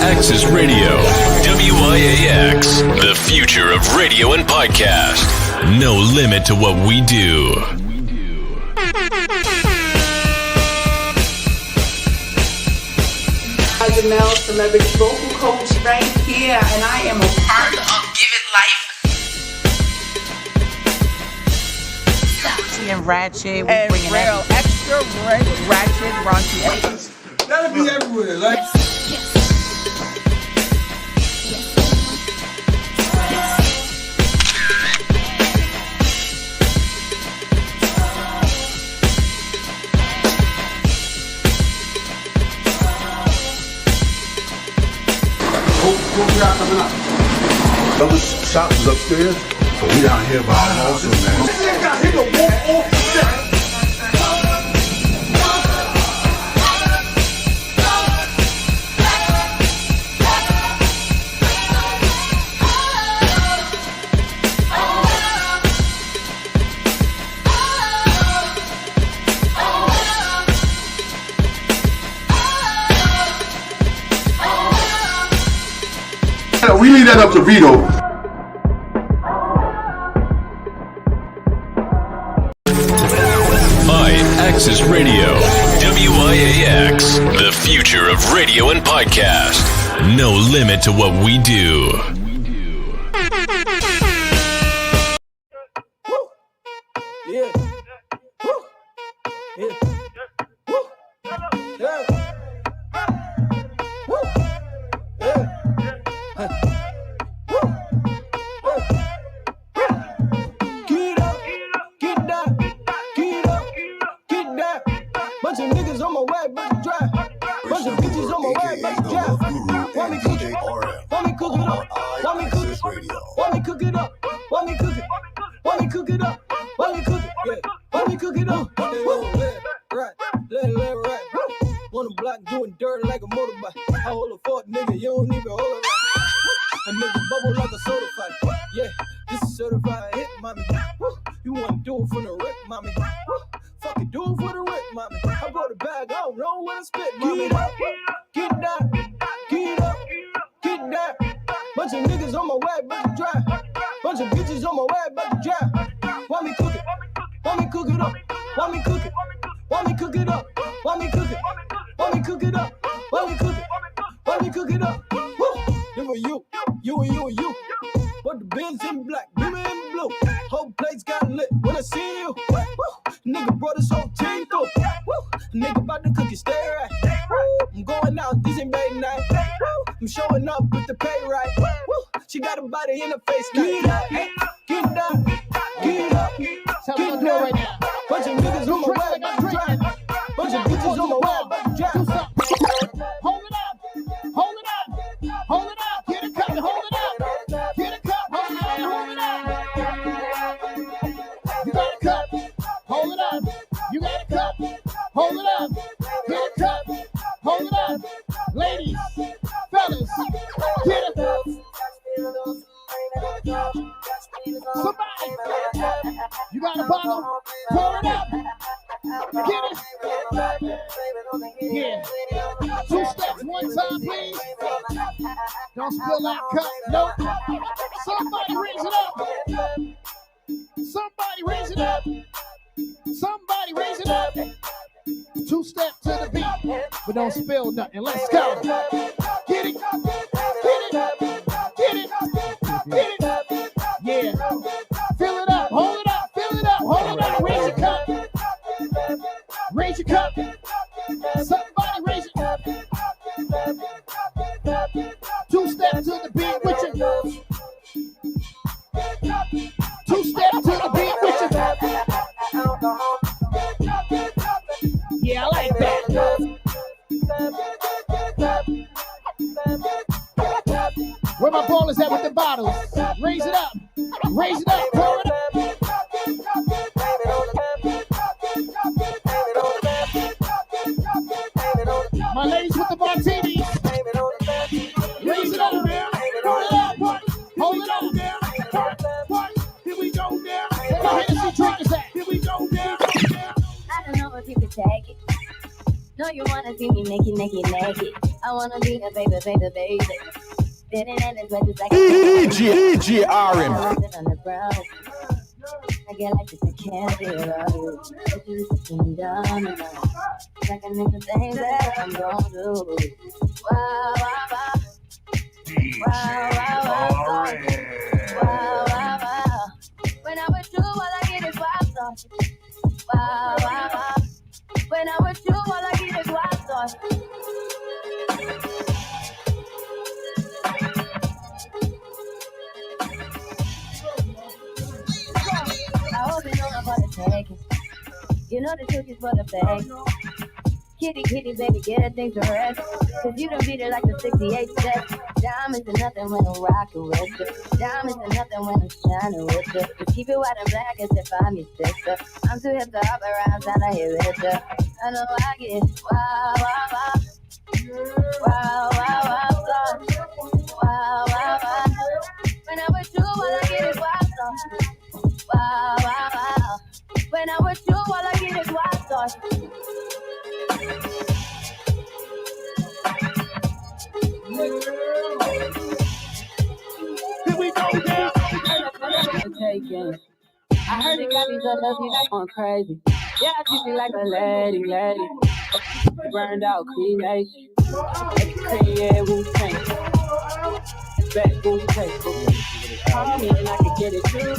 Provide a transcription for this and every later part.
Access Radio, WIAX, the future of radio and podcast. No limit to what we do. Janelle, celebrity vocal coach right here, and I am a part of Give It Life. And ratchet, we And bringing real extra ratchet, raunchy. That'll be everywhere, like. What we got coming up? Those shops is upstairs, so we down here by also, man. This nigga got hit to walk off the set. We leave that up to Vito. Access Radio, WIAX, the future of radio and podcast. No limit to what we do. Yeah. Woo. Yeah. Woo. Yeah. Woo. Yeah. Woo. Get up, get down, get up, get down. Bunch of niggas on my way, bunch of drive. Bunch of bitches on my way, bunch of drive. Want me cook it? Want me cook it up? Want me cook it? Want me cook it up? Want me cook it? Want me cook it up? Want me cook it? Yeah. Want me cook it up? Right, right. On the block doing dirt like a motorbike. I hold a fort, nigga, you don't even hold it right. A nigga bubble like a soda fight. Yeah, this is certified hit, mommy. Woo. You wanna do it for the rip, mommy. Woo. Fuck it, do it for the rip, mommy. I brought it back, I don't know when I spit, mommy. Get up, get down, get up, get down. Bunch of niggas on my way, bunch of drive. Bunch of bitches on my way, bunch of drive. Want me cook it? Want me cook it up? Want me cook it? Want me cook it up? Want me cook it? Want me cook it up? Want me cook it? Want me cook it up? Woo! It was you and you and you. But the Benz in black, women in blue. Whole place got lit when I see you. Woo! Nigga brought his whole team through. Woo! Nigga about to cook it, stay right. Woo! I'm going out, this ain't bad night. Woo! I'm showing up with the pay right. Woo! She got a body in her face. Get up, get down, get up, get down. Right now. Bunch of niggas on my way, about to drive. Bunch of bitches on my way, about to drive. Hold it up, hold it up, hold it up. Get a cup, hold it up. Get a cup, hold it up, hold it up. You got a cup, hold it up. You got a cup, hold it up. Get a cup, hold it up. Ladies, fellas, get it. Somebody, you got a bottle, pour it up. Get it. Yeah. 2 steps, 1 time, please. Don't spill that cup. Nope. Somebody raise it up. Somebody raise it up. Somebody raise it up. 2 steps to the beat, but don't spill nothing. Let's go. Get it. Get it. Get it. Get it. Two-step to the beat with you. Two-step to the beat with you. Yeah, I like that. Where my ballers at with the bottles? Raise it up. Raise it up. Pour it up. My ladies with the martinis. Raise it up, man. Pour it up. Hold it up, man. Here we go, now. Where my Hennessy drinkers at? Here we go, now. I don't know if you could take it. No, you wanna see me naked. I wanna be a baby. Spinning in his wedges like DJ RM. on the ground. I get like this, I can't feel you. But you sitting down and like a nigga things that I'm gonna do. Wow, wow, wow. Wow, wow, wow. Wow, wow, wow. When I'm with you, all I get is wild thoughts. Wow, wow, wow. When I'm with you, all I get is wild thoughts. I hope you know I'm for the taking. You know the trick is for the bag. Kitty, baby, get her things to rest. Cause you done beat it like the 68 steps. Diamonds are nothing when I'm rockin' with you. Diamonds are nothing when I'm shining with you. Just keep it white and black as if I'm your sister. I'm too hip to hop around, sound like here with you. I know I get wow, wow, wow. Wow, wow, wow, wow. Wow, wow, wow. When I'm with you, all I get is wild thoughts. Wow, wow, wow. When I'm with you, all I get is wild thoughts. Here we go, now. I heard it got these other people going crazy. Yeah, I treat you like a lady. Burned out cremation. Cream, yeah, we tank. Back, we take. Call me and I can get it too.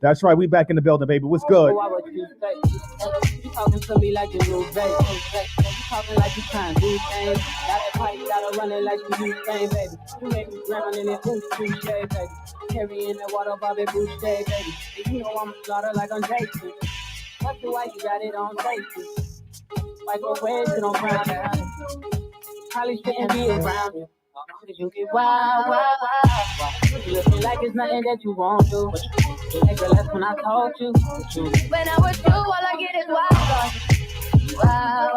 That's right, we back in the building, baby. What's good? You talking to me like you new baby. You talking like you trying to do things. Got a pipe, got a running like you do things, baby. You make me drown in it, bouche, baby. Carrying that water, Bobby Boucher, baby. And you know I'm slaughter like I'm Jason. What's the way you got it on safety? Like a wedge and on brown. Probably shouldn't be around you. You get wild. You looking like it's nothing that you won't do. Like the last when I told you. When I'm with you, all I get is wild. Wow.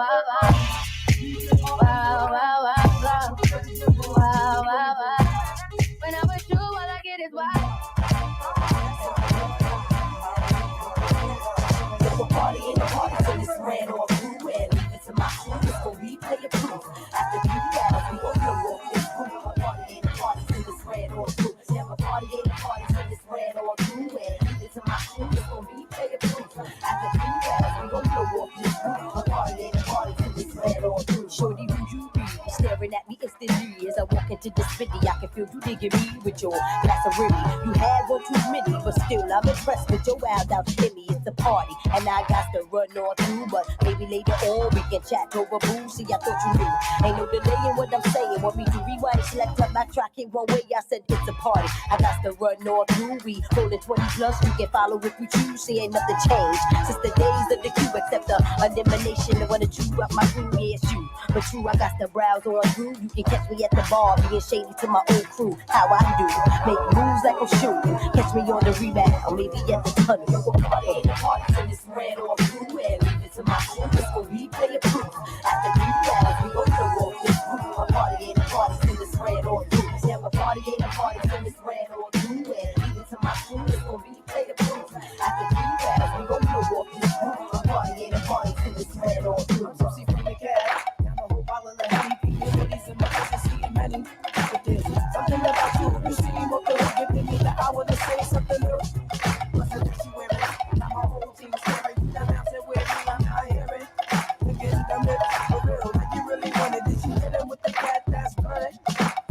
When I'm with you, all I get is wild. Party in the party till it's red or blue and leave it to my crew. It's gon' replay your proof. After 3 hours, we gon' walk this group. Party in the party till it's red or blue. Never party in the party till it's red or blue and leave it to my crew. It's gon' replay your proof. After 3 hours, we gon' walk this group. Party in the party till it's red or blue. Shorty, who you be? Staring at me instantly as I walk into the city. I can feel you digging me with your glass of Remy. You had one too many, but still I'm impressed with your wild out in me. It's a party, and I got to run on through, but maybe later on we can chat over boo. See, I thought you knew. Ain't no delay in what I'm saying. Want me to rewind, select up my track in one way. I said it's a party. I got to run on through. We rolling 20 plus. We can follow if we choose. See, ain't nothing changed since the days of the cube, except the elimination. The one that you up my crew, yeah, it's you. But true, I got to browse on through. You can catch me at the bar, being shady to my old crew. How I do, make moves like I'm shooting. Catch me on the rebound, or maybe at the tunnel. Party in the party till it's red or blue, and leave it to my crew. Let's go replay your proof. After 3 hours, we gon' walk this group. A party in the party till it's red or blue. Never party in the party till it's red or blue, and leave it to my crew. Let's go replay your proof. After 3 hours, we gon' walk this group. A party in the party till it's red or blue. So see from the cat, got my whole bottle of honey. Ladies and brothers, I see many. But there's something about you. You seem up the hook, giving me the hour to say something new. What's that you wearing? Now my whole team's staring. You done bouncing with me, I'm not hearing. Niggas, them lips for real. Like you really wanted. Did you hit him with the cat that's burning?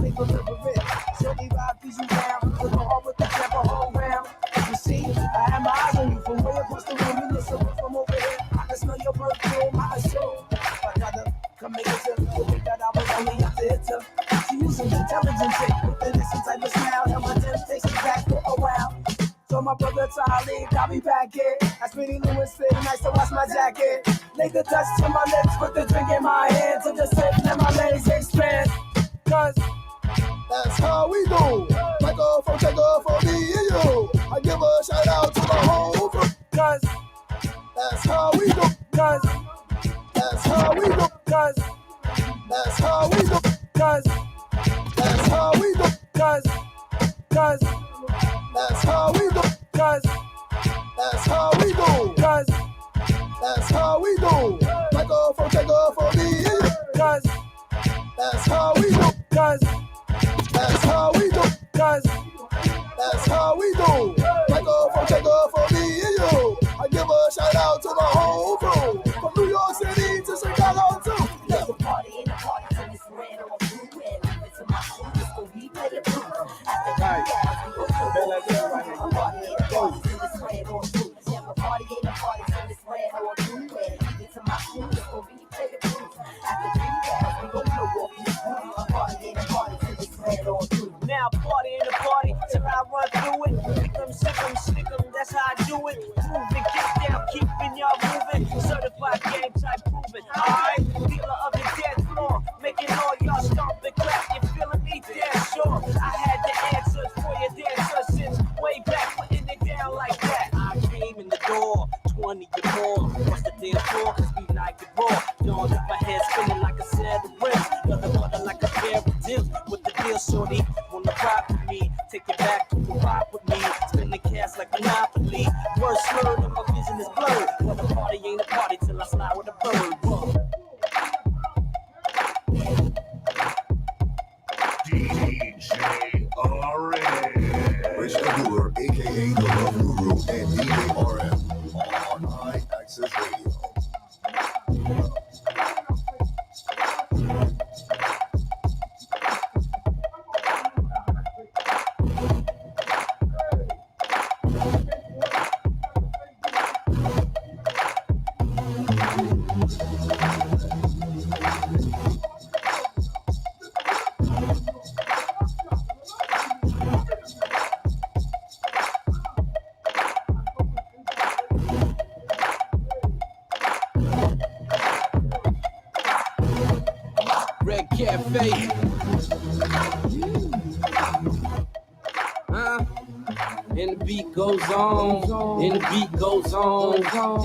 Think a little bit. Silly vibe, please you down. Put my heart with the trap a whole round. You see, I have my eyes on you from way across the room. You listen from over here. I can smell your perfume, I assume. I gotta come make it to the way that I was only bitter. She using intelligence with an innocent type of smile. Held my temptation back for a while. So my brother Charlie got me back here. As Pretty Lewis fit, nice to wash my jacket. Nigga touch to my lips, put the drink in my hand. Took a sip, let my legs expand. Cause that's how we do. Microphone checker for me and you. I give a shout out to my whole crew. Cause that's how we do. Cause that's how we do. Cause that's how we do. Cause that's how we do. Cause that's how we do. Cause that's how we do. Cause that's how we do. Microphone checker for me and you. Cause that's how we do. Cause that's how we do. Cause that's how we do. Microphone checker for me and you. I give a shout out to my whole crew. From New York City to Chicago too. There's a party in the party till it's red or blue. And leave it to my shoes, so we play it blue. After that, we go to the party in the party till it's red or blue. Yeah, a party in the party till it's red or blue. And leave it to my shoes, so we play it blue. After that, we go to the party in the party till it's red or blue. Now party in the party till I run through it. Sick 'em, stick 'em, that's how I do it. Move it, get down, keeping y'all moving. Certified game type proven. Alright, dealer of the dance floor, making all y'all stomp and clap. You feeling me? Damn sure. I had the answers for your dancers since way back, putting it down like that. I came in the door, 20 or more. What's the dance floor? Cause we like it raw. Dawn up my head spinning like a set of rims. Nothing but like a pair of dips. With the deal, shorty, wanna ride with me. Take it back to a ride with me. Spin the cash like Monopoly. Word slurred and my vision is blurred. But the party ain't a party till I slide with a bird. DJ RM. Rich Agula, aka the Love Guru, and DJ RM on High Access Radio. Red Cafe. And the beat goes on, and the beat goes on,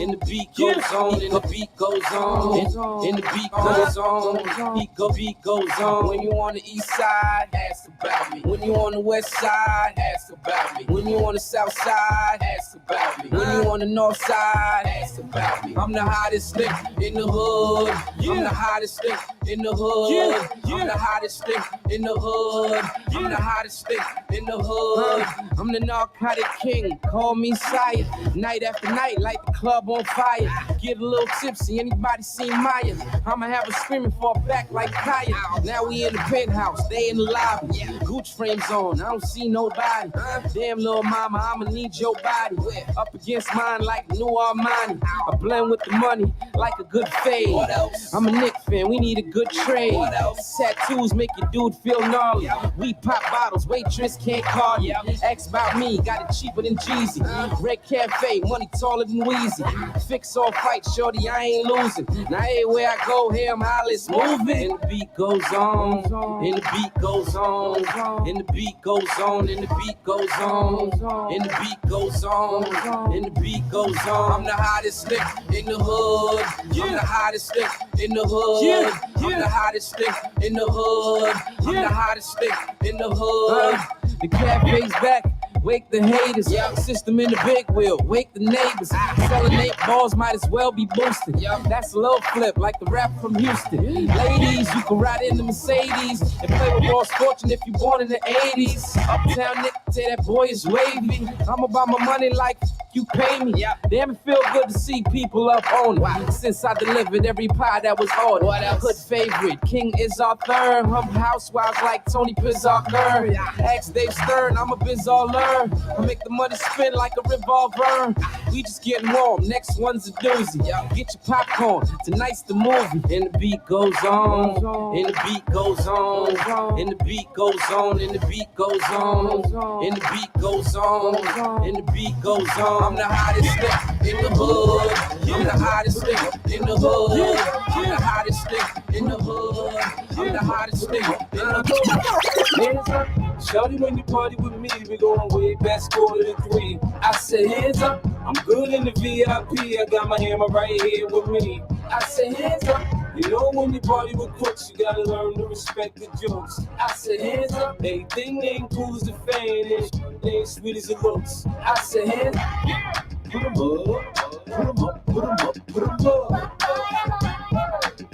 and the beat goes on, and the beat goes on, and the beat goes on, beat goes on. When you on the east side, ask about me. When you on the west side, ask about me. When you on the south side, ask about me. When you on the north side, ask about me. I'm the hottest nigga in the hood. I'm the hottest nigga in the hood. I'm the hottest nigga in the hood. I'm the hottest nigga in the hood. I'm the narcotic king, call me sire. Night after night, light the club on fire. Get a little tipsy, anybody seen Maya? I'ma have her screaming for a back like Kaya. Now we in the penthouse, they in the lobby. Gooch frames on, I don't see nobody. Damn little mama, I'ma need your body. Up against mine like new Armani. I blend with the money like a good fade. What else? I'm a Knick fan, we need a good trade. What else? Tattoos make your dude feel gnarly. We pop bottles, waitress can't call you. Ask about me, got it cheaper than Jeezy. Red Cafe, money taller than Weezy. Fix all fight, shorty, I ain't losing. Now everywhere I go, here I'm hollis moving. And the beat goes on, and the beat goes on, and the beat goes on, and the beat goes on, and the beat goes on, and the beat goes on. I'm the hottest nigga in the hood. I'm the hottest nigga in the hood. I'm the hottest nigga in the hood. I'm the hottest nigga in the hood. The cafe's back. Wake the haters, system in the big wheel. Wake the neighbors, selling 8 balls might as well be boosted. That's a little flip, like the rap from Houston. Ladies, you can ride in the Mercedes and play with Ross Fortune if you born in the 80s. Uptown nigga, say that boy is wavy. I'm about my money like you pay me. Damn, it feel good to see people up on it. Since I delivered every pie that was ordered. Hood favorite, King is our third. Hump housewives like Tony Pizzarker. Ask Dave Stern, I'm a biz all learn. turn. I make the money spin like a revolver. We just getting warm, next one's a doozy. Get your popcorn, tonight's the movie. And the beat goes on, and the beat goes on, and the beat goes on, and the beat goes on, and the beat goes on, and the beat goes on. I'm the hottest nigga in the hood. I'm the hottest nigga in the hood. I'm the hottest nigga in the hood. I'm the hottest nigga in the hood. Hands up, shawty, when you party with me, we going way back, score to 3. I say hands up, I'm good in the VIP. I got my hammer right here with me. I say hands up. You know when you party with crooks, you gotta learn to respect the jokes. I say hands up, everything ain't cool as the fan is, it ain't sweet as it looks. I say hands up, put 'em up, put 'em up, put 'em up, put 'em up.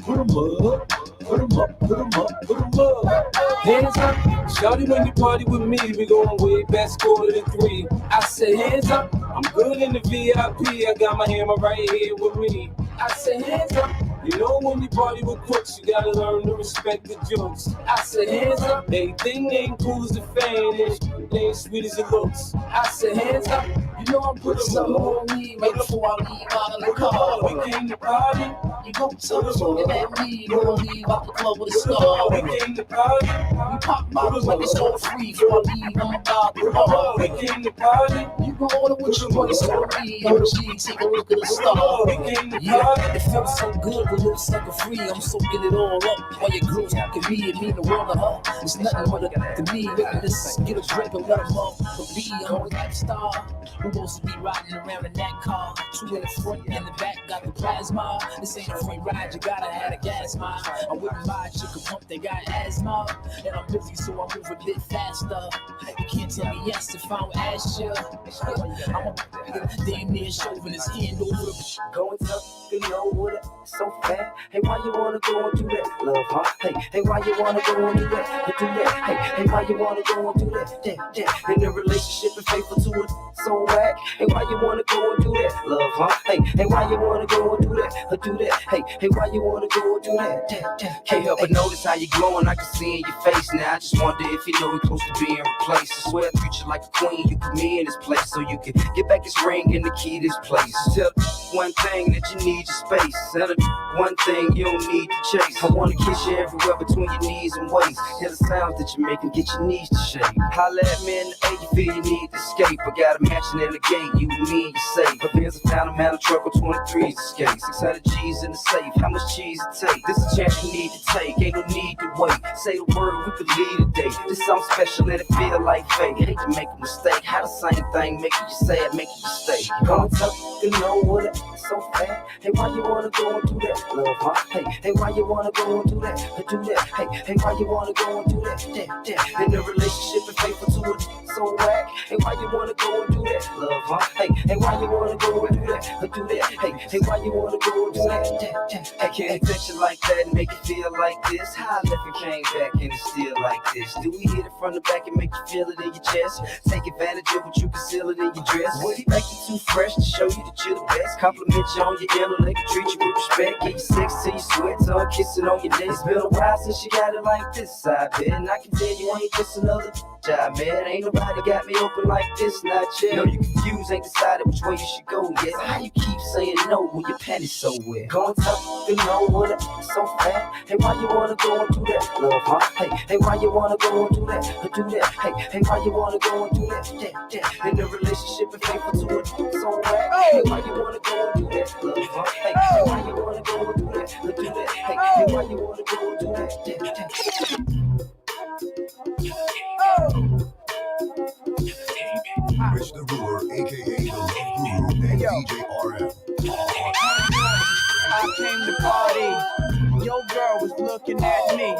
Put 'em up, put 'em up, put 'em up, put 'em up. Hands up, shawty, when you party with me, we going way back, score to 3. I say hands up, I'm good in the VIP, I got my hammer right here with me. I say hands up. You know when you party with crooks, you gotta learn to respect the jokes. I say hands up, everything ain't cool as the fan is, it ain't sweet as it looks. I say hands up, you know I'm putting something on me right before I leave out of the car. We came to party, you gon' tell us looking at me, you gon' leave out the club with a star. We came to party, we pop bottles like it's all free. Before I leave, I'm about to bar. We came to party, you gon' order what you want, it's on me. I'm G, take a look at the star. We came to party, it feels so good. The little sucker free, I'm soaking it all up. While your girls can be, it mean the world to her. It's nothing but to me. Let's get a drink and let them up. For me, I'm a rap star who wants to be riding around in that car. 2 in the front and the back, got the plasma. This ain't a free ride, you gotta have a gas mile. I'm with my chick a pump, they got asthma. And I'm busy, so I move a bit faster. You can't tell me yes if I don't ask you. I'm a damn near chauvinist, hand over the going tough, you know what it so fat. Hey, why you wanna go and do that, love, huh? Hey, why you wanna go and do that, and do that? Hey, why you wanna go and do that, that? In a relationship and faithful to it, so whack. Hey, why you wanna go and do that, love, huh? Hey, why you wanna go and do that, or do that? Hey, why you wanna go and do that, that? Can't help but notice how you glowing, I can see in your face now. I just wonder if you know we're close to being replaced. I swear, treat you like a queen, you put me in this place so you can get back this ring and the key to this place. Tell one thing that you need your space, and one thing you don't need to chase. I wanna kiss you everywhere between your knees and waist. Hear the sounds that you make and get your knees to shake. Holla at me in the A, you feel you need to escape. I got a mansion in the gate, you and me, you safe. But there's a found a man, a truck with 23s escape. 600 G's in the safe, how much cheese it take? This is a chance you need to take, ain't no need to wait. Say the word, we could lead a day. This something special and it feel like fate. Hate to make a mistake, how the same thing making you sad, making you stay. Going tough, you know what it so fat. Hey, why you wanna go and do that, love, huh? Hey, why you wanna go and do that, or do that? Hey, why you wanna go and do that, that? In a relationship and faithful to it, so whack. Hey, why you wanna go and do that, love, huh? Hey, why you wanna go and do that, or do that? Hey, why you wanna go and do that, that? I can't touch you like that and make it feel like this. How I left and came back and it's still like this. Do we hit it from the back and make you feel it in your chest? Take advantage of what you conceal it in your dress. Would he make you too fresh to show you that you're the best? Compliment you on your intellect, treat you with respect. Give you sex till you sweat, tongue kissing on your neck. It's been a while since you got it like this, I bet. And I can tell you ain't just another job, man. Ain't nobody got me open like this, not yet. No, you confused, ain't decided which way you should go yet. How you keep saying no when your panties so wet? Going tough, you know what it so fat. Hey, why you wanna go and do that, love, huh? Hey, why you wanna go and do that, or do that? Hey, why you wanna go and do that, that? In a relationship and faithful to it, so whack. Hey, why you wanna go and do that, love, huh? Hey, why you wanna go and do that, or do that? Hey, why you wanna go and do that, that? Rich the Ruler, aka the Love Guru, and DJ RM. I came to party. Your girl was looking at me.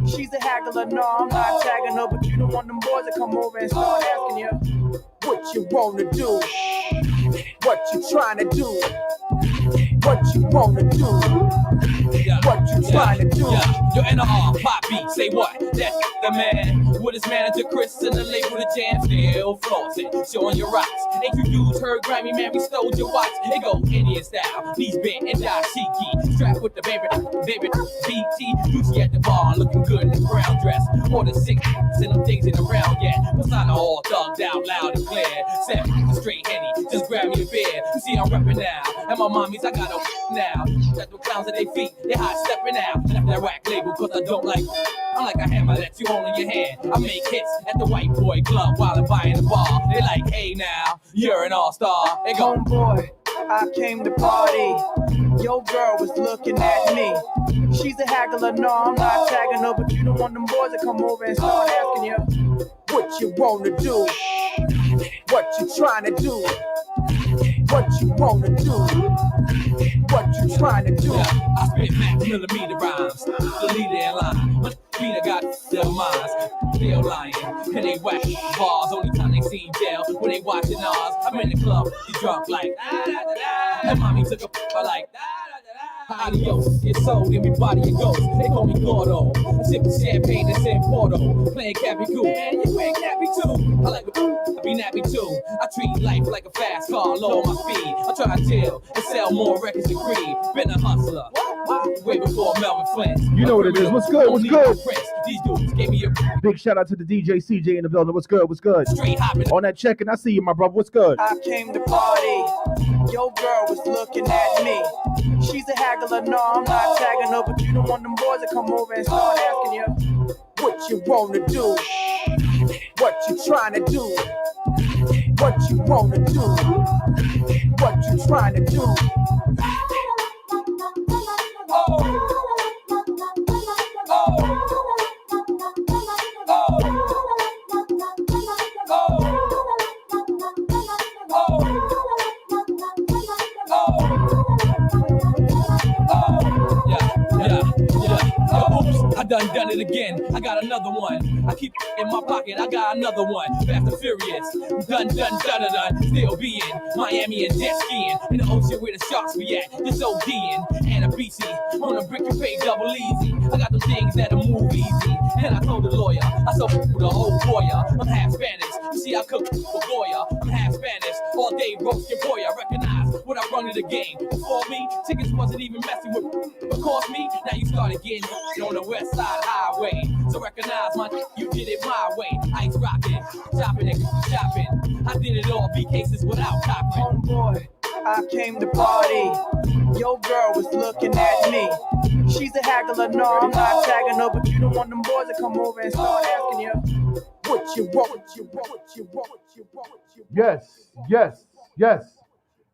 She's a haggler, no, I'm not tagging her, but you don't want them boys to come over and start asking you what you wanna do, what you trying to do, what you wanna do, what you trying to do? Yo, NR, pop beat, say what? That's the man. With his manager Chris and the label The Jam, still flossing, showing your rocks. Ain't you dudes heard Grammy, man, we stole your watch. They go Indian style, knees bent and dashiki. Strapped with the baby, BT. Lucy at the bar, looking good in the brown dress. More than 6 and them things in around yet. Persona all thugged out, loud and clear. 7 straight Henny, just grab me a beer. You see I'm reppin' now, and my mommies, I got no now. Got the clowns at their feet, they high stepping out. And after that whack label, cause I don't like. I'm like a hammer that you hold in your hand. I make hits at the white boy club while I'm buying the bar. They like, hey now, you're an all-star. They go, Homeboy, I came to party. Your girl was looking at me. She's a haggler, no, I'm not tagging her, but you don't want them boys to come over and start asking you what you wanna do, what you trying to do, what you wanna do, what you trying to do. I spit Mac millimeter rhymes, the leader in line. My Peter got their minds, still lying, and they whack bars. Only time they seen jail when they watching ours. I'm in the club, you drunk like da da da da. And mommy took a like da da da da. Adios, it's sold, everybody it goes. They call me Gordo, sipping champagne that's in Porto, playing Cappy Cool. Man, you ain't nappy too. I like it, I be nappy too. I treat life like a fast car, low on my speed. I try to chill and sell more records than Creed. Been a hustler, way before Melvin Flint. You know what it is. What's good? What's good? These dudes gave me a Big shout out to the DJ CJ in the building. What's good? What's good? straight hopping. On that check, and I see you, my brother. What's good? I came to party. Your girl was looking at me. She's a haggler, no, I'm not tagging her, but you don't want them boys to come over and start asking you what you wanna do, what you trying to do, what you wanna do, what you trying to do. I done it again. I got another one. I keep in my pocket. I got another one. Fast and Furious. Done. Still be in Miami and jet skiing in the ocean where the sharks be at. Just ODing and a BC on a brick and pay double easy. I got them things that'll move easy. And I told the lawyer, I saw the old boya. I'm half Spanish. You see, I cook for Goya. I'm half Spanish. All day roasting boy. I recognize what I run in the game. Before me, tickets wasn't even messing with. But cost me, now you started getting on the west side highway. So recognize my you did it my way. Ice rocking, chopping and shopping. I did it all, B cases without copping. Homeboy, I came to party. Your girl was looking at me. She's a haggler, no, I'm not tagging her, but you don't want them boys to come over and start asking you what you want, what you want, what you want, what you want, what you want. Yes.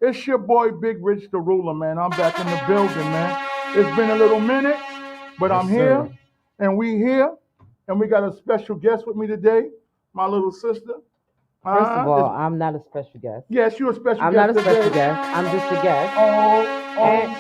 It's your boy Big Rich the Ruler, man. I'm back in the building, man. It's been a little minute, but I'm here, and we here, and we got a special guest with me today, my little sister. First of all, I'm not a special guest. Yes, you're a special I'm guest not a today. special guest. I'm just a guest.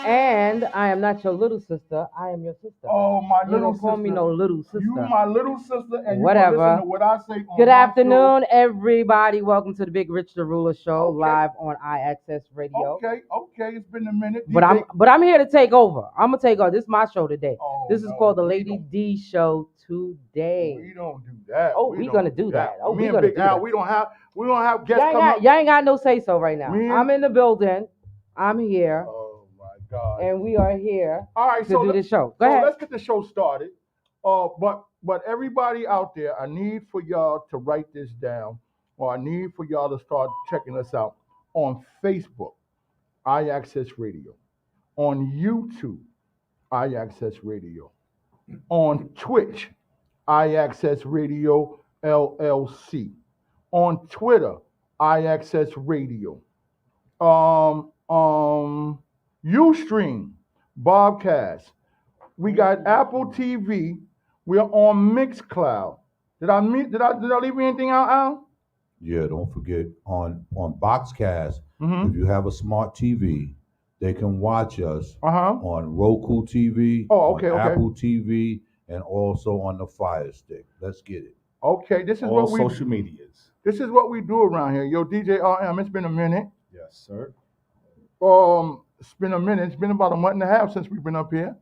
And I am not your little sister. I am your sister. Oh, my You little don't call me sister. no little sister. You my little sister, and Whatever. you listen to what I say on Good my afternoon, everybody. Welcome to the Big Rich the Ruler Show, Okay. live on iAccess Radio. show. Okay, it's been a minute. But I'm here to take over. I'm gonna take over. This is my show today. Oh, This is no, called the we Lady don't- D Show today. We don't do that. Oh, we don't gonna do that. Oh, Me we and gonna Big do Al, that. we don't have guests Y'all come up. ain't got no say so right now. Me? I'm in the building. I'm here, Oh my God. and we are here All right, to so do let- this show. Go so ahead. let's get the show started. But everybody out there, I need for y'all to write this down, or I need for y'all to start checking us out on Facebook, iAccess Radio, on YouTube, iAccess Radio, on Twitch, iAccess Radio LLC, on Twitter, iAccess Radio, Ustream, Bobcast. We got Apple TV. We're on Mixcloud. Did I leave anything out, Al? Yeah, don't forget on Boxcast, Mm-hmm. if you have a smart TV, they can watch us Uh-huh. on Roku TV, Oh, okay, on okay. Apple TV, and also on the Fire Stick. Let's get it. Okay, this is All what we social medias. this is what we do around here. Yo, DJ RM, it's been a minute. Yes, sir. It's been a minute. It's been about a month and a half since we've been up here.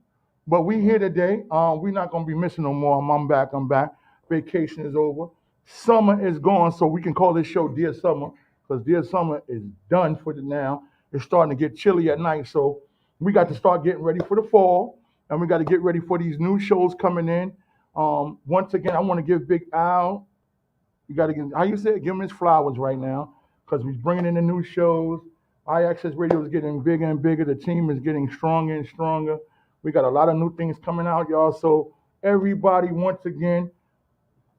But we here today. We're not gonna be missing no more. I'm back. Vacation is over. Summer is gone, so we can call this show Dear Summer, because Dear Summer is done for the now. It's starting to get chilly at night, so we got to start getting ready for the fall, and we got to get ready for these new shows coming in. Once again, I want to give Big Al, you got to give, how you say it? Give him his flowers right now, because we're bringing in the new shows. iAccess Radio is getting bigger and bigger. The team is getting stronger and stronger. We got a lot of new things coming out, y'all. So everybody, once again,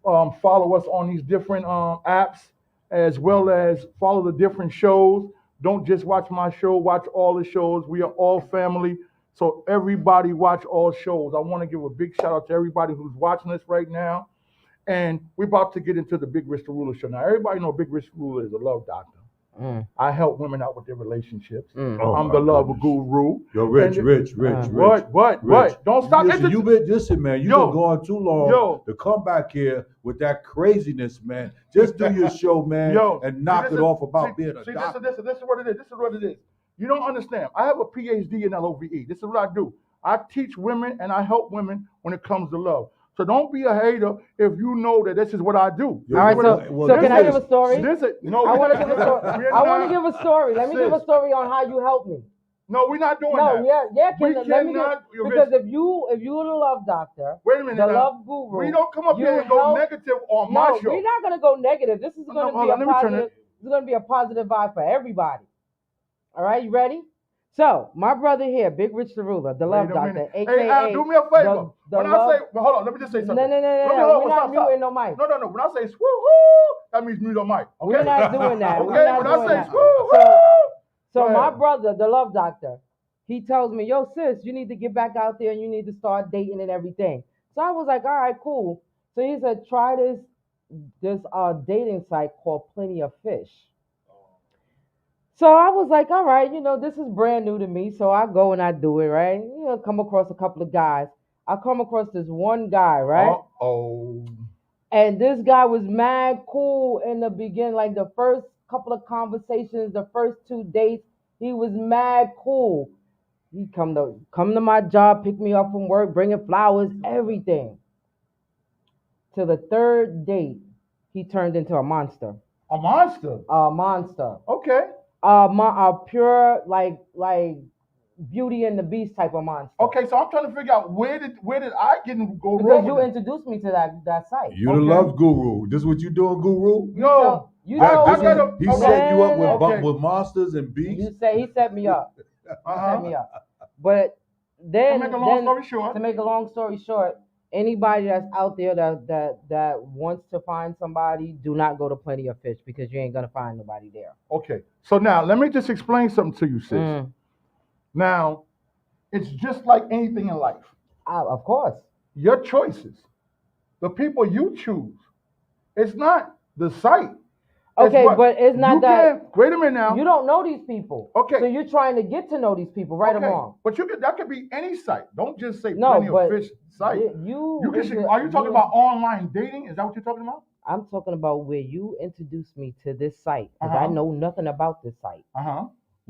follow us on these different apps, as well as follow the different shows. Don't just watch my show, watch all the shows. We are all family. So everybody watch all shows. I want to give a big shout out to everybody who's watching us right now. And we're about to get into the Big Rich the Ruler show. Now, everybody know Big Rich the Ruler is a love doctor. I help women out with their relationships. Oh, I'm the love guru. Yo, Rich. What? Don't stop. Listen, listen, man. You've been going too long to come back here with that craziness, man. Just do your show, man, and knock it off about being a doctor. This is what it is. This is what it is. You don't understand. I have a PhD in LOVE. This is what I do. I teach women and I help women when it comes to love. So don't be a hater if you know that this is what I do. All right, so can I give a story? No, I want to give a story. I want to give a story. Let me give a story on how you helped me. No, we're not doing that. Because if you're the love doctor, wait a minute, the love guru, we don't come up here and go negative on my show. We're not going to go negative. This is going to be a positive. This is going to be a positive vibe for everybody. All right, you ready? So, my brother here, Big Rich the Ruler, the love doctor, a.k.a. Hey, Al, do me a favor. When I say, well, hold on, let me just say something. No, we're not muting no mic. No. When I say swoo-hoo, that means mute on mic. Okay? We're not doing that. Okay, when I say swoo-hoo. So my brother, the love doctor, he tells me, yo, sis, you need to get back out there and you need to start dating and everything. So I was like, all right, cool. So he said, try this dating site called Plenty of Fish. So I was like, all right, this is brand new to me. So I go and I do it, right? Come across a couple of guys. I come across this one guy, right? Uh-oh. And this guy was mad cool in the beginning, like the first couple of conversations, the first 2 dates, he was mad cool. He come to my job, pick me up from work, bringing flowers, everything. To the third date, he turned into a monster. A monster? A monster. Okay. A pure like Beauty and the Beast type of monster. Okay, so I'm trying to figure out where did I get go wrong? Because you introduced me to that site. You the love guru. This what you doing, guru? No. He set you up with monsters and beasts. He set me up. Set me up. But then to make a long story short, anybody that's out there that wants to find somebody, do not go to Plenty of Fish, because you ain't gonna find nobody there. Okay. So now let me just explain something to you, sis. Now, it's just like anything in life. Of course. Your choices, the people you choose. It's not the site. Okay, but it's not that. Wait a minute now. You don't know these people. Okay. So you're trying to get to know these people, right or wrong? But that could be any site. Don't just say Plenty of Fish site. Are you talking about online dating? Is that what you're talking about? I'm talking about where you introduced me to this site, because I know nothing about this site.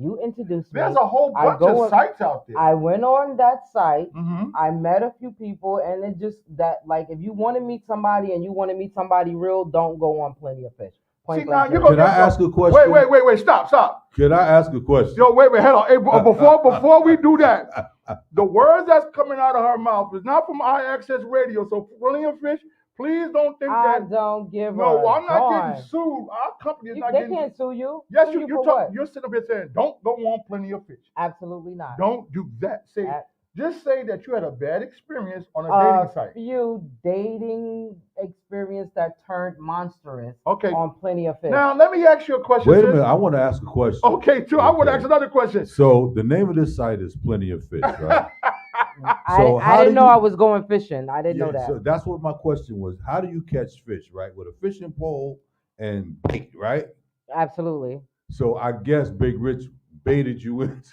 You introduced me. There's a whole bunch of sites out there. I went on that site. I met a few people, and it just that, like, if you want to meet somebody and you want to meet somebody real, don't go on Plenty of Fish. Can I ask a question? Wait, stop. Can I ask a question? Yo, wait, hold on. Hey, before we do that, the words that's coming out of her mouth is not from iAccess Radio. So Plenty of Fish, please don't think that. I don't give a No, I'm not getting sued. Our company is not getting. They can't sue you. Yes, you're sitting up here saying, don't go on Plenty of Fish. Absolutely not. Don't do that. Just say that you had a bad experience on a dating site. A few dating experience that turned monstrous on Plenty of Fish. Now, let me ask you a question. Wait a minute. I want to ask a question. Okay, too. I want to ask another question. So, the name of this site is Plenty of Fish, right? I didn't know I was going fishing. I didn't know that. So, that's what my question was. How do you catch fish, right? With a fishing pole and bait, right? Absolutely. So, I guess Big Rich baited you into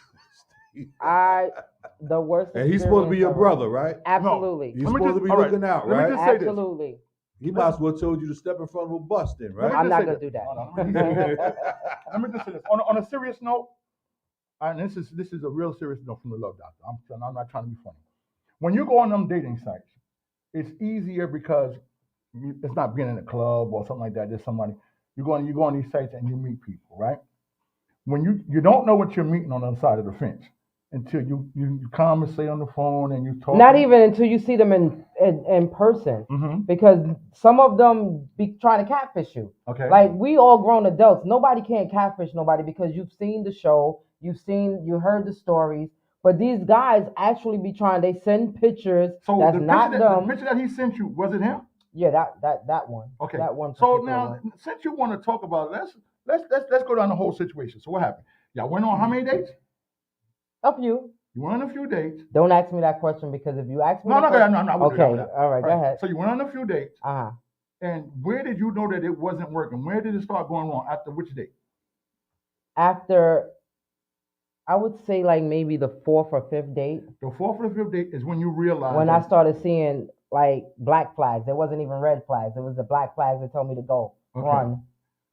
the worst. And he's supposed to be your brother, right? Absolutely. He's supposed to be looking out, right? Absolutely. He might as well told you to step in front of a bus then, right? I'm not going to do that. Let me just say this. On a serious note, and this is a real serious note from the love doctor. I'm not trying to be funny. when you go on them dating sites, it's easier because it's not being in a club or something like that. There's somebody you go on these sites and you meet people, right? When you don't know what you're meeting on the other side of the fence until you conversate on the phone and you talk. Not even until you see them in person, because some of them be trying to catfish you. Okay. Like, we all grown adults. Nobody can catfish nobody because you've seen the show, you heard the stories. But these guys actually be trying. They send pictures. So that's the not them. The picture that he sent you, was it him? Yeah, that one. Okay. That one. So now, since you want to talk about it, let's go down the whole situation. So what happened? Y'all went on how many dates? A few. You went on a few dates. Don't ask me that question, because if you ask me, I'm not. Okay, all right, go ahead. So you went on a few dates. Uh-huh. And where did you know that it wasn't working? Where did it start going wrong? After which date? After, I would say, like, maybe the 4th or 5th date. The 4th or 5th date is when you realized. When I started seeing, like, black flags. It wasn't even red flags. It was the black flags that told me to go, run.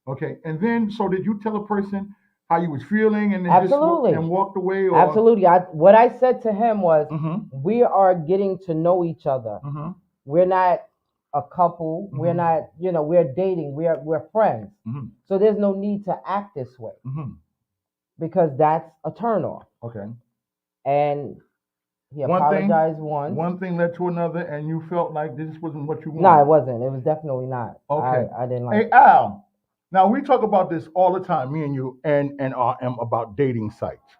Okay. And then, so did you tell a person how you was feeling and then Absolutely. just walked away? Or? Absolutely. What I said to him was, we are getting to know each other. We're not a couple. We're not, we're dating. We're friends. So there's no need to act this way, because that's a turnoff. Okay. And he apologized once. One thing led to another, and you felt like this wasn't what you wanted. No, it wasn't. It was definitely not. Okay. I didn't like Hey, it. Al, now we talk about this all the time, me and you, and RM, about dating sites.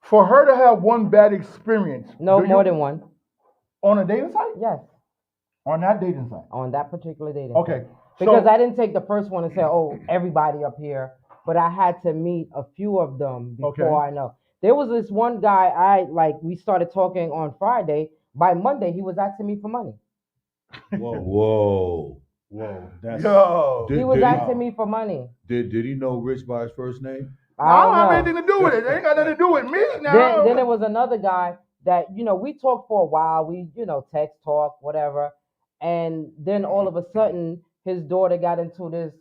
For her to have one bad experience. No, more than one. On a dating site? Yes. On that dating site? On that particular dating Okay. site. Because I didn't take the first one and say, oh, everybody up here. But I had to meet a few of them before I know. There was this one guy, we started talking on Friday. By Monday, he was asking me for money. Whoa. That's he was asking me for money. Did he know Rich by his first name? I don't have anything to do with it. It ain't got nothing to do with me now. Then there was another guy that, we talked for a while. We, text, talk, whatever. And then all of a sudden, his daughter got into this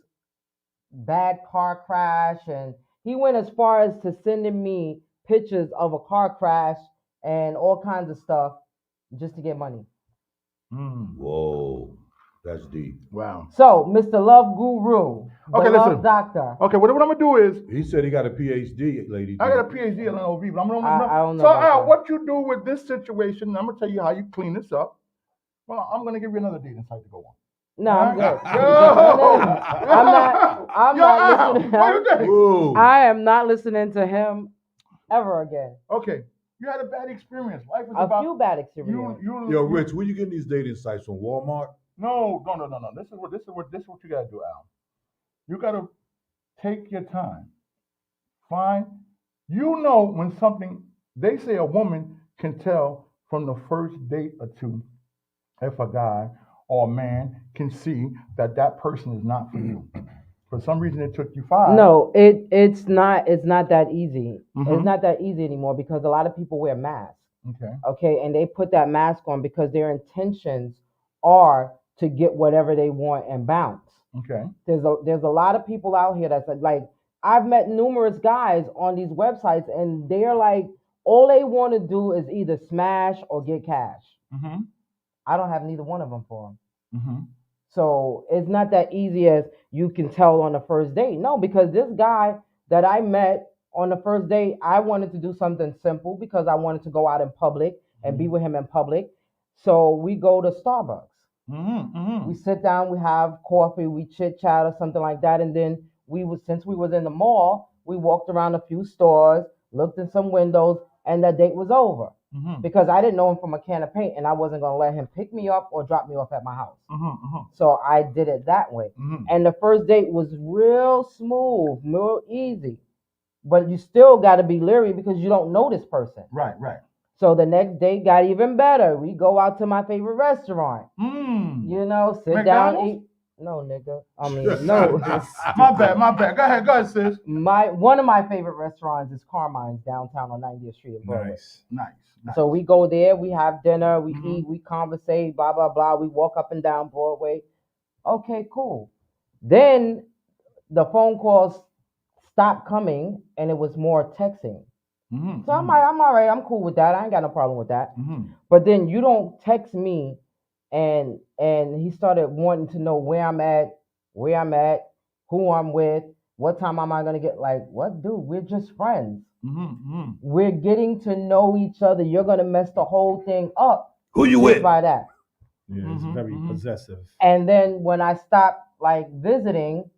bad car crash. And he went as far as to sending me pictures of a car crash and all kinds of stuff just to get money. Whoa. That's deep. Wow. So, Mr. Love Guru, Love Doctor. Okay, what I'm gonna do is, he said he got a PhD, lady. I got a PhD at LLV, but I don't know. So, Al, what you do with this situation? I'm gonna tell you how you clean this up. Well, I'm gonna give you another dating site to go on. No, I'm good. I'm not listening. I am not listening to him ever again. Okay. You had a bad experience. Life is a few bad experiences. Yo, Rich, where you getting these dating sites from? Walmart? No. This is what you gotta do, Al. You gotta take your time. Find. When something. They say a woman can tell from the first date or two if a guy or a man can see that person is not for you. For some reason, it took you 5. No, it's not that easy. It's not that easy anymore because a lot of people wear masks. Okay, and they put that mask on because their intentions are to get whatever they want and bounce. Okay. There's a lot of people out here that's like, I've met numerous guys on these websites, and they're like, all they want to do is either smash or get cash. I don't have neither one of them for them. So it's not that easy as you can tell on the first date. No, because this guy that I met on the first date, I wanted to do something simple because I wanted to go out in public and be with him in public. So we go to Starbucks. We sit down, we have coffee, we chit chat or something like that. And then since we was in the mall, we walked around a few stores, looked in some windows, and the date was over. Because I didn't know him from a can of paint, and I wasn't going to let him pick me up or drop me off at my house. So I did it that way. And the first date was real smooth, real easy. But you still got to be leery because you don't know this person. Right. So the next date got even better. We go out to my favorite restaurant. Sit down, eat. No, nigga. I mean, no. My bad. Go ahead, sis. One of my favorite restaurants is Carmine's downtown on 90th Street in Broadway. Nice. So we go there, we have dinner, we eat, we conversate, blah, blah, blah. We walk up and down Broadway. Okay, cool. Then the phone calls stopped coming and it was more texting. Mm-hmm. So I'm like, I'm all right. I'm cool with that. I ain't got no problem with that. Mm-hmm. But then you don't text me, and he started wanting to know where I'm at, who I'm with, what time am I gonna get? Like, what, dude? We're just friends. Mm-hmm. We're getting to know each other. You're gonna mess the whole thing up. Who you with? By that. Yeah, it's very possessive. And then when I stopped like visiting,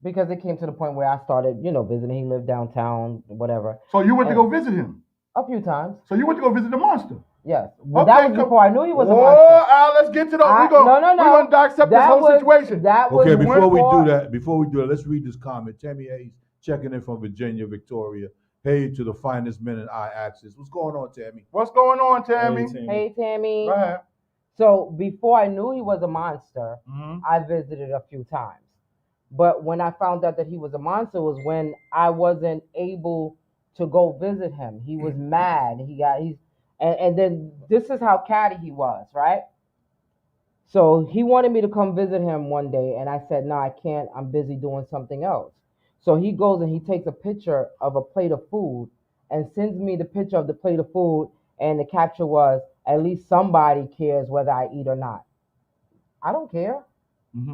because it came to the point where I started, visiting. He lived downtown, whatever. So you went to go visit him? A few times. So you went to go visit the monster? Yes. Well, that was before I knew he was a monster. Al, let's get to the. We're going to dissect this whole situation. Okay, before we do that, let's read this comment. Tammy Hayes checking in from Virginia, Victoria. Hey to the finest men in I-Axis. What's going on, Tammy? What's going on, Tammy? Hey, Tammy. Go ahead. So before I knew he was a monster, I visited a few times. But when I found out that he was a monster was when I wasn't able to go visit him. He was mad. And then this is how catty he was, right? So he wanted me to come visit him one day, and I said, no, I can't. I'm busy doing something else. So he goes and he takes a picture of a plate of food and sends me the picture of the plate of food, and the caption was, at least somebody cares whether I eat or not. I don't care.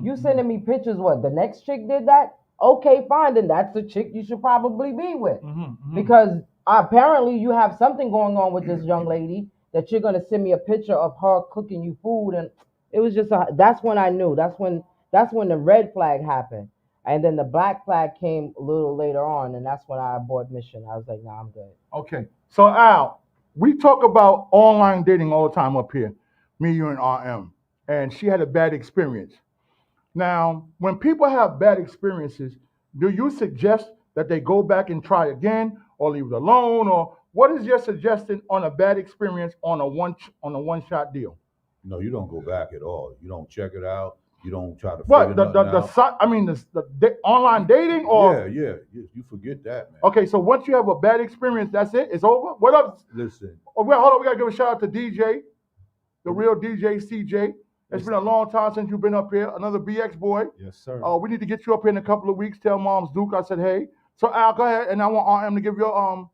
You sending me pictures, what, the next chick did that? Okay, fine, then that's the chick you should probably be with. Because apparently you have something going on with this young lady that you're going to send me a picture of her cooking you food. And it was just, that's when I knew. That's when the red flag happened. And then the black flag came a little later on, and that's when I aborted mission. I was like, nah, I'm good. Okay. So, Al, we talk about online dating all the time up here, me, you, and RM. And she had a bad experience. Now, when people have bad experiences, do you suggest that they go back and try again or leave it alone? Or what is your suggestion on a bad experience on a one-shot deal? No, you don't go back at all. You don't check it out. You don't try to What, figure nothing out. the online dating or? Yeah, you forget that, man. Okay, so once you have a bad experience, that's it? It's over? What up? Listen. Oh, well, hold on. We got to give a shout out to DJ, the real DJ CJ. It's been a long time since you've been up here. Another BX boy. Yes, sir. We need to get you up here in a couple of weeks. Tell Mom's Duke I said hey. So Al, go ahead, and I want RM to give your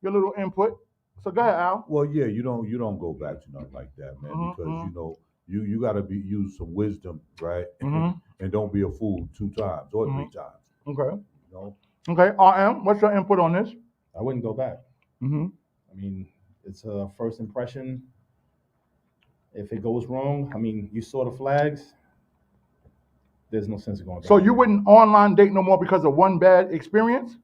little input. So go ahead, Al. Well, yeah, you don't go back to nothing like that, man, because you got to use some wisdom, right? And don't be a fool 2 times or 3 times. Okay. You know? Okay, RM, what's your input on this? I wouldn't go back. I mean, it's a first impression. If it goes wrong, I mean, you saw the flags. There's no sense of going back. So you wouldn't online date no more because of one bad experience?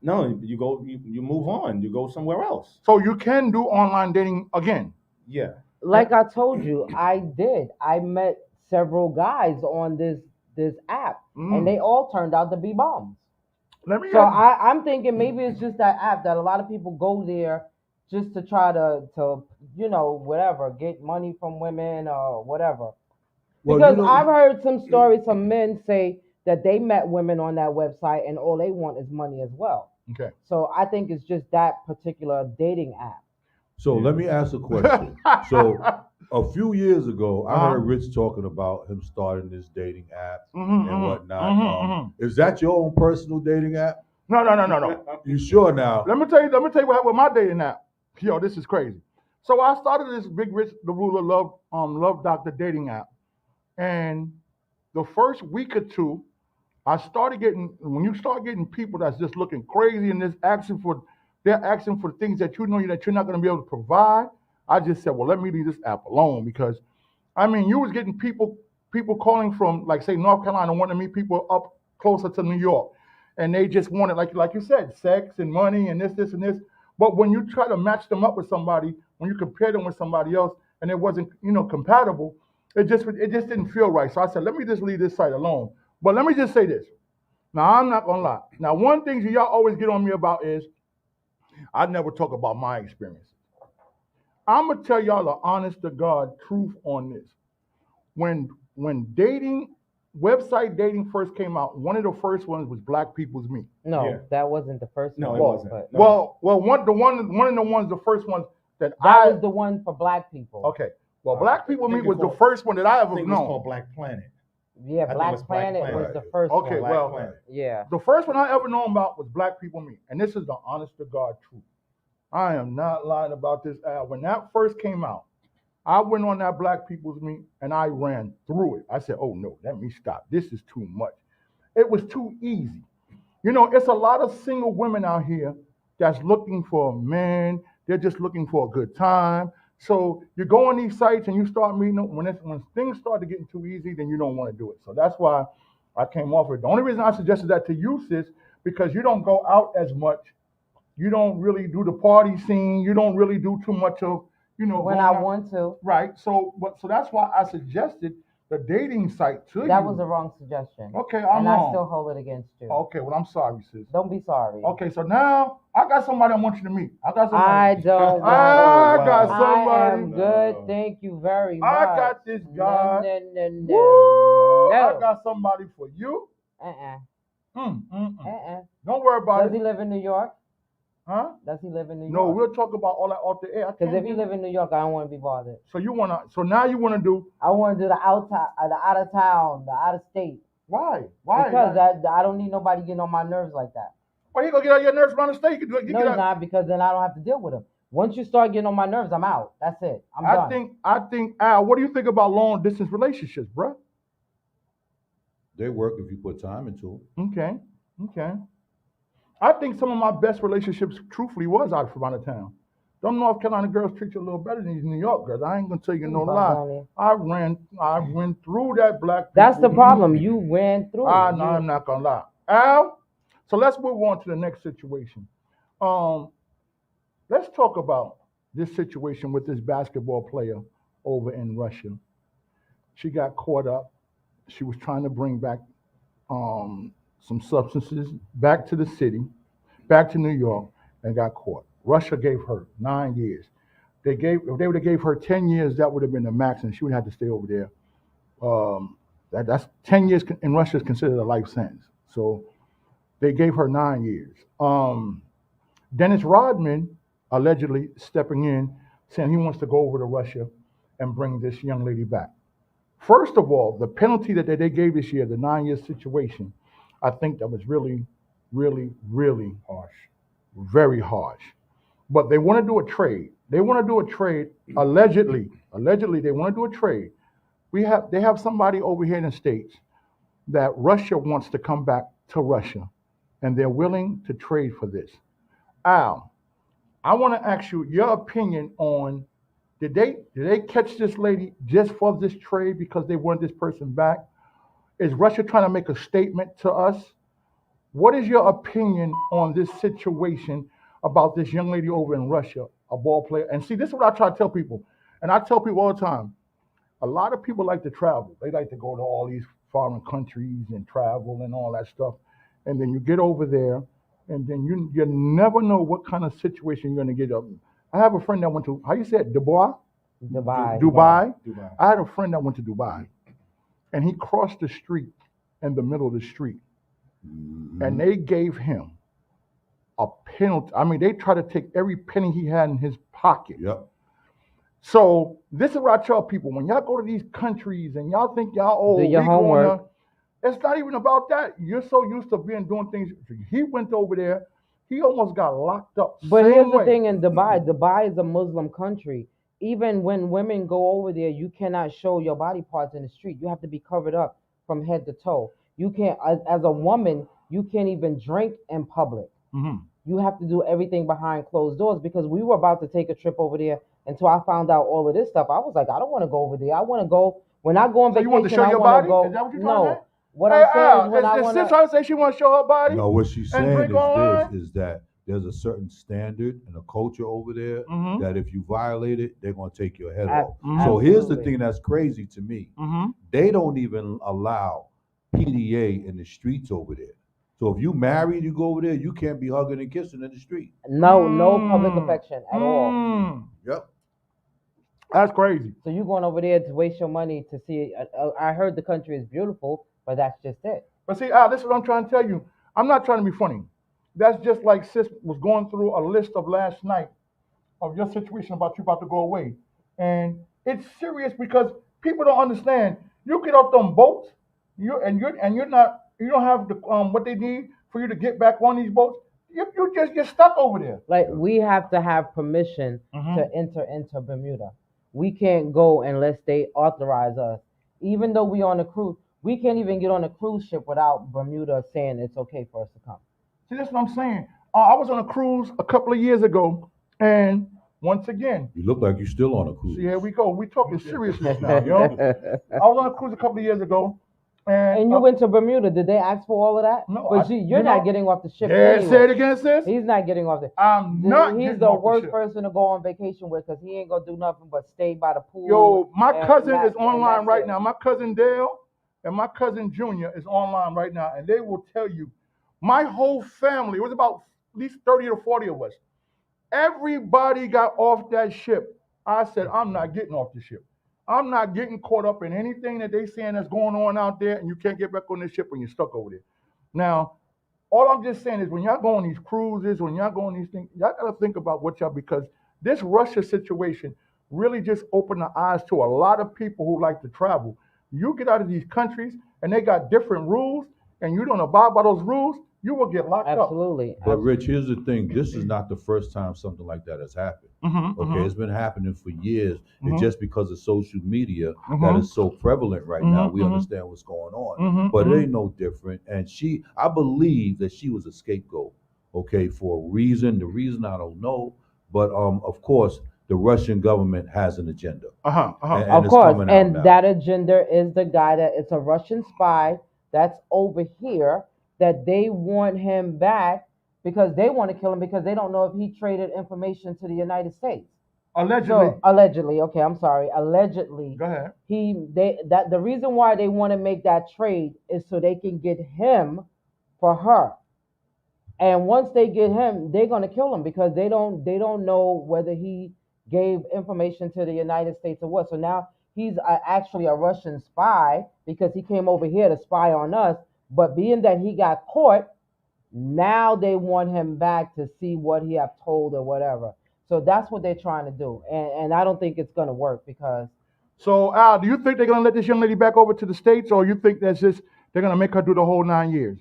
No, you move on. You go somewhere else. So you can do online dating again? Yeah. Like I told you, I did. I met several guys on this app, and they all turned out to be bombs. I'm thinking maybe it's just that app that a lot of people go there just to try to whatever, get money from women or whatever. Because I've heard some stories, some men say that they met women on that website and all they want is money as well. Okay. So I think it's just that particular dating app. So let me ask a question. So a few years ago, I heard Rich talking about him starting this dating app and whatnot. Is that your own personal dating app? No. You sure now? Let me tell you what happened with my dating app. Yo, this is crazy. So I started this Big Rich the Ruler Love Doctor dating app. And the first week or two, when you start getting people that's just looking crazy and they're asking for things that you know that you're not going to be able to provide, I just said, well, let me leave this app alone because, I mean, you was getting people calling from, like, say, North Carolina, wanting to meet people up closer to New York. And they just wanted, like you said, sex and money and this, and this. But when you try to match them up with somebody, when you compare them with somebody else and it wasn't, compatible, it just didn't feel right. So I said, let me just leave this site alone. But let me just say this. Now, I'm not going to lie. Now, one thing y'all always get on me about is I never talk about my experience. I'm going to tell y'all the honest to God truth on this. When website dating first came out, one of the first ones was Black People's Meet. No, that wasn't the first one. No, it wasn't. But, no. Well, one of the ones, the first ones that was the one for Black people. Okay. Well, Black People Meet was the first one that I ever known. It was called Black Planet. Yeah, I think it Black was Black Planet Planet. was the first Okay, one. well, Planet. Yeah. the first one I ever known about was Black People Meet, and this is the honest to God truth. I am not lying about this, Al. When that first came out, I went on that Black People's Meet and I ran through it. I said, oh no, let me stop. This is too much. It was too easy. You know, it's a lot of single women out here that's looking for men. They're just looking for a good time. So you go on these sites and you start meeting them. When things start to getting too easy, then you don't want to do it. So that's why I came off it. The only reason I suggested that to you, sis, because you don't go out as much. You don't really do the party scene. You don't really do too much of, you know, When going I out. want to. Right. So that's why I suggested the dating site to you. That was a wrong suggestion. Okay, I'm and wrong. I still hold it against you. Okay, well, I'm sorry, sis. Don't be sorry. Okay, so now I got somebody I want you to meet. I got somebody. I don't. I got I somebody. am good. Thank you very much. I got this guy. No. Woo! I got somebody for you. Don't worry about Does it. he live in New York? Huh? Does he live in New York? No, we'll talk about all that off the air. Because if you live in New York, I don't want to be bothered. So now you wanna do? I want to do the out of town, the out of state. Why? Why? Because I don't need nobody getting on my nerves like that. Well, you gonna get on your nerves around the state? You can do it. You No, get it's out. not, because then I don't have to deal with him. Once you start getting on my nerves, I'm out. That's it. I'm done. I think, Al, what do you think about long distance relationships, bruh? They work if you put time into them. Okay. I think some of my best relationships, truthfully, was out from out of town. Them North Carolina girls treat you a little better than these New York girls. I ain't gonna tell you no lie. I went through that Black. That's the people. problem. You ran through. No, I'm not gonna lie. Al, so let's move on to the next situation. Let's talk about this situation with this basketball player over in Russia. She got caught up. She was trying to bring back some substances back to the city, back to New York, and got caught. Russia gave her 9 years. If they would have gave her 10 years, that would have been the max, and she would have had to stay over there. That's 10 years in Russia is considered a life sentence. So they gave her 9 years. Dennis Rodman allegedly stepping in, saying he wants to go over to Russia and bring this young lady back. First of all, the penalty that they gave this year, the 9-year situation, I think that was really, really, really harsh, very harsh. But they want to do a trade. Allegedly, they want to do a trade. They have somebody over here in the States that Russia wants to come back to Russia, and they're willing to trade for this. Al, I want to ask you your opinion on, did they catch this lady just for this trade because they want this person back? Is Russia trying to make a statement to us? What is your opinion on this situation about this young lady over in Russia, a ball player? And see, this is what I try to tell people. And I tell people all the time, a lot of people like to travel. They like to go to all these foreign countries and travel and all that stuff. And then you get over there, and then you never know what kind of situation you're going to get up. I have a friend that went to, how you say it, Dubai? Dubai. I had a friend that went to Dubai, and he crossed the street in the middle of the street, and they gave him a penalty. I mean, they tried to take every penny he had in his pocket. Yep. So this is what I tell people: when y'all go to these countries and y'all think y'all do your homework. It's not even about that. You're so used to doing things. He went over there. He almost got locked up. But Same here's way. the thing in Dubai. Dubai is a Muslim country. Even when women go over there, you cannot show your body parts in the street. You have to be covered up from head to toe. You can't, as a woman, you can't even drink in public. Mm-hmm. You have to do everything behind closed doors, because we were about to take a trip over there until I found out all of this stuff. I was like, I don't want to go over there. I want to go, when I go on So vacation, you want to show I your want body? to go. Is that what you're trying to No. say? What Hey, I'm saying Al, is when I is want Sis trying to say she want to show her body? No, what she's And saying drink online? is that there's a certain standard and a culture over there Mhm. that if you violate it, they're going to take your head Ab- off. Mhm. So here's the Absolutely. thing that's crazy to me. Mm-hmm. They don't even allow PDA in the streets over there. So if you married, you go over there, you can't be hugging and kissing in the street. No public affection at all. Yep. That's crazy. So you going over there to waste your money to see? I heard the country is beautiful, but that's just it. But see, Al, this is what I'm trying to tell you. I'm not trying to be funny. That's just like Sis was going through a list of last night of your situation about you about to go away. And it's serious because people don't understand. You get off them boats, you're not, you don't have the what they need for you to get back on these boats. You just get stuck over there. Like we have to have permission to enter into Bermuda. We can't go unless they authorize us. Even though we on a cruise, we can't even get on a cruise ship without Bermuda saying it's okay for us to come. See, that's what I'm saying. I was on a cruise a couple of years ago, and once again, You look like you're still on a cruise. see, here we go. We talking seriousness now, yo. I was on a cruise a couple of years ago, And you went to Bermuda. Did they ask for all of that? No, But you're not getting off the ship. Yeah, anyway. say it again, sis. He's not getting off the. I'm not. He's getting the off worst ship. person to go on vacation with because he ain't gonna do nothing but stay by the pool. Yo, my and cousin that- is online and right that's now. My cousin Dale and my cousin Junior is online right now, and they will tell you, my whole family, it was about at least 30 or 40 of us. Everybody got off that ship. I said, I'm not getting off the ship. I'm not getting caught up in anything that they saying that's going on out there, and you can't get back on this ship when you're stuck over there. Now, all I'm just saying is when y'all go on these cruises, when y'all go on these things, y'all gotta think about what y'all, because this Russia situation really just opened the eyes to a lot of people who like to travel. You get out of these countries and they got different rules, and you don't abide by those rules, you will get locked up. Absolutely. But Rich, here's the thing. This is not the first time something like that has happened. Okay, it's been happening for years. It's just because of social media that is so prevalent right now. We understand what's going on. But it ain't no different. And I believe that she was a scapegoat, okay, for a reason. The reason I don't know. But of course, the Russian government has an agenda. And Of it's course, coming out and now. that agenda is the guy that it's a Russian spy that's over here that they want him back because they want to kill him because they don't know if he traded information to the United States. Allegedly. So, allegedly, okay, I'm sorry. Allegedly, Go ahead. The reason why they want to make that trade is so they can get him for her. And once they get him, they're gonna kill him because they don't know whether he gave information to the United States or what. So now he's actually a Russian spy because he came over here to spy on us. But being that he got caught, now they want him back to see what he have told or whatever. So that's what they're trying to do, and I don't think it's gonna work because. So Al, do you think they're gonna let this young lady back over to the States, or you think that's just they're gonna make her do the whole 9 years?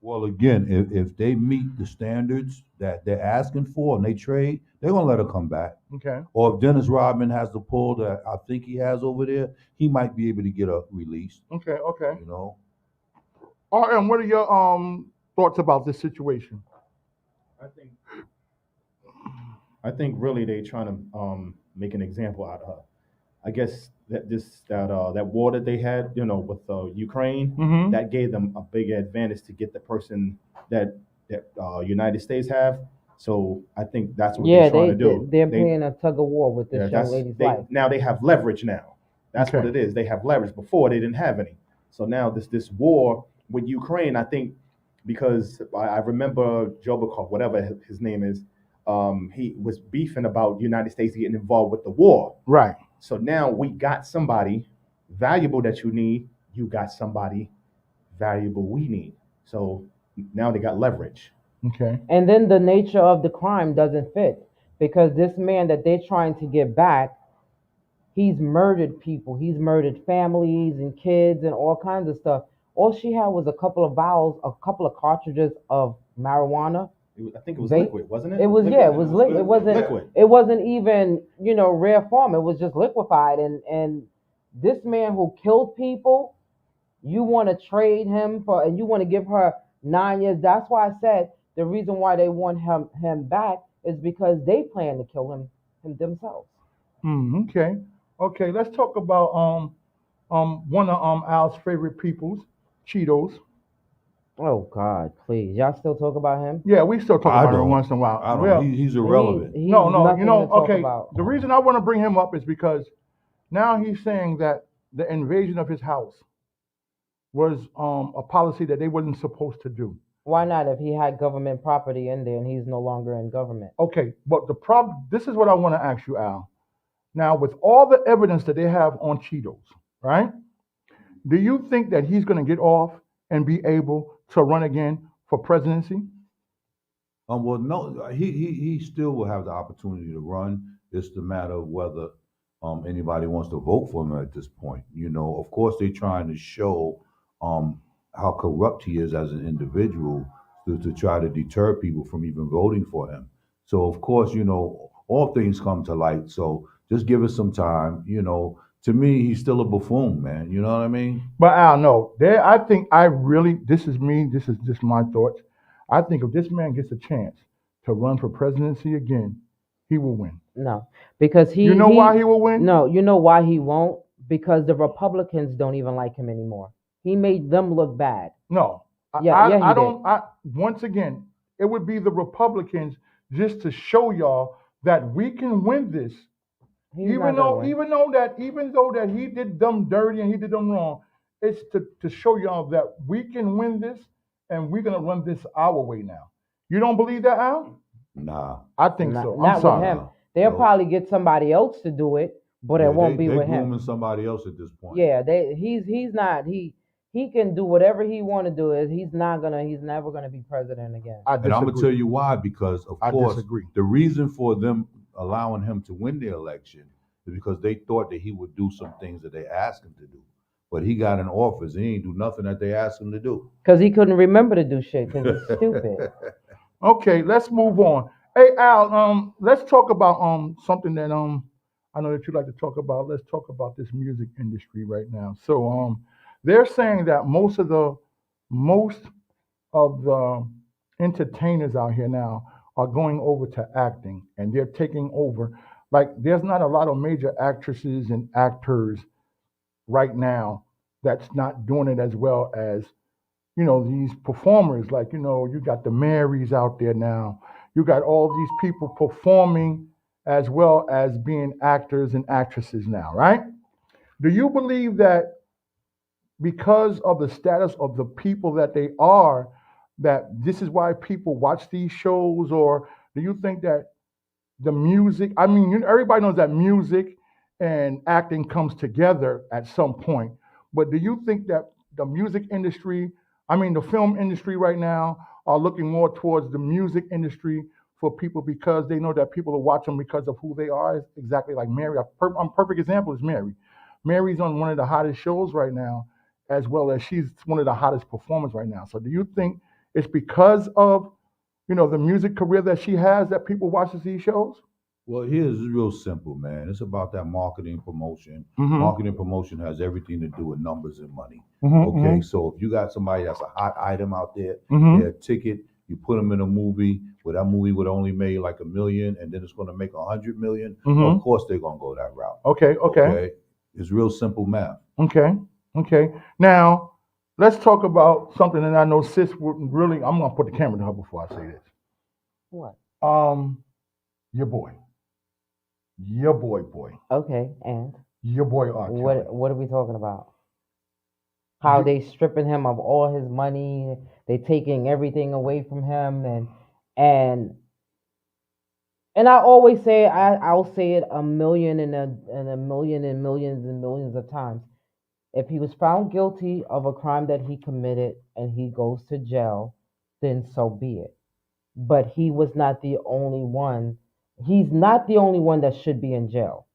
Well, again, if they meet the standards that they're asking for and they trade, they're gonna let her come back. Okay. Or if Dennis Rodman has the pull that I think he has over there, he might be able to get her released. Okay. Okay. You know. And what are your thoughts about this situation? I think really they trying to make an example out of her. I guess that war that they had, with Ukraine, that gave them a big advantage to get the person that United States have. So I think that's what they're trying to do. They're playing a tug of war with this young lady's life. Now they have leverage now. That's what it is. They have leverage. Before they didn't have any. So now this war with Ukraine, I think, because I remember Jobakov, whatever his name is, he was beefing about the United States getting involved with the war. Right. So now we got somebody valuable that you need. You got somebody valuable we need. So now they got leverage. Okay. And then the nature of the crime doesn't fit because this man that they're trying to get back, he's murdered people. He's murdered families and kids and all kinds of stuff. All she had was a couple of vials, a couple of cartridges of marijuana. I think it was liquid, wasn't it? It was, liquid. yeah, it was liquid. It wasn't liquid. It wasn't even, rare form. It was just liquefied. And this man who killed people, you want to trade him for, and you want to give her 9 years. That's why I said the reason why they want him back is because they plan to kill him themselves. Okay. Okay. Let's talk about one of Al's favorite peoples, Cheetos. Oh God, please! Y'all still talk about him? Yeah, we still talk about him once in a while. I don't. He's irrelevant. No. nothing to talk Okay. about. The reason I want to bring him up is because now he's saying that the invasion of his house was a policy that they wasn't supposed to do. Why not? If he had government property in there and he's no longer in government. Okay, but the problem. This is what I want to ask you, Al. Now, with all the evidence that they have on Cheetos, right? Do you think that he's going to get off and be able to run again for presidency? Well, no, he still will have the opportunity to run. It's the matter of whether anybody wants to vote for him at this point. You know, of course, they're trying to show how corrupt he is as an individual to try to deter people from even voting for him. So, of course, you know, all things come to light. So just give us some time. You know, to me, he's still a buffoon, man. You know what I mean? But Al, no, I think this is me, this is just my thoughts. I think if this man gets a chance to run for presidency again, he will win. No, because You know why he will win? No, you know why he won't? Because the Republicans don't even like him anymore. He made them look bad. No. Yeah, he I did. don't, once again, it would be the Republicans just to show y'all that we can win this. He's Even not gonna though win. even though that he did them dirty and he did them wrong, it's to show y'all that we can win this and we're gonna run this our way now. You don't believe that, Al? Nah. I think Not, so. I'm not with sorry. him. They'll No. probably get somebody else to do it, but it won't be they're with him. grooming somebody else at this point. Yeah, he's not he can do whatever he want to do. He's never gonna be president again. I And I'm gonna disagree. tell you why, because of I course disagree. the reason for them allowing him to win the election is because they thought that he would do some things that they asked him to do. But he got in office, he ain't do nothing that they asked him to do. Because he couldn't remember to do shit because he's stupid. Okay, let's move on. Hey Al, let's talk about something that I know that you like to talk about. Let's talk about this music industry right now. So they're saying that most of the entertainers out here now are going over to acting and they're taking over. Like there's not a lot of major actresses and actors right now that's not doing it as well as these performers. Like you got the Marys out there now. You got all these people performing as well as being actors and actresses now, right? Do you believe that because of the status of the people that they are, that this is why people watch these shows? Or do you think that the music, I mean, everybody knows that music and acting comes together at some point, but do you think that the music industry, the film industry right now are looking more towards the music industry for people because they know that people are watching because of who they are? It's exactly like Mary. A perfect example is Mary. Mary's on one of the hottest shows right now, as well as she's one of the hottest performers right now. So do you think it's because of, the music career that she has that people watch these shows? Well, here's real simple, man. It's about that marketing promotion. Mhm. Marketing promotion has everything to do with numbers and money. Mhm, Okay, mhm. so if you got somebody that's a hot item out there, Mhm. their ticket, you put them in a movie where that movie would only make like $1 million, and then it's going to make 100 million. Mhm. Of course, they're going to go that route. Okay. It's real simple math. Okay. Now, let's talk about something that I know Sis would really, I'm going to put the camera to her before I say this. What? Your boy. Okay, and Your boy R. Kelly. what are we talking about? How they stripping him of all his money, they taking everything away from him, and I always say I'll say it a million and a million and millions and millions of times. If he was found guilty of a crime that he committed and he goes to jail, then so be it. But he was not the only one. He's not the only one that should be in jail.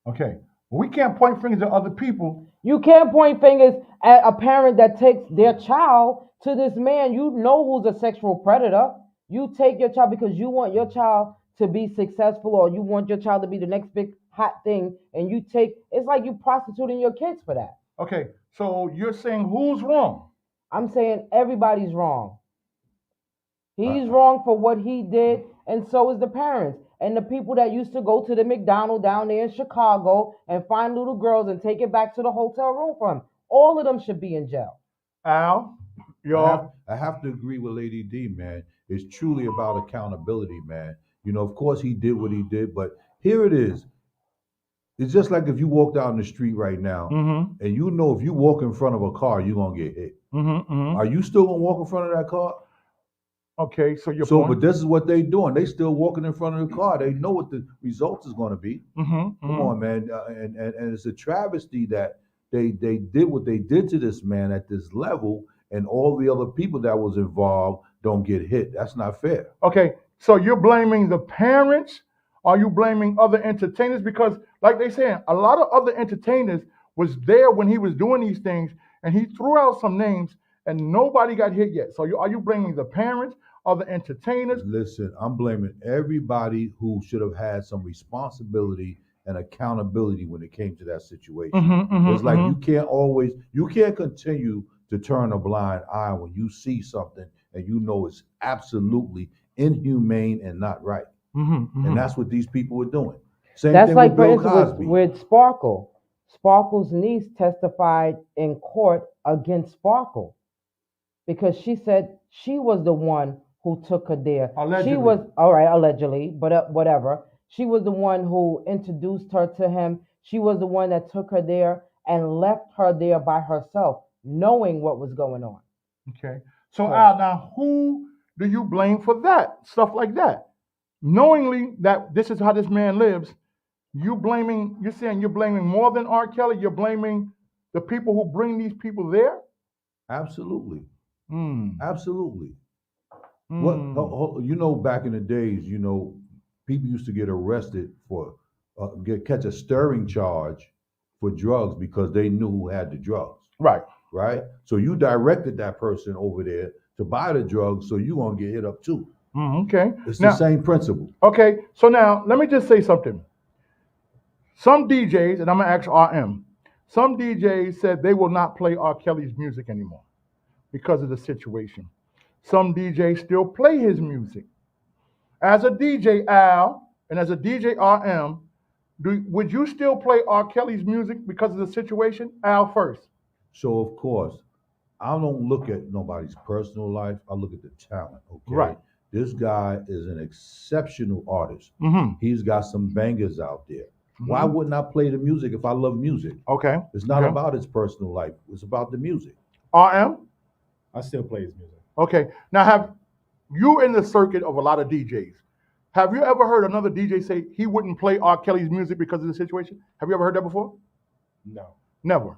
Okay. We can't point fingers at other people. You can't point fingers at a parent that takes their child to this man. You know who's a sexual predator. You take your child because you want your child to be successful, or you want your child to be the next big hot thing, and it's like you prostituting your kids for that. Okay, so you're saying who's wrong? I'm saying everybody's wrong. He's wrong for what he did, and so is the parents. And the people that used to go to the McDonald's down there in Chicago and find little girls and take it back to the hotel room for them. All of them should be in jail. Al, I have to agree with Lady D, man. It's truly about accountability, man. Of course he did what he did, but here it is. It's just like if you walk down the street right now, and if you walk in front of a car, you're going to get hit. Are you still going to walk in front of that car? Okay, so your point. But this is what they're doing. They still walking in front of the car. They know what the results is going to be. Come on, man. And it's a travesty that they did what they did to this man at this level, and all the other people that was involved don't get hit. That's not fair. Okay, so you're blaming the parents Are you blaming other entertainers? Because, like they saying, a lot of other entertainers was there when he was doing these things, and he threw out some names, and nobody got hit yet. So, are you blaming the parents, other entertainers? Listen, I'm blaming everybody who should have had some responsibility and accountability when it came to that situation. It's like you can't continue to turn a blind eye when you see something and you know it's absolutely inhumane and not right. And that's what these people were doing. Same That's thing like, with for Bill instance, Cosby. with Sparkle. Sparkle's niece testified in court against Sparkle because she said she was the one who took her there. Allegedly. She was, all right, allegedly, but whatever. She was the one who introduced her to him. She was the one that took her there and left her there by herself, knowing what was going on. Okay. So, Al, now who do you blame for that? Stuff like that. Knowingly that this is how this man lives, you're saying you're blaming more than R. Kelly, you're blaming the people who bring these people there? Absolutely. Mm. Absolutely. Mm. What back in the days, people used to get arrested for catch a stirring charge for drugs because they knew who had the drugs. Right. Right? So you directed that person over there to buy the drugs, so you're gonna get hit up too. Okay. It's Now, the same principle. Okay, so now let me just say something. Some DJs, and I'm gonna ask RM, some DJs said they will not play R. Kelly's music anymore because of the situation. Some DJs still play his music. As a DJ, Al, and as a DJ, RM, would you still play R. Kelly's music because of the situation? Al first. So of course, I don't look at nobody's personal life. I look at the talent. Okay. Right. This guy is an exceptional artist. Mm-hmm. He's got some bangers out there. Why wouldn't I play the music if I love music? Okay. It's not Okay. about his personal life. It's about the music. RM? I still play his music. Okay. Now, have you in the circuit of a lot of DJs? Have you ever heard another DJ say he wouldn't play R. Kelly's music because of the situation? Have you ever heard that before? No. Never.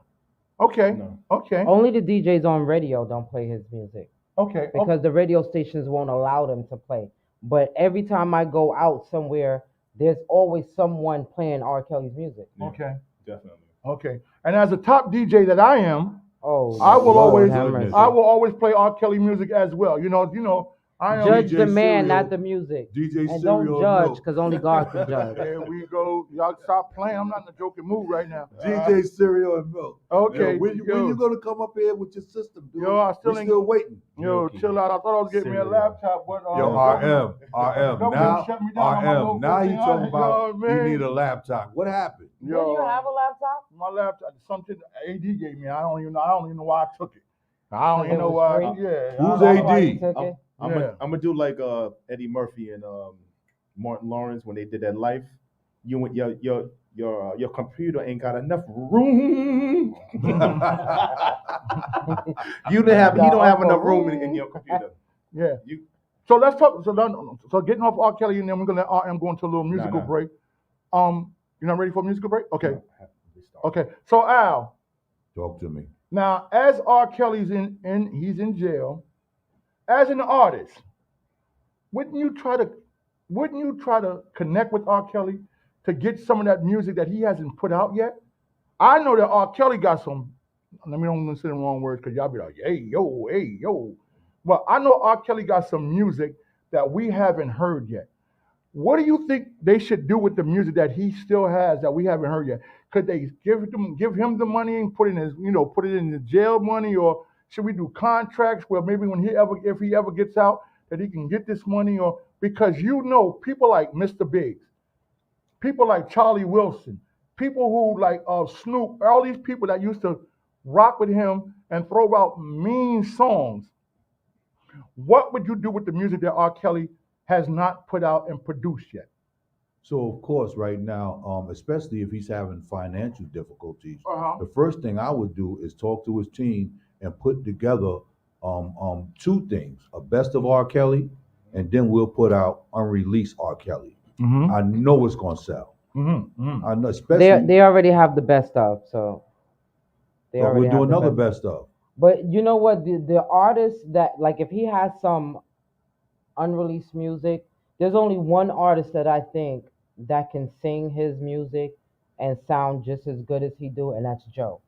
Okay. No. Okay. Only the DJs on radio don't play his music. Okay. Because the radio stations won't allow them to play. But every time I go out somewhere, there's always someone playing R. Kelly's music. Okay. Definitely. Okay. And as a top DJ that I am, Oh, I will Lord always have mercy. I will always play R. Kelly music as well. I am Judge DJ the man, Serial. not the music. DJ And don't Serial, judge, no. because only God can judge. There we go. Y'all stop playing. I'm not in a joking mood right now. DJ Cereal and Milk. Okay. Yo, when you gonna come up here with your system, dude? Yo, I still We're ain't- still waiting. Yo, chill out. I thought I was getting me a Serial. laptop, but Yo, RM. Government shut me down on my RM. Now local he thing. talking about Yo, man. you need a laptop. What happened? Do you have a laptop? My laptop, something AD gave me. I don't even know why I took it. I don't even It know was why. free? Yeah. Who's I don't know why AD? you took it. I'm Yeah. gonna do like Eddie Murphy and Martin Lawrence when they did that Life. You and your computer ain't got enough room. He don't have enough room in your computer. Yeah. You So let's talk. So getting off R. Kelly, and then we're gonna let RM go into a little musical no. break. You're not ready for a musical break? Okay. Okay. So Al, Talk to me. now as R. Kelly's he's in jail, as an artist, wouldn't you try to connect with R. Kelly to get some of that music that he hasn't put out yet? I know that R. Kelly got some. Let me don't say the wrong words because y'all be like, hey yo. Well, I know R. Kelly got some music that we haven't heard yet. What do you think they should do with the music that he still has that we haven't heard yet? Could they give him the money and put it in the jail money, or should we do contracts where maybe if he ever gets out that he can get this money, or because people like Mr. Biggs, people like Charlie Wilson, people who like Snoop, all these people that used to rock with him and throw out mean songs. What would you do with the music that R. Kelly has not put out and produced yet? So of course, right now, especially if he's having financial difficulties, Uh-huh. the first thing I would do is talk to his team and put together two things: a best of R. Kelly, and then we'll put out unreleased R. Kelly. Mm-hmm. I know it's gonna sell. Mm-hmm. I know, especially. They already have the best of, so they But already we'll do have the another best. best of. But you know what? The artists that, like, if he has some unreleased music, there's only one artist that I think that can sing his music and sound just as good as he do, and that's Joe.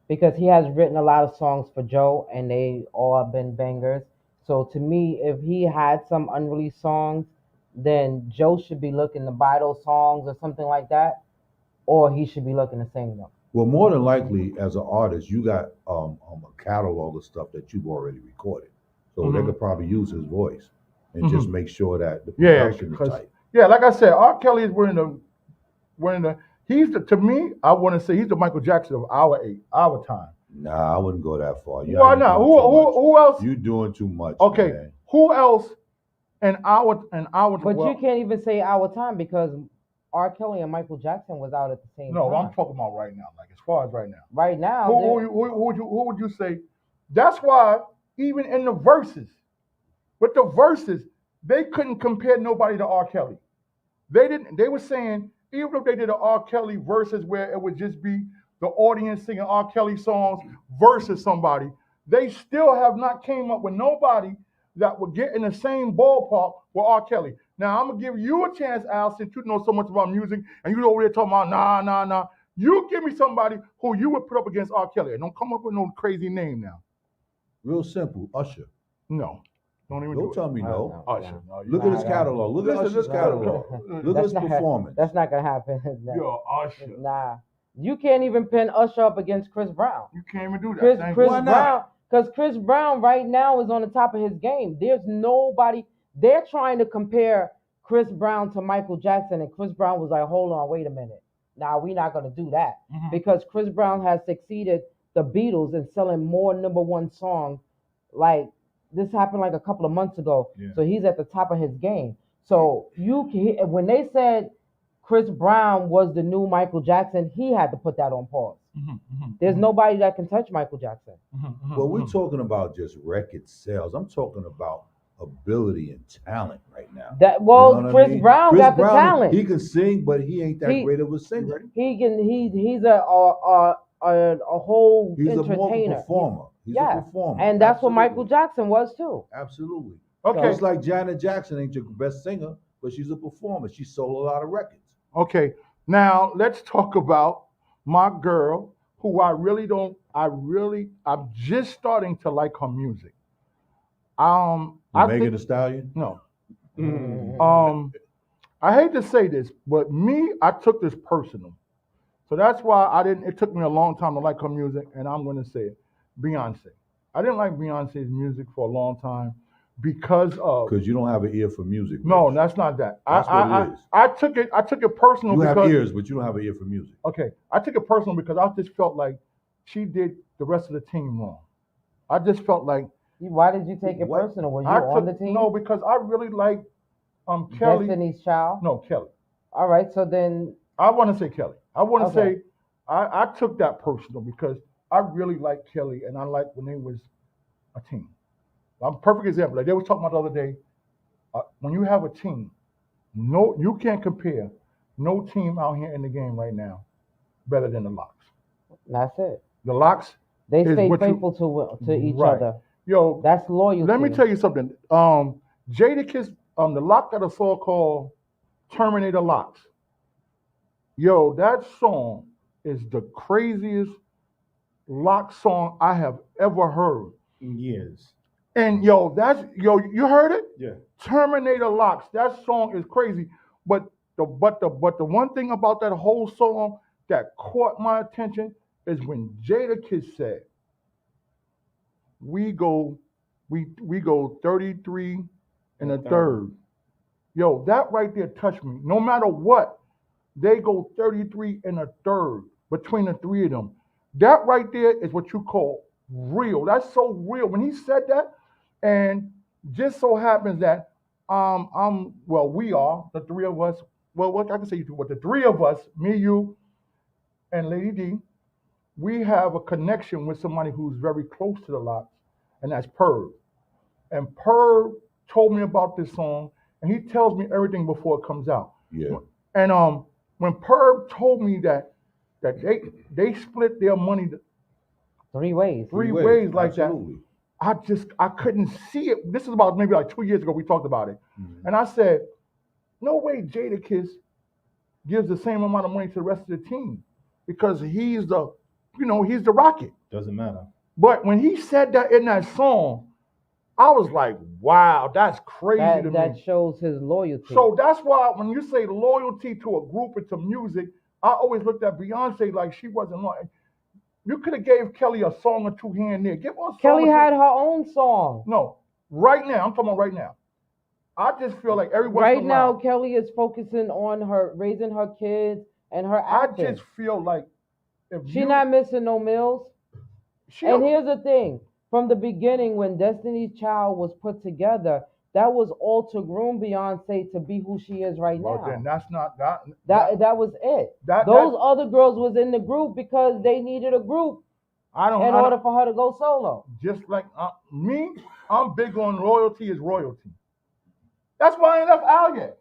Because he has written a lot of songs for Joe, and they all have been bangers. So to me, if he had some unreleased songs, then Joe should be looking to buy those songs or something like that, or he should be looking to sing them. Well, more than likely, as an artist, you got a catalog of stuff that you've already recorded, so they could probably use his voice and just make sure that the production is tight. Yeah, like I said, R. Kelly is one of the. He's to me, I want to say he's the Michael Jackson of our time. Nah, I wouldn't go that far. Why not? Who else? You doing too much. Okay, man. who else in our? But you can't even say our time because R. Kelly and Michael Jackson was out at the same time. No, I'm talking about right now. Like as far as right now. Right now. Who would you say? That's why even in the verses, with the verses, they couldn't compare nobody to R. Kelly. They didn't. They were saying even if they did an R. Kelly verses where it would just be the audience singing R. Kelly songs versus somebody, they still have not came up with nobody that would get in the same ballpark with R. Kelly. Now, I'm going to give you a chance, Al, since you know so much about music, and you over there talking about, nah. You give me somebody who you would put up against R. Kelly. And don't come up with no crazy name now. Real simple, Usher. No. Don't tell me no. Usher. No, Look at his catalog. Look at Usher's catalog. Look at his performance. That's not going to happen. Yo, Usher. Nah. You can't even pin Usher up against Chris Brown. You can't even do that. Chris Brown, because Chris Brown right now is on the top of his game. There's nobody. They're trying to compare Chris Brown to Michael Jackson, and Chris Brown was like, hold on, wait a minute. Nah, we're not going to do that. Because Chris Brown has succeeded the Beatles in selling more #1 songs. Like, this happened like a couple of months ago. Yeah. So he's at the top of his game. So when they said Chris Brown was the new Michael Jackson, he had to put that on pause. There's nobody that can touch Michael Jackson. Well, we're talking about just record sales. I'm talking about ability and talent right now. Chris Brown got the talent. He can sing, but he ain't that great of a singer. He's a whole He's entertainer. a more performer. He's a performer. And that's what Michael Jackson was too. Absolutely. Okay. Just like Janet Jackson ain't your best singer, but she's a performer. She sold a lot of records. Okay. Now let's talk about my girl, who I'm just starting to like her music. Megan Thee Stallion? No. I hate to say this, but I took this personal. So that's why it took me a long time to like her music, and I'm going to say it. Beyonce. I didn't like Beyonce's music for a long time because you don't have an ear for music. No, that's not that. That's what it is. I took it personal you because have ears, but you don't have an ear for music. Okay. I took it personal because I just felt like she did the rest of the team wrong. I just felt like. Why did you take it personal? Were you on the team? No, because I really like Kelly. Destiny's Child? No, Kelly. All right, so then. I want to say Kelly. I want to say I took that personal because I really like Kelly and I like when they was a team. I'm a perfect example. Like they was talking about the other day, when you have a team, you can't compare no team out here in the game right now better than the Lox. That's it. The Lox. They stay faithful to each other. Yo, that's loyalty. Let me tell you something. Jadakiss, the Lox got a song called Terminator Lox. Yo, that song is the craziest Lox song I have ever heard. In years. And you heard it? Yeah. Terminator Lox. That song is crazy. But the one thing about that whole song that caught my attention is when Jadakiss said, we go 33 and a third. Yo, that right there touched me. No matter what, they go 33 and a third between the three of them. That right there is what you call real. That's so real. When he said that, and just so happens that we are, the three of us, I can say you two, but the three of us, me, you, and Lady D, we have a connection with somebody who's very close to the Lox, and that's Perv. And Perv told me about this song, and he tells me everything before it comes out. Yeah. And when Perv told me that they split their money three ways like absolutely. That, I couldn't see it. This is about maybe like 2 years ago we talked about it. Mm-hmm. And I said, no way Jadakiss gives the same amount of money to the rest of the team because he's the Rocket. Doesn't matter. But when he said that in that song, I was like, wow, that's crazy to That me. shows his loyalty. So that's why when you say loyalty to a group and to music, I always looked at Beyonce like she wasn't loyal. You could have gave Kelly a song or two here and there. Give her a song. Kelly or two. had her own song. No, right now, I'm talking about right now. I just feel like every once Right in a now, while, Kelly is focusing on her raising her kids and her I acting. just feel like if She not missing no meals. And here's the thing: from the beginning, when Destiny's Child was put together, that was all to groom Beyonce to be who she is right well, now. then that's not that. That was it. Those other girls was in the group because they needed a group in order for her to go solo. Just like me, I'm big on loyalty is royalty. That's why I ain't left Al yet.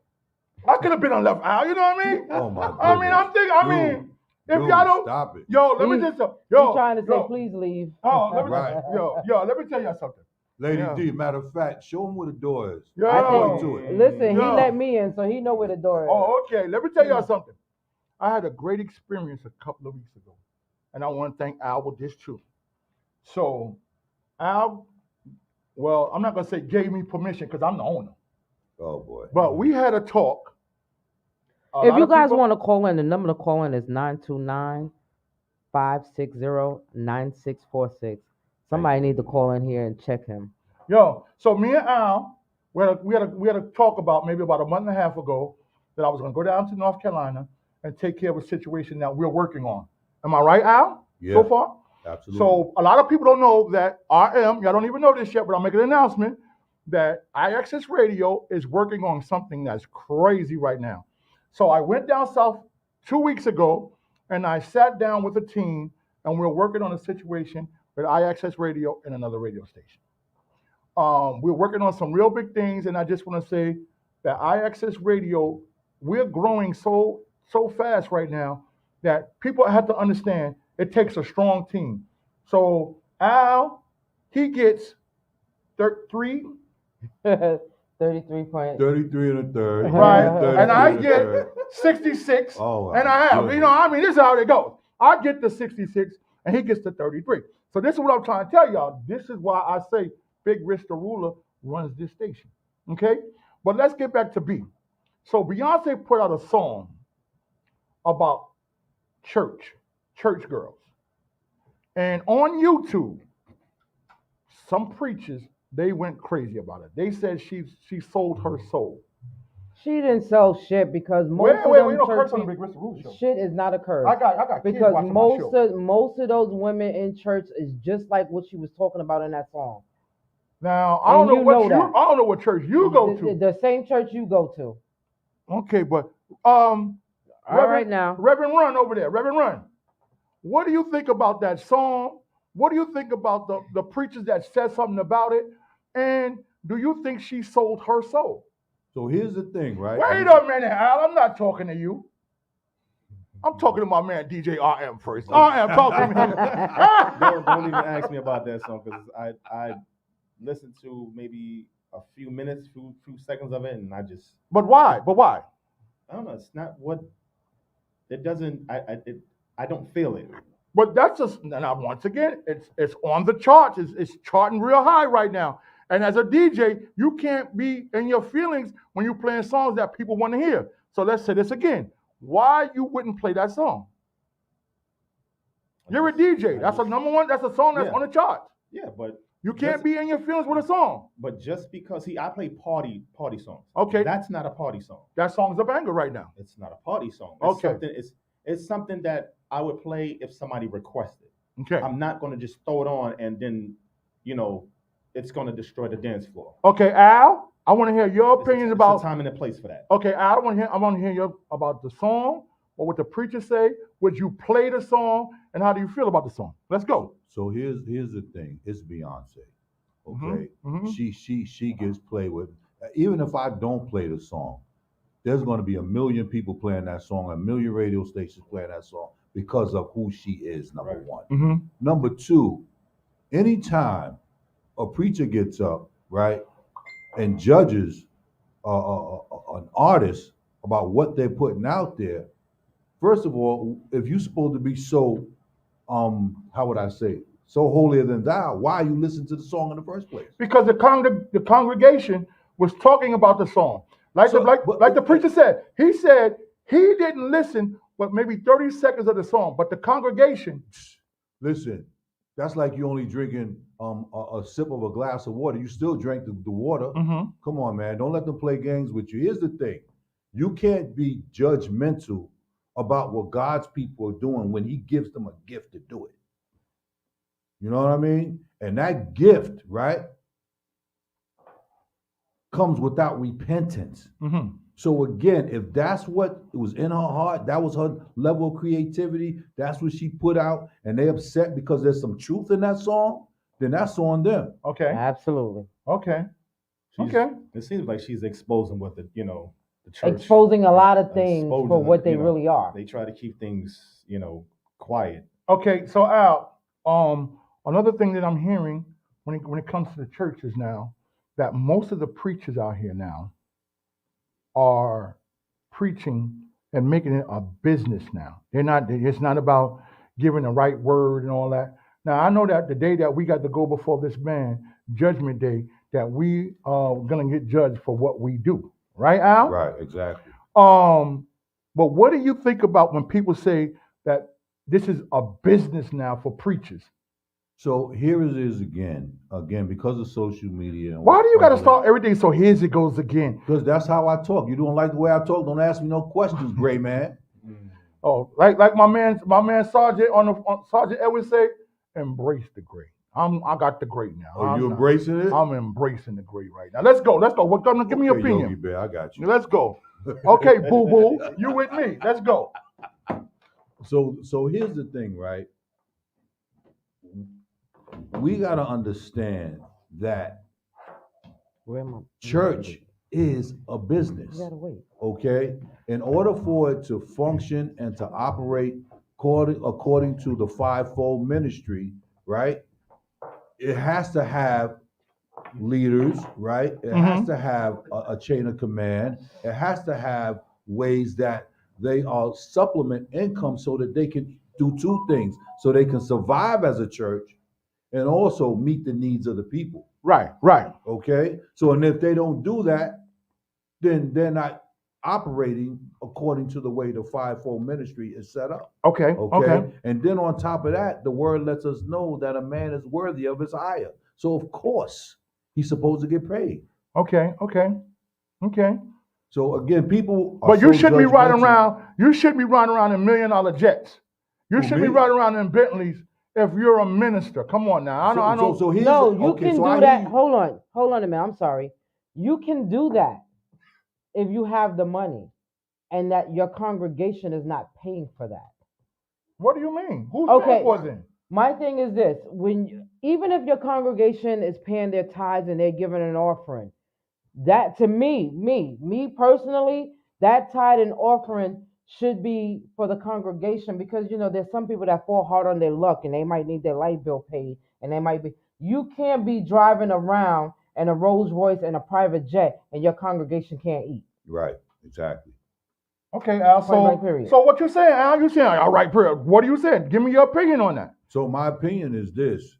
I could have been on left Al, you know what I mean? Oh my goodness. I mean, I'm thinking. If Dude, y'all don't stop it. Yo, let me just He's trying to say, please leave. Oh, let me Right. let me tell you something. Lady Yeah. D, matter of fact, show him where the door is. Yo. I Point think, to it. listen, he Yo. let me in, so he know where the door is. Oh, okay. Let me tell y'all something. I had a great experience a couple of weeks ago, and I want to thank Al with this too. So, Al, well, I'm not gonna say gave me permission because I'm the owner, Oh boy. but we had a talk. A If lot you of guys people- want to call in, the number to call in is 929-560-9646. Somebody need to call in here and check him. So me and Al, we had a talk about maybe about a month and a half ago that I was gonna go down to North Carolina and take care of a situation that we're working on. Am I right, Al? Yeah. So far? Absolutely. So a lot of people don't know that y'all don't even know this yet, but I'll make an announcement that IXS Radio is working on something that's crazy right now. So I went down south 2 weeks ago and I sat down with a team and we're working on a situation with IXS Radio and another radio station. We're working on some real big things, and I just want to say that IXS Radio, we're growing so fast right now that people have to understand it takes a strong team. So Al, he gets 33. 33 point. 33 and a third. Right, 33 and I a get third. 66, Oh, and I have. good. You know, I mean, this is how it goes. I get the 66, and he gets the 33. So this is what I'm trying to tell y'all. This is why I say Big Rich the Ruler runs this station. Okay? But let's get back to B. So Beyonce put out a song about church girls. And on YouTube, some preachers, they went crazy about it. They said she sold her soul. She didn't sell shit because most of Wait, them we don't church curse on the people- Big Rich the Ruler show. shit is not a curse. I got kids because watching my show. most of those women in church is just like what she was talking about in that song. Now I don't And know you what know that. I don't know what church you go to. The same church you go to. Okay, but right now. Reverend Run over there, Reverend Run. What do you think about that song? What do you think about the preachers that said something about it? And do you think she sold her soul? So here's the thing, right? Wait a minute, Al. I'm not talking to you. I'm talking to my man DJ RM first. RM, talk to me. Don't even ask me about that song because I listened to maybe a few minutes, few seconds of it, and I just. But why? I don't know. It's not what. It doesn't. I don't feel it. But that's just now once again, it's on the charts. It's charting real high right now. And as a DJ, you can't be in your feelings when you're playing songs that people want to hear. So let's say this again. Why you wouldn't play that song? You're a DJ. That's a number one. That's a song that's on the charts. Yeah, but you can't be in your feelings with a song. But just because I play party songs. Okay, that's not a party song. That song's a banger right now. It's not a party song. Okay. It's something that I would play if somebody requested. Okay. I'm not going to just throw it on and then, it's going to destroy the dance floor. Okay, Al, I want to hear your opinions about the time and the place for that. Okay, Al, I want to hear about the song or what the preacher say. Would you play the song, and how do you feel about the song? Let's go. So here's the thing. It's Beyonce. Okay, Mm-hmm. she gets played with. Even if I don't play the song, there's going to be 1 million people playing that song, 1 million radio stations playing that song because of who she is. Number one. Mm-hmm. Number two, anytime a preacher gets up, right, and judges an artist about what they're putting out there, first of all, if you're supposed to be so, how would I say, so holier than thou, why are you listening to the song in the first place? Because the congregation was talking about the song. Like the preacher said, he said he didn't listen but maybe 30 seconds of the song, but the congregation. Listen, that's like you only drinking a sip of a glass of water. You still drank the water. Mhm. Come on, man. Don't let them play games with you. Here's the thing. You can't be judgmental about what God's people are doing when he gives them a gift to do it. You know what I mean? And that gift, right, comes without repentance. Mhm. So again, if that's what was in her heart, that was her level of creativity, that's what she put out, and they upset because there's some truth in that song, then that's on them. Okay. Absolutely. Okay. It seems like she's exposing what the church Exposing a lot of things exposing for what them, they really are. They try to keep things, quiet. Okay, so Al, another thing that I'm hearing when it comes to the churches now, that most of the preachers out here now are preaching and making it a business now. It's not about giving the right word and all that. Now I know that the day that we got to go before this man, Judgment Day, that we are gonna get judged for what we do. Right, Al? Right, exactly. But what do you think about when people say that this is a business now for preachers? So here it is again, because of social media. Why do you got to start everything so here's it goes again? Because that's how I talk. You don't like the way I talk, don't ask me no questions, gray man. Oh, like my man Sergeant Sergeant Edwards say, embrace the gray. I got the gray now. Oh, you embracing it? I'm embracing the gray right now. Let's go. What gonna give me your opinion? Yogi Bear, I got you. Let's go. Okay, boo boo, you with me? Let's go. So here's the thing, right? We gotta understand that church is a business. You gotta wait. Okay? In order for it to function and to operate according to the fivefold ministry, right? It has to have leaders, right? It has to have a chain of command. It has to have ways that they supplement income so that they can do two things. So they can survive as a church and also meet the needs of the people. Right. Okay? So, and if they don't do that, then they're not operating according to the way the fivefold ministry is set up. Okay. And then on top of that, the word lets us know that a man is worthy of his hire. So of course he's supposed to get paid. Okay. So again, people. But you shouldn't be riding around. You shouldn't be riding around in $1 million jets. You shouldn't be riding around in Bentleys if you're a minister. Come on now. I know. So here's No, you can so do that. Hold on a minute. I'm sorry. You can do that if you have the money and that your congregation is not paying for that. What do you mean? Who's paying for it then? My thing is this: even if your congregation is paying their tithes and they're giving an offering, that to me personally, that tithe and offering should be for the congregation, because there's some people that fall hard on their luck and they might need their light bill paid, and they might be. You can't be driving around in a Rolls Royce and a private jet and your congregation can't eat. Right. Exactly. Okay, Al. So what you saying, Al? You saying all right? Period. What are you saying? Give me your opinion on that. So my opinion is this: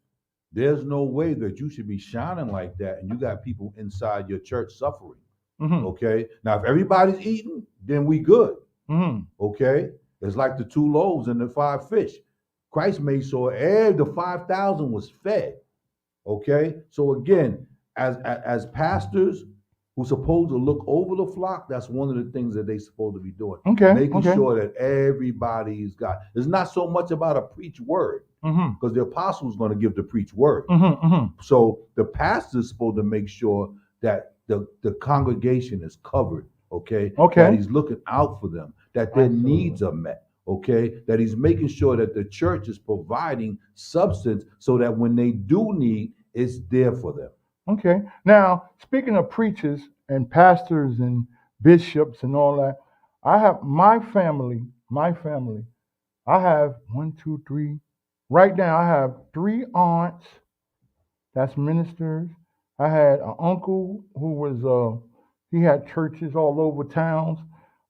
there's no way that you should be shining like that, and you got people inside your church suffering. Okay. Now, if everybody's eating, then we good. Okay. It's like the 2 loaves and the 5 fish. Christ made sure the 5,000 was fed. Okay. So again, as pastors who's supposed to look over the flock, that's one of the things that they're supposed to be doing. Making sure that everybody's got. It's not so much about a preach word, because the apostle is going to give the preach word. So the pastor is supposed to make sure that the congregation is covered. Okay. That he's looking out for them, that their needs are met. Okay. That he's making sure that the church is providing substance so that when they do need, it's there for them. Okay. Now, speaking of preachers and pastors and bishops and all that, I have my family. I have 1, 2, 3. Right now, I have 3 aunts. That's ministers. I had an uncle who was He had churches all over towns.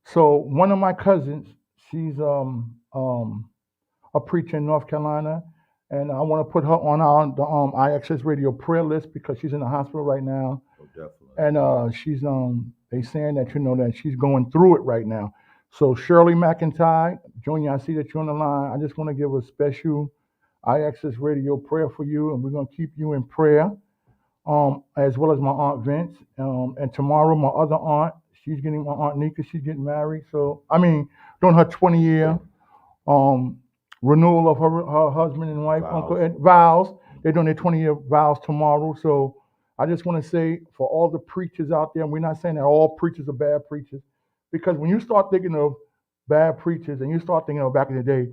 So one of my cousins, she's a preacher in North Carolina, and I want to put her on the IXS radio prayer list because she's in the hospital right now. Oh, definitely. And she's they saying that that she's going through it right now. So Shirley McIntyre, Junior, I see that you're on the line. I just want to give a special IXS radio prayer for you, and we're gonna keep you in prayer, as well as my aunt Vince. And tomorrow my other aunt, my aunt Nika, she's getting married. So doing her 20-year renewal of her husband and wife, Vows. Uncle Ed, vows. They're doing their 20-year vows tomorrow. So I just want to say for all the preachers out there, and we're not saying that all preachers are bad preachers, because when you start thinking of bad preachers and you start thinking of back in the day,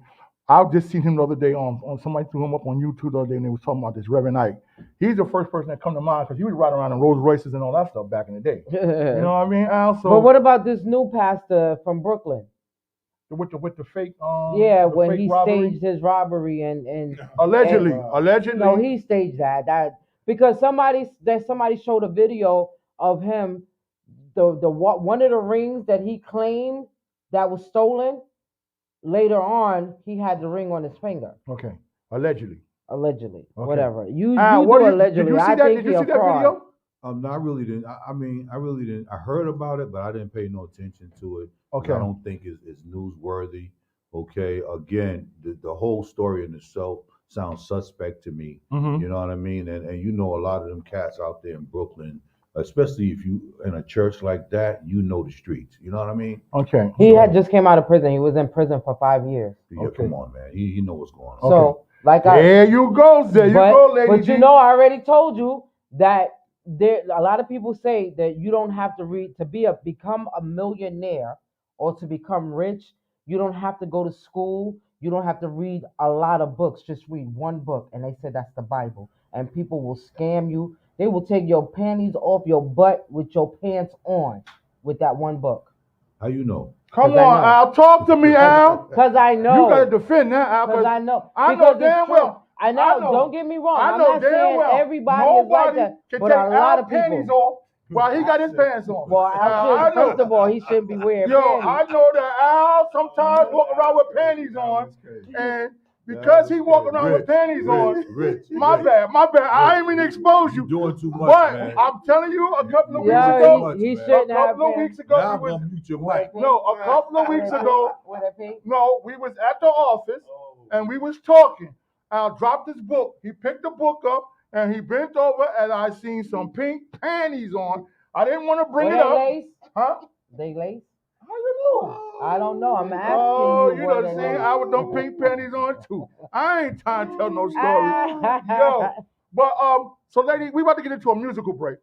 I just seen him the other day on somebody threw him up on YouTube the other day, and they was talking about this Reverend Ike. He's the first person that come to mind because he was riding around in Rolls Royces and all that stuff back in the day. You know what I mean, Al? So But what about this new pastor from Brooklyn? with the fake Yeah, the when fake he robbery? staged his robbery and Allegedly. no, he staged that because somebody showed a video of him, one of the rings that he claimed that was stolen. Later on, he had the ring on his finger. Okay, allegedly. Allegedly, Okay. whatever. You What do did allegedly. you see I that? think Did you he see a that fraud. video? No, I really didn't. I really didn't. I heard about it, but I didn't pay no attention to it. Okay. I don't think it's newsworthy. Okay. Again, the whole story in itself sounds suspect to me. Mhm. You know what I mean? And a lot of them cats out there in Brooklyn, especially if you in a church like that, the streets. You know what I mean? Okay. He had just came out of prison. He was in prison for 5 years. Yeah, come on, man. He know what's going on. So, There you go, lady But G. you know, I already told you that a lot of people say that you don't have to read to become a millionaire or to become rich. You don't have to go to school. You don't have to read a lot of books. Just read one book, and they said that's the Bible. And people will scam you. They will take your panties off your butt with your pants on with that one book. How you know? Come 'Cause I on, know. Al. Talk to me, Al. Because I know. You gotta defend that, Al. Because I know. I know Because it's damn true. well. I know. Don't get me wrong. I I'm know not damn saying well. everybody is like Nobody that, can but take a lot Al of people. panties off while he got his pants on. Well, I know. first of all, he shouldn't be wearing Yo, panties. I know that Al sometimes walk around with panties on, and because he walk around with panties on, my bad. I ain't mean to expose you. Doing too much, But man. I'm telling you, a couple of weeks Yeah, ago, he shouldn't a have couple of been. weeks ago, Now I'm we was, gonna mute your mic. no, a couple of weeks ago, With a pink? no, we was at the office and we was talking. Al dropped his book. He picked the book up and he bent over and I seen some pink panties on. I didn't want to bring Were it they up. lace? Huh? They lace? How you know? I don't know. I'm asking Oh, you. you were done they seen lace? I with them pink panties on too. I ain't trying to tell no story. Yo, but so lady, we about to get into a musical break.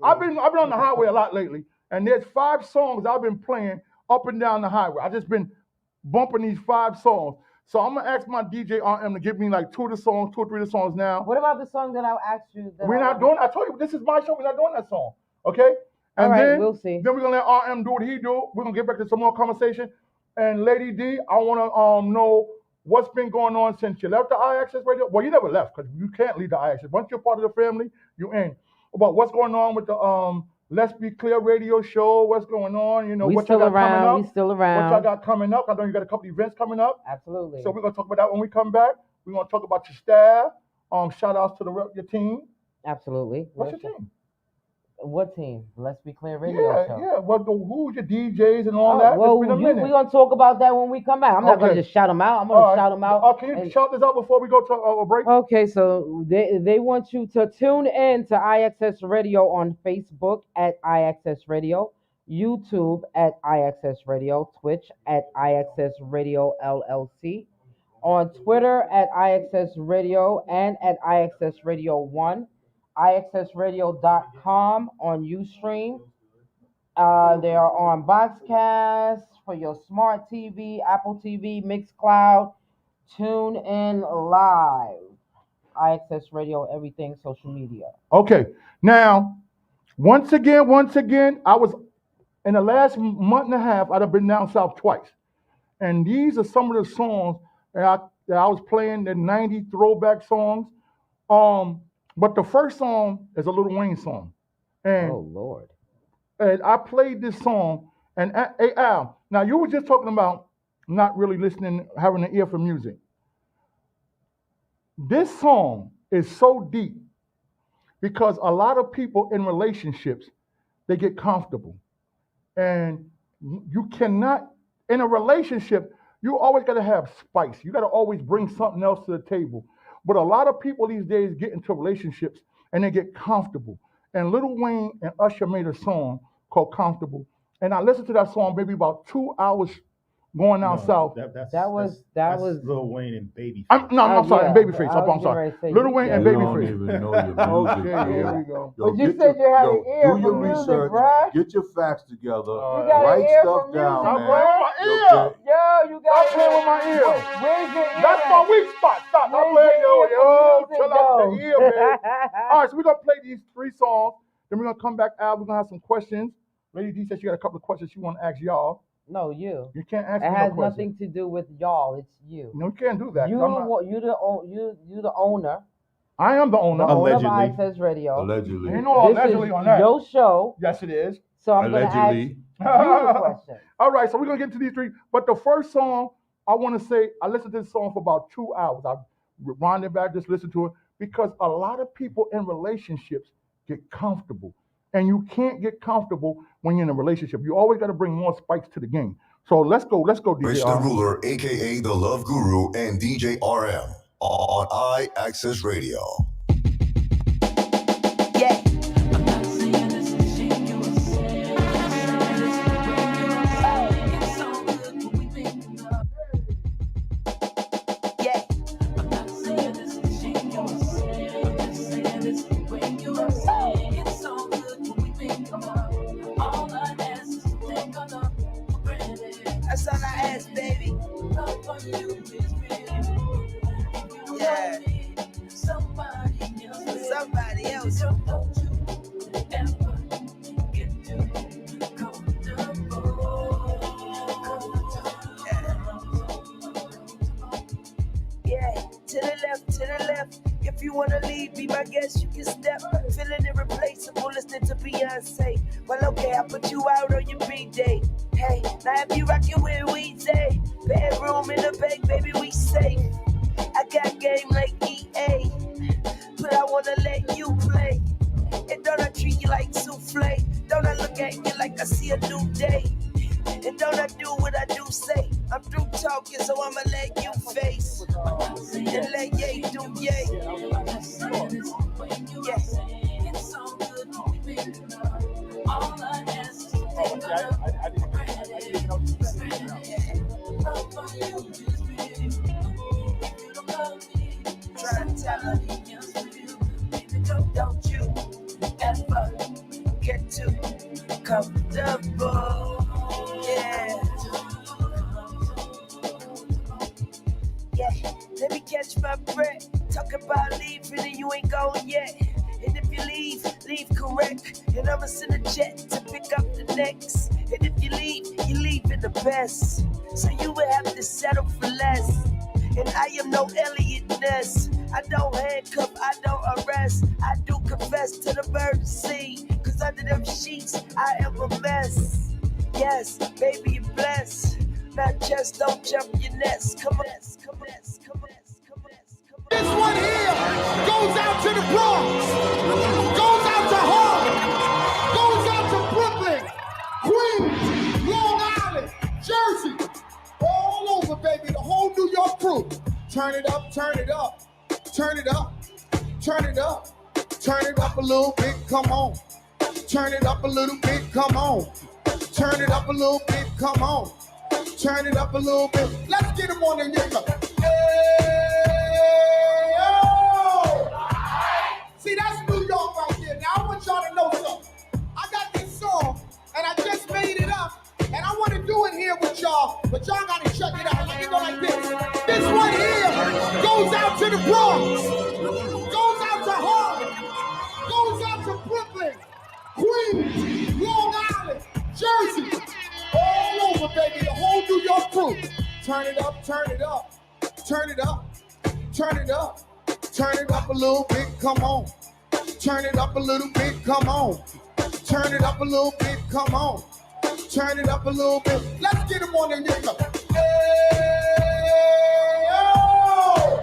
I've been on the highway a lot lately, and there's 5 songs I've been playing up and down the highway. I just been bumping these 5 songs. So I'm gonna ask my DJ RM to give me like 2 or 3 of the songs now. What about the song that I asked you? We're not doing. I told you this is my show. We're not doing that song. Okay. And All right, then we'll see. Then we're gonna let RM do what he do. We're gonna get back to some more conversation. And Lady D, I wanna know what's been going on since you left the IXS radio. Well, you never left because you can't leave the IXS. Once you're part of the family, you in. But what's going on with the Let's Be Clear radio show? What's going on? You know, We what still y'all got coming around. up? We still What around. y'all got coming up? I know you got a couple events coming up. Absolutely. So we're gonna talk about that when we come back. We're gonna talk about your staff. Shout outs to your team. Absolutely. What's your team? What team? Let's Be Clear radio show. Yeah. Well, who's your DJs and all that? Well, It's been a minute. we're going to talk about that when we come back. I'm not going to Okay. just shout them out. I'm All going right. to shout them out. Can you shout this out before we go to a break? Okay, so they want you to tune in to IXS Radio on Facebook at IXS Radio, YouTube at IXS Radio, Twitch at IXS Radio LLC, on Twitter at IXS Radio and at IXS Radio 1, IXSradio.com on Ustream. They are on Boxcast for your smart TV, Apple TV, Mixcloud, Tune in live. IXS Radio, everything social media. Okay. Now, once again, I was in the last month and a half, I'd have been down south twice. And these are some of the songs that I was playing, the 90 throwback songs. But the first song is a Lil Wayne song. And Oh, Lord. And I played this song, and hey Al, now you were just talking about not really listening, having an ear for music. This song is so deep because a lot of people in relationships, they get comfortable. And you cannot, in a relationship, you always got to have spice. You got to always bring something else to the table. But a lot of people these days get into relationships and they get comfortable. And Lil Wayne and Usher made a song called Comfortable. And I listened to that song maybe about 2 hours going down south. That was Lil Wayne and Babyface. I'm sorry, and Babyface. I'm sorry. Lil Wayne and You Babyface. don't even know your music. Okay, here we go. Yo, But you get said your- you had yo, an ear do your for music, research. bruh. Get your facts together. You got an Write ear stuff for down, music, man. bruh. My ear. Yo, you got Stop playing with my ear. Where's your ear? That's my weak spot. Stop. I'm Where's playing your ear for yo. music, Chill out though? the ear, man. All right, so we're going to play these 3 songs. Then we're going to come back out. We're going to have some questions. Lady D said she got a couple of questions she want to ask y'all. No, you. You can't ask It me has no questions. nothing to do with y'all. It's you. No, you can't do that. 'cause You I'm not- you the owner. I am the owner. The owner of Allegedly. Access Radio. Allegedly. Ain't no This allegedly is on that. your show, Yes, it is. so I'm going to ask Allegedly. you the question. All right, so we're going to get to these 3. But the first song, I want to say, I listened to this song for about 2 hours. I rewound it back, just listened to it, because a lot of people in relationships get comfortable. And you can't get comfortable when you're in a relationship. You always got to bring more spikes to the game. So let's go, DJ Rich the RM. Ruler, aka the Love Guru, and DJ RM on iAccess Radio. Yeah. Yeah. That's all I ask, baby. Yeah. Somebody else. Yeah, to the left. If you wanna leave, be my guest, you can step. Feeling irreplaceable, listening to Beyonce. Well, okay, I put you out on your B-day. Hey, now if you rockin' with Weezy, bedroom in the bank, baby, we safe. I got game like EA, but I wanna let you play. And don't I treat you like souffle? Don't I look at you like I see a new day? And don't I do what I do say? I'm through talking, so I'ma let you face. And let yay do yay. Yeah. Try to tell her, don't you ever get too comfortable. Yeah. Yeah, let me catch my breath. Talk about leaving and you ain't gone yet. And if you leave correct. And I'ma send a jet to pick up the next. And if you leave in the best. So you would have to settle for less. And I am no Elliot Ness. I don't handcuff, I don't arrest. I do confess to the emergency. Cause under them sheets, I am a mess. Yes, baby, you're blessed. Not just don't jump your nest. Come on, come on, come on, come on. This one here goes out to the Bronx, goes out to Harlem, goes out to Brooklyn, Queens, Long Island, Jersey, all over, baby, the whole New York crew. Turn it up, turn it up, turn it up, turn it up, turn it up a little bit, come on. Turn it up a little bit, come on. Turn it up a little bit, come on. Turn it up a little bit. Let's get him on the nigga. Hey, oh. See, that's New York right there. Now, I want y'all to know something. I got this song, and I just made it up, and I want to do it here with y'all, but y'all got to check it out. Let me go like this. This one here goes out to the Bronx, goes out to Harlem, goes out to Brooklyn, Queens, Long Island, Jersey, all over, baby, the whole New York crew. Turn it up, turn it up, turn it up, turn it up, turn it up a little bit, come on. Turn it up a little bit, come on. Turn it up a little bit, come on. Turn it up a little bit. Let's get him on the nigga. Hey, oh.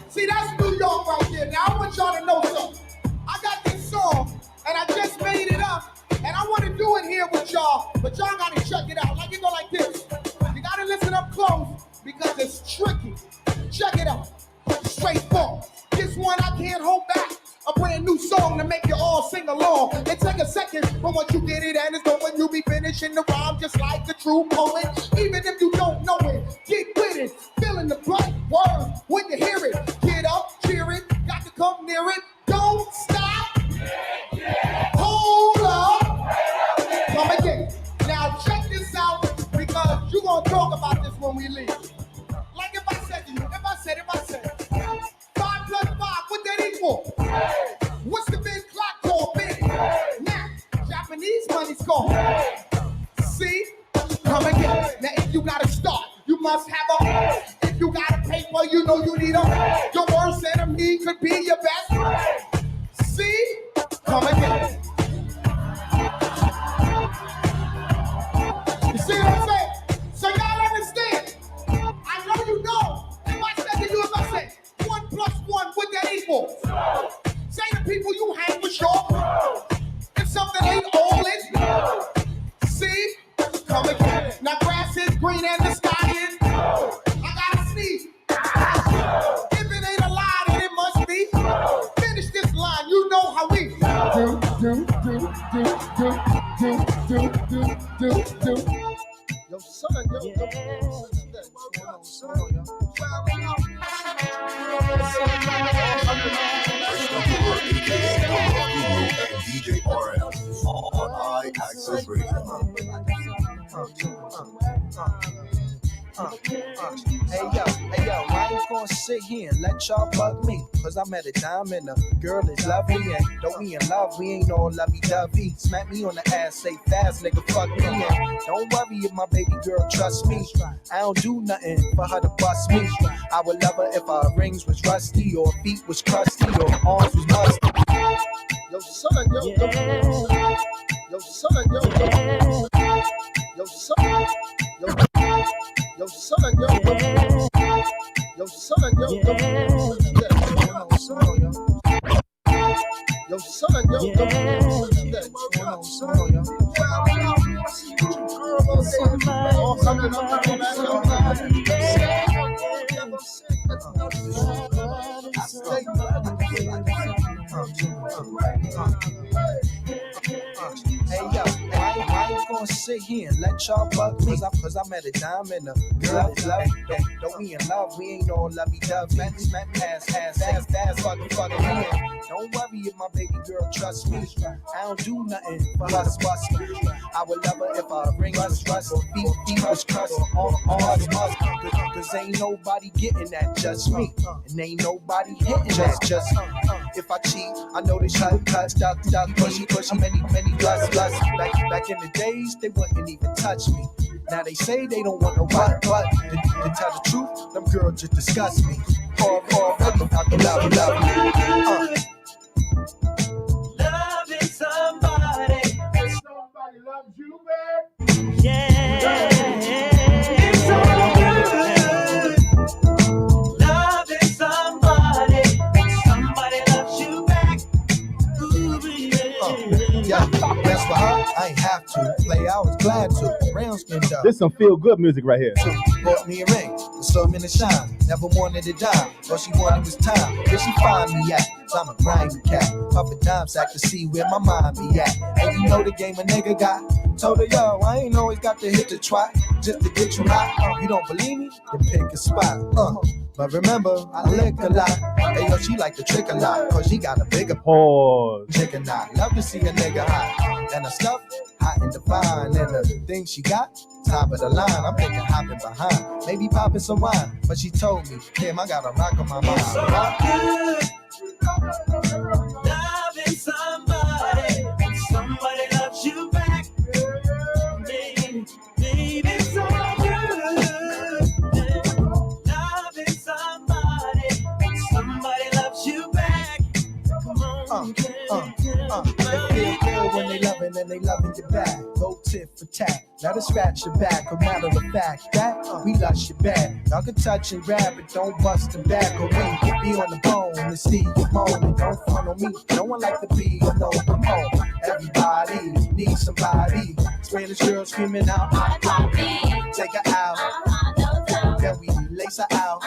See, that's New York right there. Now, I want y'all to know something. I got this song, and I just made it up, and I want to do it here with y'all, but y'all got to check it out. Like, it go like this. You got to listen up close, because it's tricky. Check it out. Straightforward. This one I can't hold back. A brand new song to make you all sing along. It take a second, but once you get it and it's going, you be finishing the rhyme just like a true poet. Even if you don't know it, get with it. Feeling the bright words when you hear it. Get up, cheer it, got to come near it. Don't stop. Hold up. Come again. Now check this out, because you gonna talk about this when we leave. Like if I said to you, if I said 5 plus 5, what that equal? What's the big clock called, big? Now, Japanese money's called. See? Come again. Now, if you gotta start, you must have a. If you got a paper, you know you need a. Your worst enemy could be your best. See? Come again. You see what I'm saying? So y'all understand? I know you know. If I said to you, if I said 1 plus 1, what that equals? Say the people you hang with short. If something ain't always. See? Come again. Now grass is green and the sky is. I gotta sneeze. If it ain't a lie, then it must be. Finish this line, you know how we do. Yo, son, yo, DJ RM on iAccess Radio. Hey yo, I ain't gonna sit here and let y'all bug me, cause I met a dime and a girl is lovely, and though we in love, we ain't all lovey-dovey. Smack me on the ass, say fast, nigga, fuck me, and don't worry if my baby girl trust me. I don't do nothing for her to bust me. I would love her if her rings was rusty, or feet was crusty, or arms was musty. Yo, son, yo, yo, yo, son, yo, yo, son, yo, yo, son, yo, yo, son, yo, yo, yo, son, yo, Hey yo, I ain't gonna sit here and let y'all bug me, cause I met a dime and a girl is lovely. Though we in love, we ain't all lovey-dovey. Smack me ass, fuck me. Don't worry if my baby girl trust me. I don't do nothing for her to bust me. I would love her if her ring was rusty, feet was crusty, arms musty. Cause ain't nobody getting that, just me. And ain't nobody hitting that, just me. If I cheat, I know they shot, duck, pushy, many plus. Back in the days, they wouldn't even touch me. Now they say they don't want no but to tell the truth, them girls just disgust me. Already, I can love you. Loving somebody. Somebody loves you, man. Yeah. It's so good. Loving somebody. Somebody loves you back. Ooh, yeah, that's for her, I ain't have to. Play, I was glad to. Brown skin dog. This is some feel good music right here. Bought me a ring, so in the shine. Never wanted to die, all she wanted was time. Where she find me at? So I'm a grimy cat. Puff a dime sack to see where my mind be at. And you know the game a nigga got. Told her, yo, I ain't always got to hit the trot just to get you hot. You don't believe me? Then pick a spot. But remember, I lick a lot. Hey, yo, she like to trick a lot, cause she got a bigger chicken knot. Love to see a nigga hot. And her stuff, hot and divine. And the thing she got, top of the line. I'm thinking hopping behind. Maybe popping some wine. But she told me, Kim, I got a rock on my mind. it's so good. Loving somebody. Somebody loves you back. Baby, it's so good. Loving somebody. Somebody loves you back. Come on, They feel good when they loving and they loving your back. Go tit for tat. Let us scratch your back. A matter of fact, that we lust your back. Y'all can touch and grab it, don't bust the back. Or we be on the bone to see you moan. And don't front on me. No one like to be alone. Come on, everybody needs somebody. Spanish girl screaming out, take her out. Then we lace her out.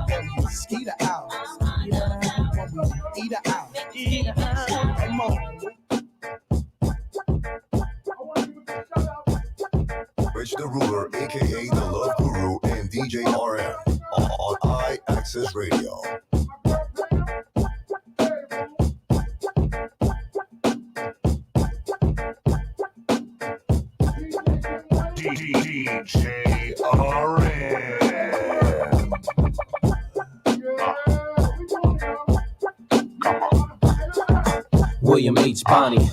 Then we skeet her out. Then we eat her out. Come on. Rich the Ruler, aka the Love Guru, and DJ RM on iAccess Radio. DJ RM. William H. Bonney.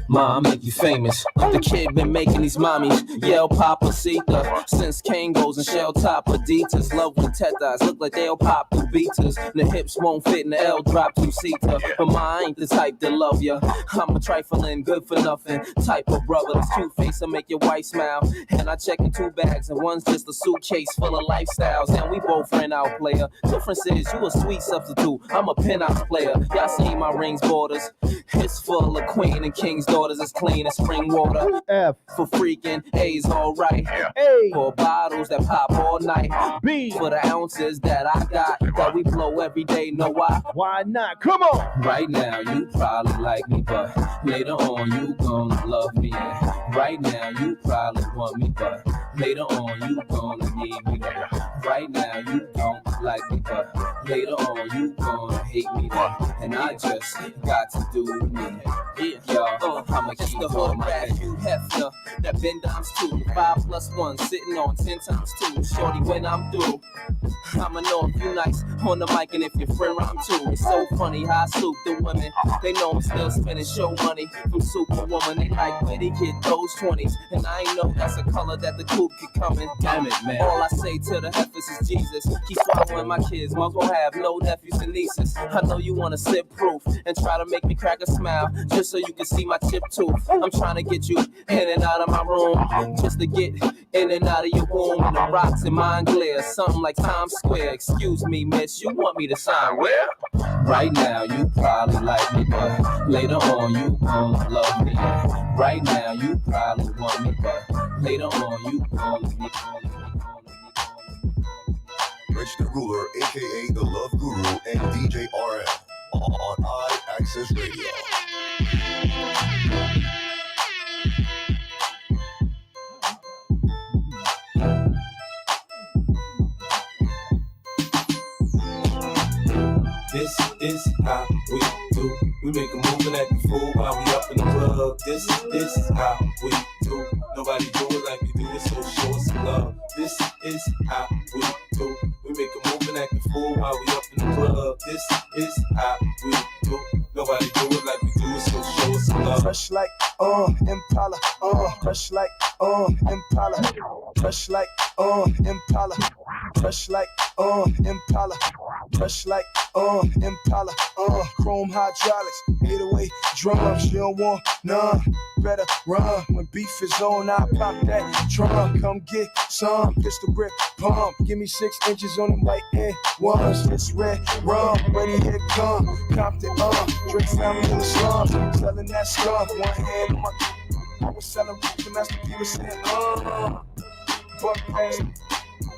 Ma, I make you famous. The kid been making these mommies yell Papacita since Kangos and shell top Adidas. Love when tetas look like they'll pop through beaters. The hips won't fit in the L drop two-seater. But ma, I ain't the type that love ya. I'm a trifling, good for nothing type of brother. This cute face will make your wife smile. And I check in 2 bags and one's just a suitcase full of lifestyles. And we both rent out player. Difference is you a sweet substitute. I'm a penthouse player. Y'all see my rings borders. It's full of queen and king's daughters. As clean as spring water. F for freaking, A's alright. A for bottles that pop all night. B for the ounces that I got that we blow every day. Know why? Why not? Come on. Right now you probably like me, but later on you gonna love me. And right now you probably want me, but later on you gonna need me. Right now you don't like me, but later on you gonna hate me. And I just got to do me. Yeah, y'all. I'ma keep the hood back, you hefner. That bend dimes too. 5 + 1 sitting on 10 times 2. Shorty, when I'm through, I'ma know if you nice on the mic and if your friend rhyme too. It's so funny how I soup the women. They know I'm still spending show money from Superwoman. They like where they get those 20s. And I ain't know that's a color that the coupe could come in. Damn it, man. All I say to the heifers is Jesus. Keep swallowing my kids. Must gon' have no nephews and nieces. I know you wanna sit proof and try to make me crack a smile just so you can see my chip tooth. I'm trying to get you in and out of my room just to get in and out of your womb. And the rocks in mine glare, something like Times Square. Excuse me, miss, you want me to sign where? Right now you probably like me, but later on you gonna love me. Right now you probably want me, but later on you gonna need me. Rich the Ruler, aka the Love Guru, and DJ RM on iAccess Radio. This is how we do. We make a move and act the fool while we up in the club. This is how we do. Nobody do it like we do it, so show us some love. This is how we do. We make a move and act the fool while we up in the club. This is how we do. Nobody do it like we do it, so show us some love. Fresh like Impala, fresh like Impala, fresh like Impala, fresh like Impala, fresh like Impala, chrome hydraulics, 808 drums, you don't want none, better run, when beef is on, I pop that drum, come get some, pistol grip, pump, give me 6 inches on them white end ones, it's red rum, ready here come, Compton, drink family in the slums, selling that stuff, one hand on my, I was selling the Master P was saying, buck pass.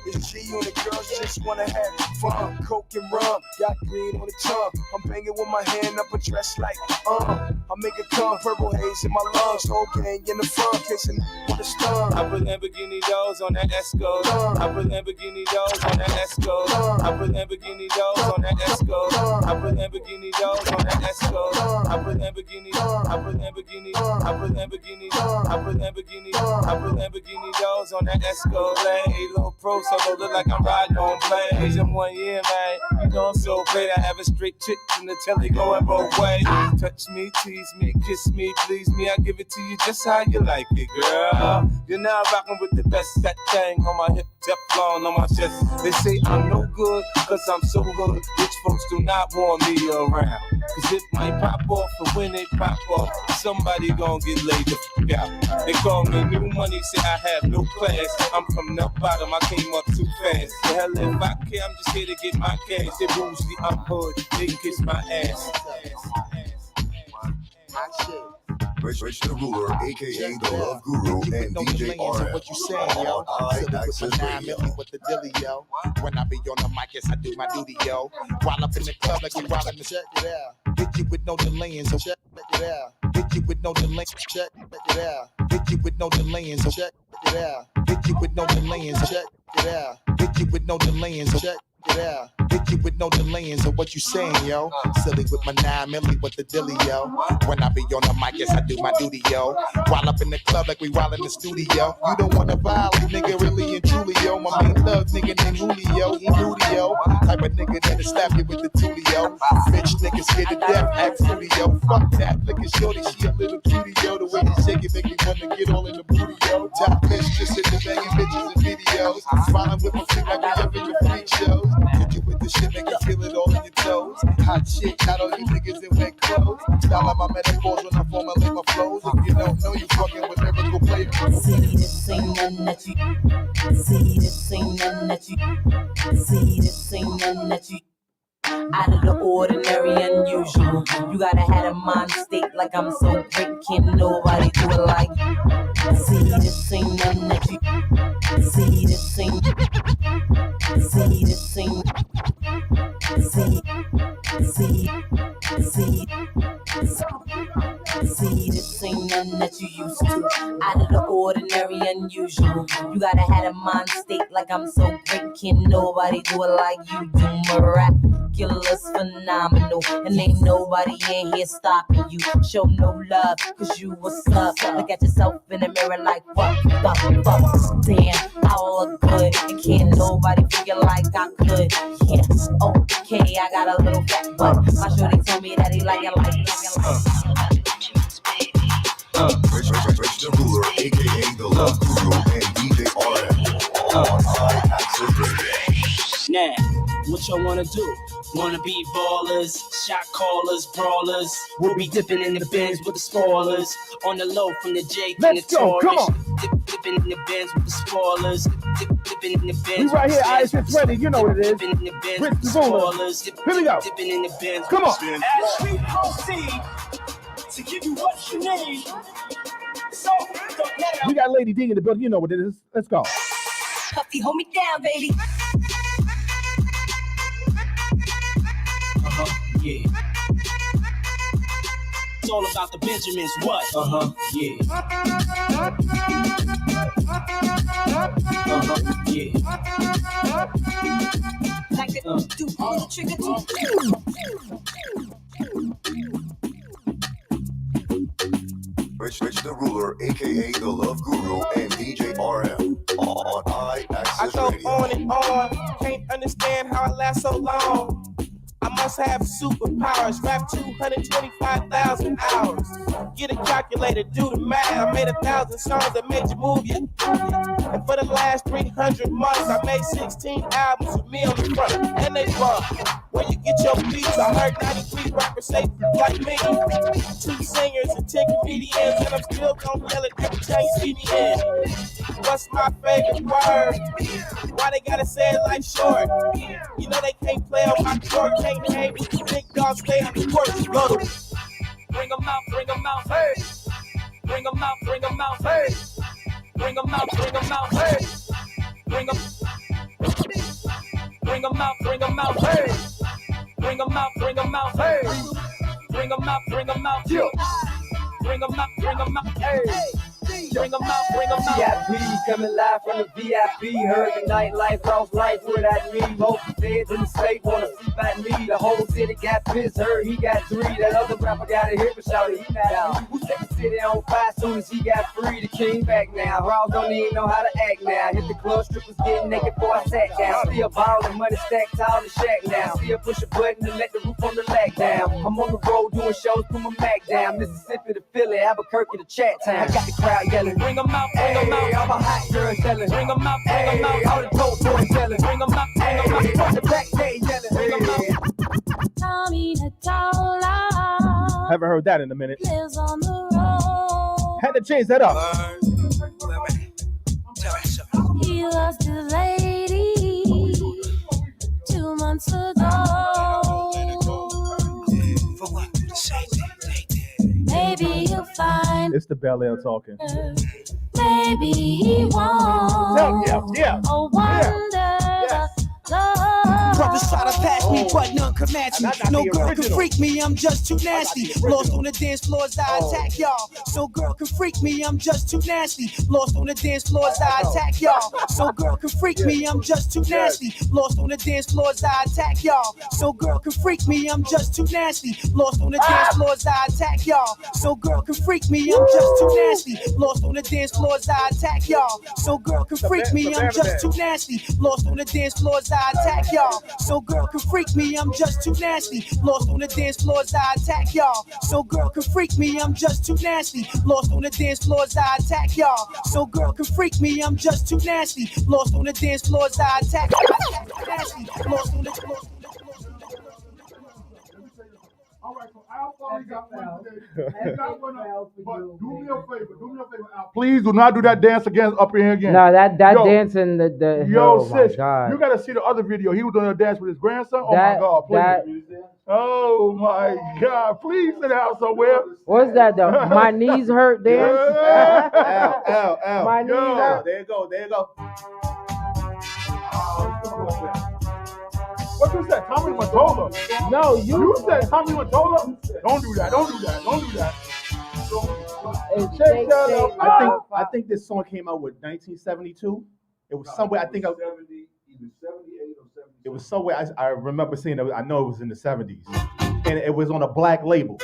It's G and the girls just wanna have fun. Coke and rum, got green on the tongue. I'm banging with my hand up a dress like, I make it come, purple haze in my lungs. Whole gang in the front, kissing with a stun. I put Lamborghini doors on that Escort. I put Lamborghini doors on that Escort. I put Lamborghini doors on that Escort. I put Lamborghini doors on that Escort. I put Lamborghini, I put Lamborghini, I put Lamborghini, I put Lamborghini, I put Lamborghini doors on that Escort. Hey, little pro, so don't look like I'm riding on planes. I'm 1 year, man. You know I'm so great. I have a straight chick in the telly going both ways. Touch me, tease me, kiss me, please me. I give it to you just how you like it, girl. You're now rocking with the best. That thing on my hip, Teflon on my chest. They say I'm no good, cause I'm so good. Rich folks do not want me around. Cause it might pop off, and when it pop off, somebody gon' get laid the fuck out. They call me new money, say I have no class. I'm from the bottom, I came up too fast. The hell if I care, I'm just here to get my cash. They bougie, I'm hood, they kiss my ass. Rich the Ruler, aka the Love Guru, and DJ RM. What you saying, yo? I-Access with my 9 Radio. million with the dilly, yo. When I be on the mic, yes, I do my duty, yo. While up in the club, like you while in the check it out. Hit you with no delaying, so check it out. Hit you with no delay, check it out. Hit you with no delaying, so check it out. Hit you with no delaying, so check it out. Hit you with no delaying, so check it out. Hit you with no delaying, so what you saying, yo? Silly with my 9 milli with the dilly, yo. When I be on the mic, yes, I do my duty, yo. While up in the club, like we while in the studio. You don't wanna violate, nigga, really and truly, yo. My main thug, nigga named Julio, he booty, yo. Type of nigga that'll slap you with the tulio. Bitch, nigga scared to death, act fruity, yo. Fuck that, look at shorty, she a little cutie, yo. The way you shake it make me wanna get all in the booty, yo. Top mistress in the banging bitches and videos. Smiling with my feet like we up in the freak shows. Hit you with the shit, make you feel it all in your toes. Hot shit, not all you niggas in wet clothes. Style of my metaphors when I formulate my flows. If you don't know, you fucking with lyrical players. See, this ain't nothing that you. See, this ain't nothing that you. See, this ain't nothing that you. Out of the ordinary, unusual. You gotta have a mind state like I'm so great, can't nobody do it like you. See, this ain't nothing that you. See, this ain't. See, this ain't. See, this ain't nothing that you used to. Out of the ordinary, unusual. You gotta have a mind state like I'm so great, can't nobody do it like you do. Miraculous, phenomenal, and ain't nobody in here stopping you. Show no love, cause you what's up. Look at yourself in the mirror like what the fuck. Damn, I look good, and can't nobody feel like I could. Yeah, okay, I got a little fat butt. My shorty told me that he like it like Rich the Ruler, aka the Love Guru, and DJ RM on I-Access Radio. Now, what y'all wanna do? Wanna be ballers, shot callers, brawlers. We'll be dipping in the bins with the spoilers. On the low from the Jake and the Taurus. Dipping in the bins with the spoilers. Dipping in the bins. We right here, I-Access Radio, you know what it is. Dipping in the bins Rich with the the Ruler. spoilers. Here we go. Dipping in the bins. Come on. As we proceed to give you what you need. So, don't let it We got Lady D in the building, you know what it is. Let's go. Puffy, hold me down, baby. Yeah. It's all about the Benjamins, what? Yeah. Yeah. Like it, do all the trigger Rich the Ruler, aka the Love Guru, and DJ RM on I-Access I go Radio. on and on, can't understand how I last so long. I must have superpowers, rap 225,000 hours. Get a calculator, do the math. I made 1,000 songs that made you move you. And for the last 300 months, I made 16 albums with me on the front, and they bump. Where you get your beats, I heard 93 rappers say like me. 2 singers and 10 comedians, and I'm still gonna yell it every time you see me in. What's my favorite word? Why they gotta say it like short? You know they can't play on my court, can't hang with the big dogs, stay on the court. You go to bring them out, hey. Bring them out, hey. Bring them out, hey. Bring them out, hey. Bring them out, hey. Bring them out, hey. Bring them out, hey. Bring them out, VIP coming live from the VIP. Heard the nightlife, lost life without me. Most feds in the state wanna see by me. The whole city got pissed, heard he got 3. That other rapper got a hit, but shouted he not out. Who set the city on fire soon as he got free? The king back now. Raw don't even know how to act now. Hit the club, strippers getting naked before I sat down. Still ballin', money stacked tall in the shack now. Still push a button and let the roof on the lag down. I'm on the road doing shows, put my Mac down. Mississippi to Philly, Albuquerque to Chat Town. I got the crowd yelling, bring them out. out, bring 'em out. I'm a hot girl yelling. Bring 'em out, bring 'em out. All the dope boys yelling. Bring 'em out, bring 'em out. From the back day yelling. Bring 'em out. Haven't heard that in a minute. Lives on the road. Had to change that up. He lost his lady 2 months ago. Maybe he'll find It's the Bel Air talking. maybe he won't. Yeah. Oh, wonder love. Brothers try to pass me, but none can match me. No girl can freak me, I'm just too nasty. Lost on the dance floors, I attack y'all. So girl can freak me, I'm just too nasty. Lost on the dance floors, I attack y'all. So girl can freak me, I'm just too nasty. Lost on the dance floors, I attack y'all. So girl can freak me, I'm just too nasty. Lost on the dance floors, I attack y'all. So girl can freak me, I'm just too nasty. Lost on the dance floors, I attack y'all. So girl can freak me, I'm just too nasty. Lost on the dance floors, I attack y'all. So girl can freak me, I'm just too nasty. Lost on the dance floors, I attack y'all. So girl can freak me, I'm just too nasty. Lost on the dance floors, I attack y'all. So girl can freak me, I'm just too nasty. Lost on the dance floors, I attack nasty. Lost on the All right, so Al finally got one today. He got one up, but do me a favor, Al. Please do not do that dance again up in here again. No, that Yo, dancing, the Yo, oh my sis, God. you gotta see the other video. He was doing a dance with his grandson. Oh That- my God, please. Oh my God, please sit down somewhere. What's that though? My knees hurt dance? Al. My knees hurt. There you go. What you said, Tommy Mottola? No, You said Tommy Mottola? Don't do that. Shake, I think this song came out with 1972. It was somewhere. I think either 78 or 77. it was somewhere. I remember seeing it. I know it was in the 70s, and it was on a black label.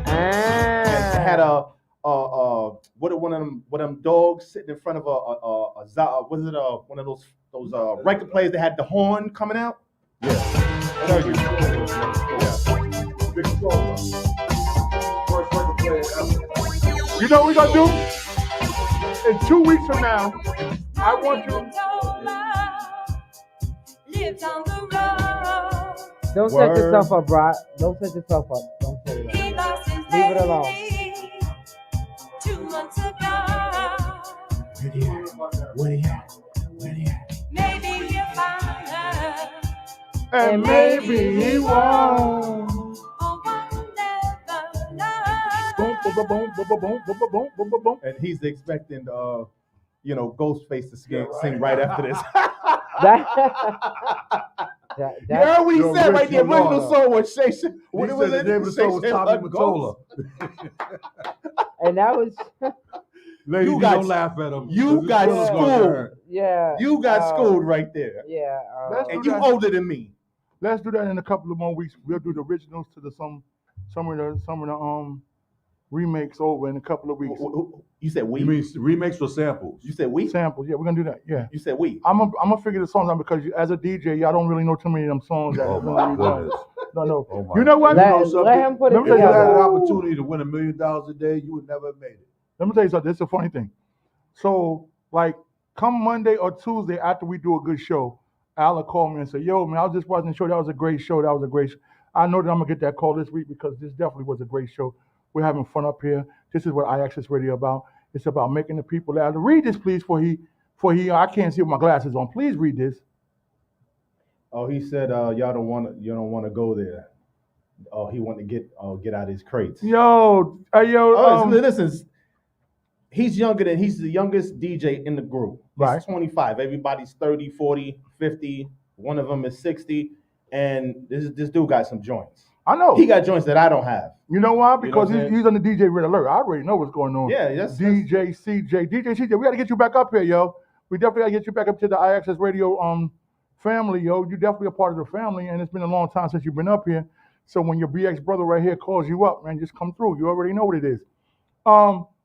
And it had a one of them dogs sitting in front of one of those record players that had the horn coming out. Yeah. Tell you. Victrola. First record player ever. You know what we're gonna do? In 2 weeks from now, I want you. Lives on the road. Don't set yourself up, bro. Don't set yourself up. Don't set it up. He lost his Leave it alone. lady 2 months ago. Where he at? Maybe he'll find her. And maybe he won't. Oh, wonderful love. Boom, boom, boom, boom, boom, boom, boom, boom, boom, boom, boom. And he's expecting Ghostface to sing right after this. That, Yeah, we Yo, said right Rich the original Lamar. song was Shay. He What it said was the name of the song was Tommy Mottola. and that was Lady, You got- don't laugh at him. you His got feelings gonna schooled. hurt. yeah. You got schooled right there. Yeah. Let's And do you that. older than me. Let's do that in a couple of more weeks. We'll do the originals to some of the remakes over in a couple of weeks. You said we. You mean remakes or samples? You said we. Samples, yeah, we're gonna do that. Yeah. You said we. I'm gonna figure the songs out because as a DJ, y'all don't really know too many of them songs. Oh my goodness. No. Oh my You know what? Let, You know something? let him put it Let me tell If you had together. an opportunity to win $1 million a day, you would never have made it. Let me tell you something. It's a funny thing. So, like, come Monday or Tuesday after we do a good show, Al will call me and say, "Yo, man, I was just watching the show. That was a great show. I know that I'm gonna get that call this week because this definitely was a great show. We're having fun up here. This is what iAccess Radio about. It's about making the people laugh. Read this, please, for he. I can't see with my glasses on. Please read this. Oh, he said you don't want to go there. Oh, he wanted to get out of his crates. Yo. Listen, he's the youngest DJ in the group. He's Right. 25. Everybody's 30, 40, 50. One of them is 60. And this dude got some joints. I know. He got joints that I don't have. You know why? Because You know what I'm he's on the DJ Red Alert. I already know what's going on. Yeah, that's DJ CJ, we got to get you back up here, yo. We definitely got to get you back up to the iAccess Radio family, yo. You're definitely a part of the family, and it's been a long time since you've been up here. So when your BX brother right here calls you up, man, just come through. You already know what it is.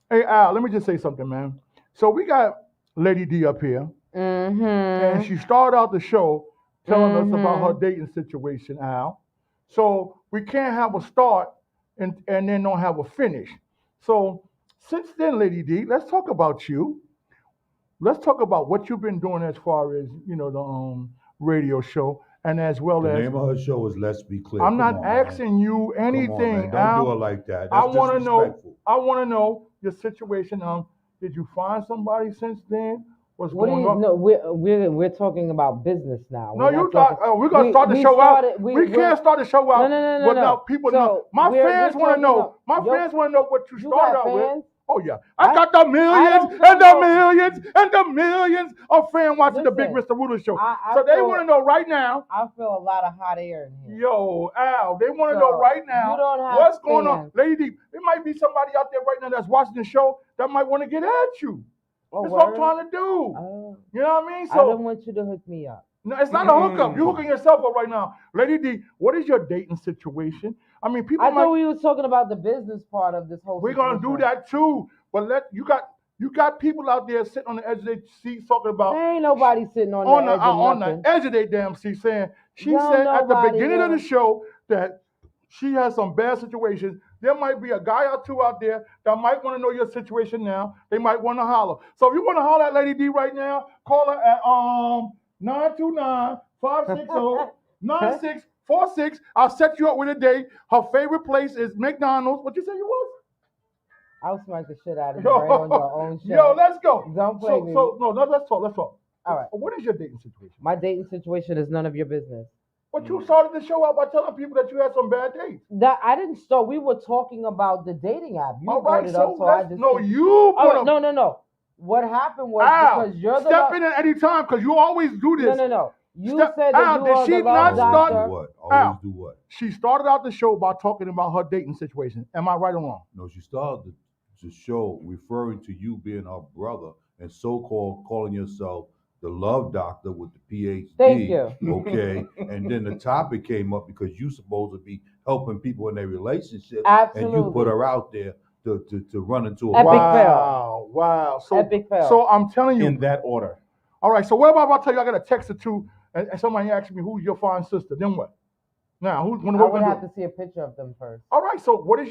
Hey Al, let me just say something, man. So we got Lady D up here, and she started out the show telling us about her dating situation, Al. So we can't have a start and then don't have a finish. So Since then, Lady D, let's talk about you. Let's talk about what you've been doing as far as the radio show, and as well The as name of her show is Let's Be Clear. I'm Come not on, man. asking you Come on, anything, man. Don't Al. do it like that. I That's want to know. disrespectful. I want to know your situation. Did you find somebody since then? What's What do going you on? know? We're talking about business now. No, We're you not talk. talking. We're gonna start the show out. We we're- can't start the show out No. without people So, know. My we're fans want to talking know. about- My Yo, fans want to know what you you started got out with. fans? Oh yeah, I got the millions don't and the feel- millions and the millions of fans watching the Big Listen, Mr. Ruler show. I So they feel- want to know right now. I feel a lot of hot air in here. Yo, Al, they want to So, know right now you don't have what's going on. fans. Lady D, there might be somebody out there right now that's watching the show that might want to get at you. Oh, That's what I'm word? trying to do. Oh. You know what I mean? I don't want you to hook me up. No, it's not a hookup. You're hooking yourself up right now. Lady D, what is your dating situation? I mean, people I might. thought we were talking about the business part of this whole. We're gonna do situation. that too. But you got people out there sitting on the edge of their seats talking about There ain't nobody sitting on, on the edge of on nothing. the edge of their damn seat saying she No, said at the nobody beginning of the is. show that she has some bad situations. There might be a guy or two out there that might want to know your situation now. They might want to holler. So if you want to holler at Lady D right now, call her at 929-560-9646. I'll set you up with a date. Her favorite place is McDonald's. What you say you was? I'll smack the shit out of you right on your own show. Yo, let's go. Don't play me. Let's talk. All right. What is your dating situation? My dating situation is none of your business. But you started the show out by telling people that you had some bad dates. That I didn't start. We were talking about the dating app. You All brought right, it up, so I let's- just no, you put Oh, up- no. What happened was Al, because you're the step in at any time because you always do this. No. You Step- said that Al, you did are she the not love start? doctor. What? Al, Always do what? She started out the show by talking about her dating situation. Am I right or wrong? No, she started the show referring to you being her brother and so-called calling yourself the love doctor with the PhD. Thank you. Okay. And then the topic came up because you supposed to be helping people in their relationship. And you Absolutely. put her out there to run into a Epic Wow. So, Epic fail. So I'm telling you. In that order. All right. So what about if I tell you I got a text or two and somebody asks me who's your fine sister? Then what? Now who's when I what would we have do? to see a picture of them first. All right. So what I'm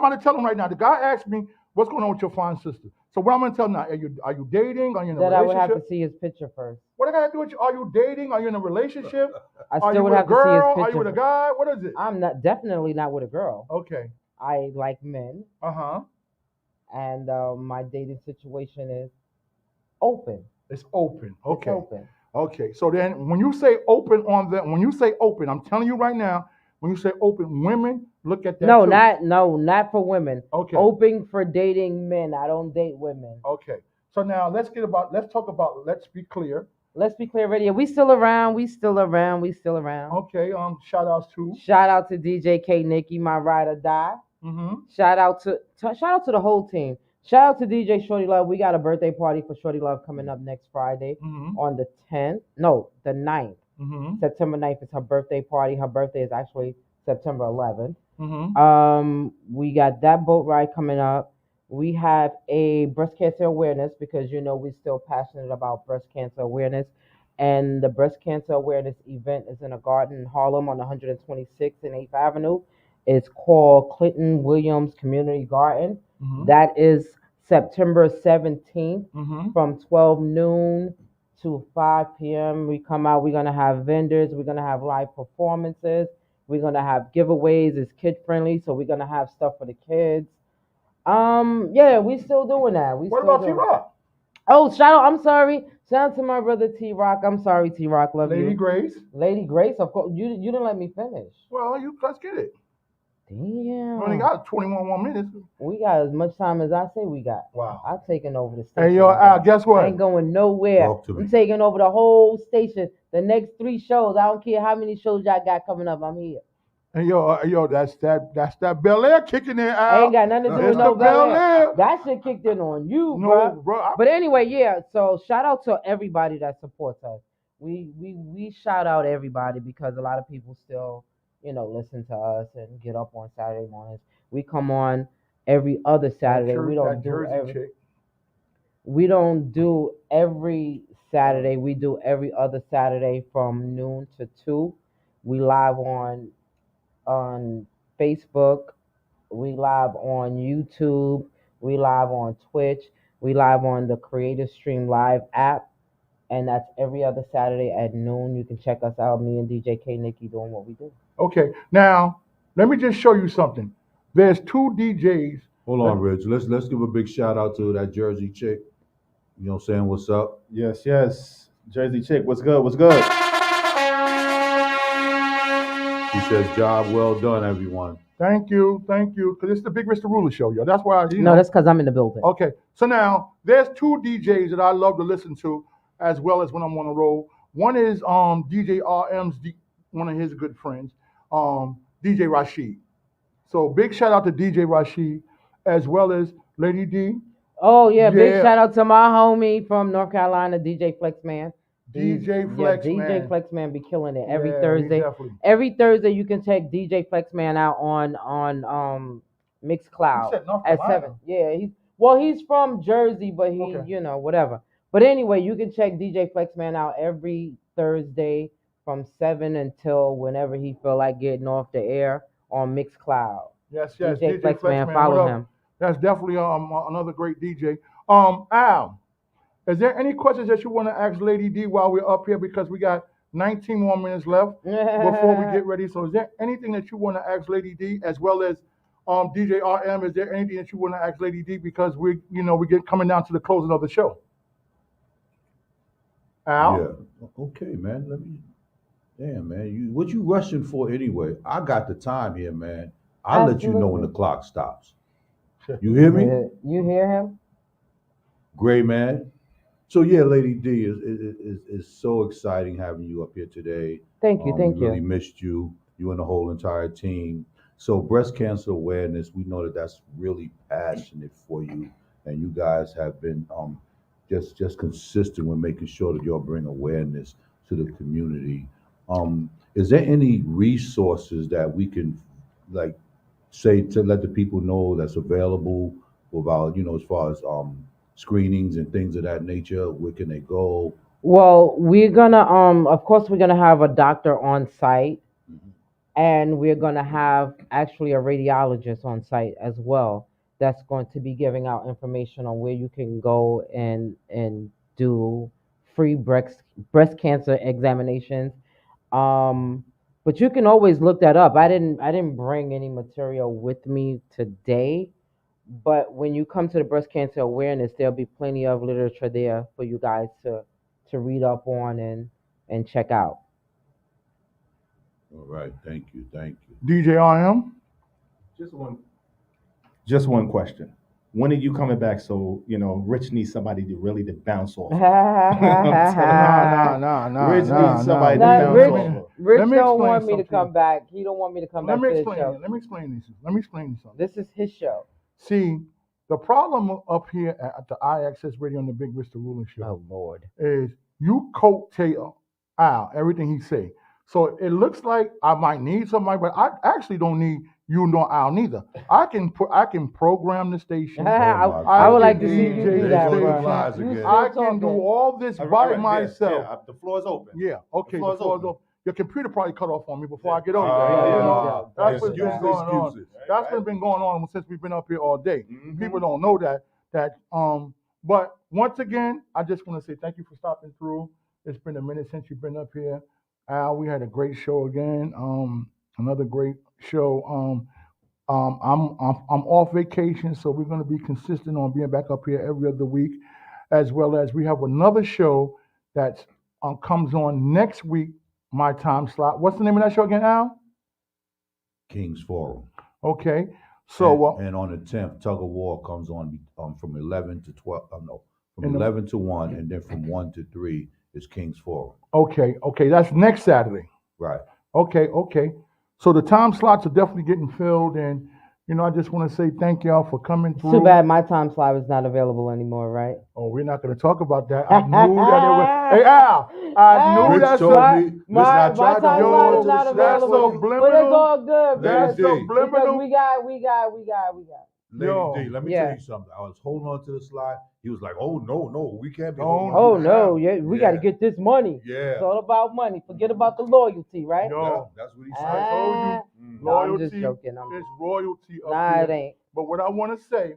going to tell him right now? The guy asked me what's going on with your fine sister. So what I'm going to tell him now? Are you dating? Are you in a That I would relationship? have to see his picture first. What I got to do with you? Are you dating? Are you in a relationship? I Are you still would with a have to see his girl? picture. Are you with a guy? What is it? I'm definitely not with a girl. Okay. I like men, Uh-huh. and my dating situation is open. It's open. Okay. It's open. Okay. So then when you say open when you say open, I'm telling you right now, when you say open, women look at that No, too. not for women. Okay. Open for dating men. I don't date women. Okay. So now let's talk about let's be clear. Let's be clear, radio. We still around. We still around. Okay. Shout outs to. Shout out to DJ K Nikki, my ride or die. Mm-hmm. Shout out to the whole team. Shout out to DJ Shorty Love. We got a birthday party for Shorty Love coming up next Friday on the 10th. No, the 9th. Mm-hmm. September 9th is her birthday party. Her birthday is actually September 11th. Mm-hmm. We got that boat ride coming up. We have a breast cancer awareness because we're still passionate about breast cancer awareness. And the breast cancer awareness event is in a garden in Harlem on 126th and 8th Avenue. It's called Clinton Williams Community Garden. Mhm. That is September 17th Mhm. from 12 noon to 5 p.m. We come out. We're going to have vendors. We're going to have live performances. We're going to have giveaways. It's kid friendly, so we're going to have stuff for the kids. Yeah, we still doing that. What about T-Rock? Oh, shout out. I'm sorry. Shout out to my brother T-Rock. I'm sorry, T-Rock. Love you. Lady Grace. Lady Grace, of course. You didn't let me finish. Well, let's get it. Damn. We only got 21 more minutes. We got as much time as I say we got. Wow. I'm taking over the station. Hey, yo, Al, guess what? I ain't going nowhere. Talk to me. I'm taking over the whole station. The next 3 shows. I don't care how many shows y'all got coming up. I'm here. Hey, yo, that's that Bel Air kicking in, Al. I ain't got nothing to do It's with no the Bel Air. That shit kicked in on you, No, bro. But anyway, yeah. So shout out to everybody that supports us. We shout out everybody because a lot of people still, listen to us and get up on Saturday mornings. We come on every other Saturday. We don't do every Saturday. We do every other Saturday from noon to 2. We live on Facebook. We live on YouTube. We live on Twitch. We live on the Creative Stream Live app, and that's every other Saturday at noon. You can check us out. Me and DJ K Nikki doing what we do. Okay, now let me just show you something. There's two DJs. Hold on, Rich. Let's give a big shout out to that Jersey chick. You know what I'm saying? What's up? Yes, yes. Jersey chick, what's good? What's good? She says, "Job well done, everyone." Thank you, because it's the Big Mr. Ruler show, yo. That's why. No, that's because I'm in the building. Okay, so now there's two DJs that I love to listen to, as well as when I'm on the road. One is DJ RM's one of his good friends, DJ Rashid. So big shout out to DJ Rashid, as well as Lady D. Oh yeah, big shout out to my homie from North Carolina, DJ Flexman. DJ Flexman. DJ Flexman be killing it every Yeah, Thursday. he definitely- Every Thursday you can check DJ Flexman out on Mixcloud You said North at Carolina. 7. Yeah, he's from Jersey, but he whatever. But anyway, you can check DJ Flexman out every Thursday from 7 until whenever he feel like getting off the air on Mixcloud. Yes, DJ Flexman, what follow up? him. That's definitely another great DJ. Al, is there any questions that you want to ask Lady D while we're up here? Because we got 19 more minutes left before we get ready. So is there anything that you want to ask Lady D, as well as DJ RM? Is there anything that you want to ask Lady D? Because we get coming down to the closing of the show. Al? Yeah. Okay, man. Damn, man. What you rushing for anyway? I got the time here, man. I'll let you know when the clock stops. You hear me? You hear him? Great, man. So yeah, Lady D is so exciting having you up here today. Thank you, thank we really you. missed you and the whole entire team. So breast cancer awareness, we know that that's really passionate for you, and you guys have been just consistent with making sure that y'all bring awareness to the community. Is there any resources that we can say to let the people know that's available about, as far as screenings and things of that nature? Where can they go? Well, we're gonna of course we're gonna have a doctor on site, and we're gonna have actually a radiologist on site as well. That's going to be giving out information on where you can go and do free breast cancer examinations. But you can always look that up. I didn't bring any material with me today, but when you come to the breast cancer awareness, there'll be plenty of literature there for you guys to read up on and check out. All right, thank you. DJ RM? Just one question. When are you coming back? So, Rich needs somebody to bounce off. Nah. Rich needs somebody to bounce off. Rich Let me don't explain want me to something. come back. He don't want me to come Let back me to his explain show. it. Let me explain something. This is his show. See, the problem up here at the iAccess Radio on the Big Mr. Ruler Show. Oh Lord. Is you coattail Al everything he say. So it looks like I might need somebody, but I actually don't need you nor Al neither. I can program the station. I would like to see you do that, bro. I can do all this by myself. Yeah, the floor is open. Yeah, okay. The floor is open. Your computer probably cut off on me before I get over Yeah. there. That's what's been Excuses, going on. excuses. That's what's been going on since we've been up here all day. People don't know that. But once again, I just want to say thank you for stopping through. It's been a minute since you've been up here. Al, we had a great show again. Another great show. I'm off vacation, so we're going to be consistent on being back up here every other week, as well as we have another show that comes on next week, my time slot. What's the name of that show again, Al? King's Forum. Okay. So and on the 10th, Tug of War comes on from 11 to 12. From In the- 11 to 1, and then from 1 to 3 is King's Forum. Okay, that's next Saturday. Right. Okay. So the time slots are definitely getting filled, and I just want to say thank y'all for coming through. Too bad my time slot is not available anymore, right? Oh, we're not going to talk about that. I knew that it was. Hey, Al, I knew Rich that's told what. me, let's not try to time hold slot on is to not the That's available. so But it's subliminal. all good, That's bro. so Because subliminal. we got. Lady Yo. D, let me Yeah. tell you something. I was holding on to the slide. He was like, "Oh no, we can't be." Don't holding Oh on to no, the yeah, we got to get this money. Yeah. It's all about money. Forget about the loyalty, right? Yo. Yeah, that's what he said. I told you, No, I'm just loyalty joking. is royalty up Nah, here. it ain't. But what I want to say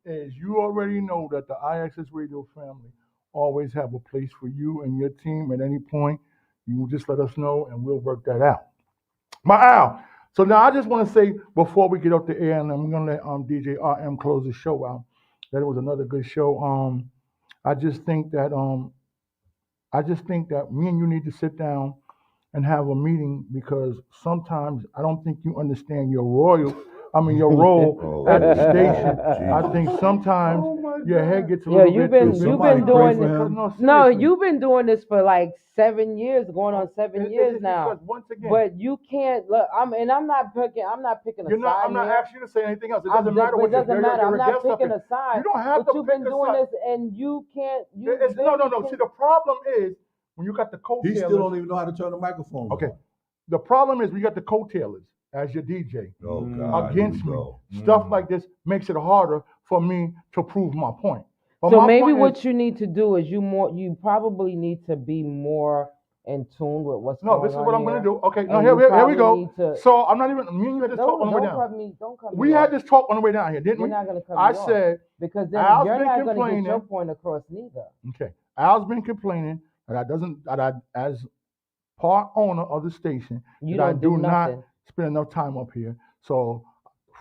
is you already know that the IXS Radio family always have a place for you and your team at any point. You will just let us know and we'll work that out. My Al. So now I just want to say before we get up the air, and I'm gonna let DJ RM close the show out, that it was another good show. I just think that me and you need to sit down and have a meeting because sometimes I don't think you understand your role at the station. I think sometimes your head gets a little bit you've been doing this. No, you've been doing this for like 7 years, going on 7 years now. Once again, but you can't look. I'm not picking a side. I'm not asking you to say anything else. It doesn't matter what it doesn't matter. I'm not picking a side. You don't have but to you've pick been a doing side. this, and you can't. No. See, the problem is when you got the coattailers. He still don't even know how to turn the microphone. Okay. The problem is we got the coattailers as your DJ against me. Stuff like this makes it harder for me to prove my point. But so maybe what you need to do is you probably need to be more in tune with what's going on. No, this is what I'm going to do. Okay, now And here we you go. probably So I'm not even, me and you had this talk on the way down. Don't cut me We off. had this talk on the way down here, didn't You're we? not going to cut me I off. said, Because then Al's you're been not going to complaining. get your point across neither. Okay. Al's been complaining that I as part owner of the station, You that I don't do do not nothing. spend enough time up here. So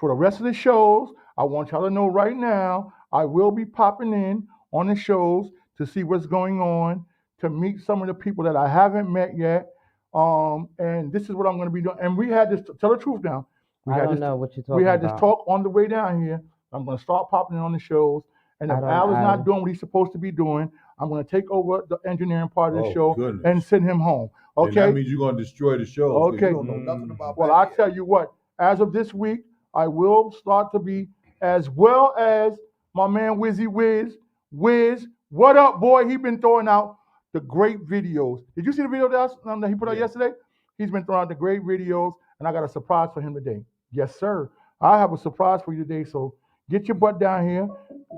for the rest of the shows, I want y'all to know right now, I will be popping in on the shows to see what's going on, to meet some of the people that I haven't met yet. And this is what I'm going to be doing. And we had this, tell the truth now. I don't know what you're talking about. We had this talk on the way down here. I'm going to start popping in on the shows. And if Al is not doing what he's supposed to be doing, I'm going to take over the engineering part of the show and send him home. Okay? And that means you're going to destroy the show. Okay. You don't know nothing about Well, I tell you what, as of this week, I will start to be, as well as my man Wizzy Wiz, what up, boy? He been throwing out the great videos. Did you see the video that he put out yesterday? He's been throwing out the great videos, and I got a surprise for him today. Yes, sir. I have a surprise for you today, so get your butt down here.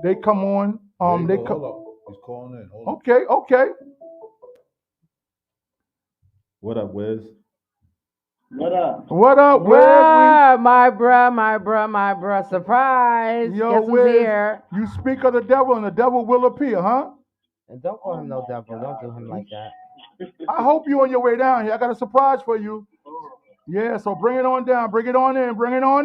They come on. Hold up. He's calling in. Hold up. Okay. What up, Wiz? What up, Wiz? Bruh, my bruh. Surprise. Yo, Guess who's Wiz, here? you speak of the devil, and the devil will appear, huh? And don't call him no devil. Don't do him like that. I hope you on your way down here. I got a surprise for you. Yeah, so bring it on down. Bring it on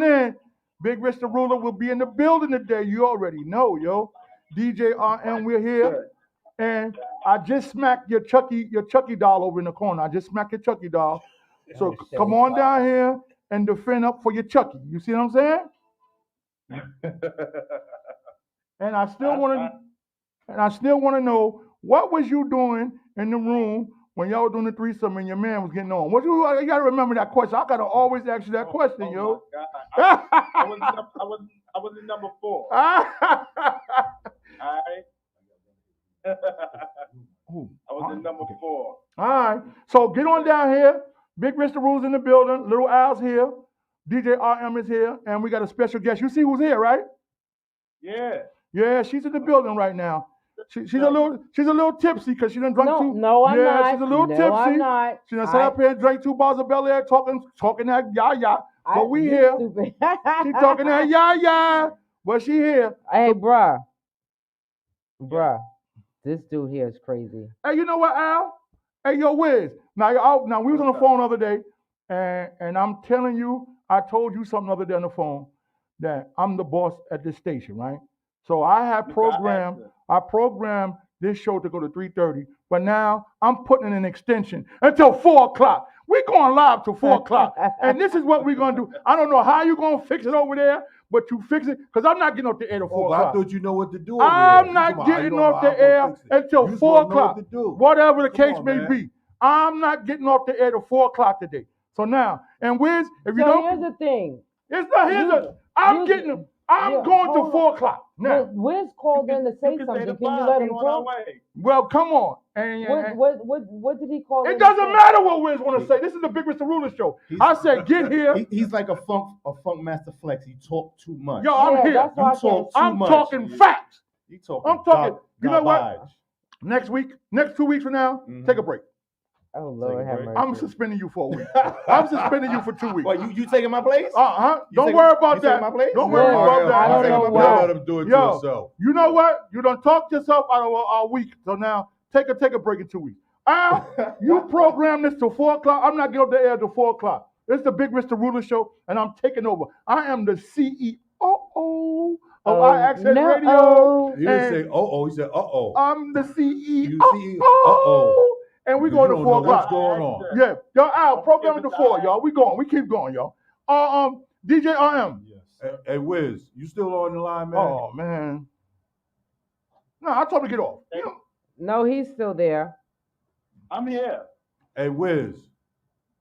in. Big Rich the Ruler will be in the building today. You already know, yo. DJ RM, we're here. And I just smacked your Chucky doll over in the corner. I just smacked your Chucky doll. So come on down here and defend up for your Chucky. You see what I'm saying? And I still want to know, what was you doing in the room when y'all were doing the threesome and your man was getting on? You got to remember that question. I got to always ask you that question, yo. I was in number 4. All right. I was in number 4. All right. So get on down here. Big Rich the Rule's in the building. Little Al's here. DJ RM is here. And we got a special guest. You see who's here, right? Yeah. Yeah, she's in the building right now. She's a little tipsy because she done drunk two. No, I'm not. Yeah, she's a little tipsy. I'm not. She done sat up here and drank 2 bottles of Bel Air talking that yah. But we here. She talking that yah. But she here. Hey, bruh. This dude here is crazy. Hey, you know what, Al? Hey, yo, Wiz. Now we was on the phone the other day, and I'm telling you, I told you something the other day on the phone that I'm the boss at this station, right? So I have programmed this show to go to 3:30, but now I'm putting in an extension until 4 o'clock. We're going live till 4 o'clock, and this is what we're gonna do. I don't know how you're gonna fix it over there, but you fix it, because I'm not getting off the air till 4 o'clock. I thought you know what to do. I'm not getting off the air until 4 o'clock. Whatever the case may be. I'm not getting off the air till 4 o'clock today. So now, and Wiz, if you don't. Here's the thing. I'm going to 4 o'clock. Now, Wiz called in to say something. Can you let him talk? Well, come on. What did he call? It doesn't matter what Wiz want to say. This is the Big Mr. Ruler show. I said, get here. He's like a funk master flex. He talk too much. Yo, I'm here. I'm talking facts. I'm talking. You know what? Next 2 weeks from now, take a break. Oh Lord, have mercy. I'm suspending you for a week. I'm suspending you for 2 weeks. What, you taking my place? Don't worry about that. Don't worry about that. I don't know why. Let him do it to Yo, himself. you know what? You done talked yourself out of a week. So now take a break in 2 weeks. Al, you programmed this till 4 o'clock. I'm not getting up the air till 4 o'clock. It's the Big Mr. Ruler Show, and I'm taking over. I am the CEO of iAccess Radio. He didn't say he said I'm the CEO. Uh-oh. And we going to 4 o'clock. What's going on? Yeah. Yo, Al, program it to 4, y'all. We going. We keep going, y'all. DJ RM. Yes. Hey, Wiz, you still on the line, man? Oh, man. No, I told him to get off. No, he's still there. I'm here. Hey, Wiz.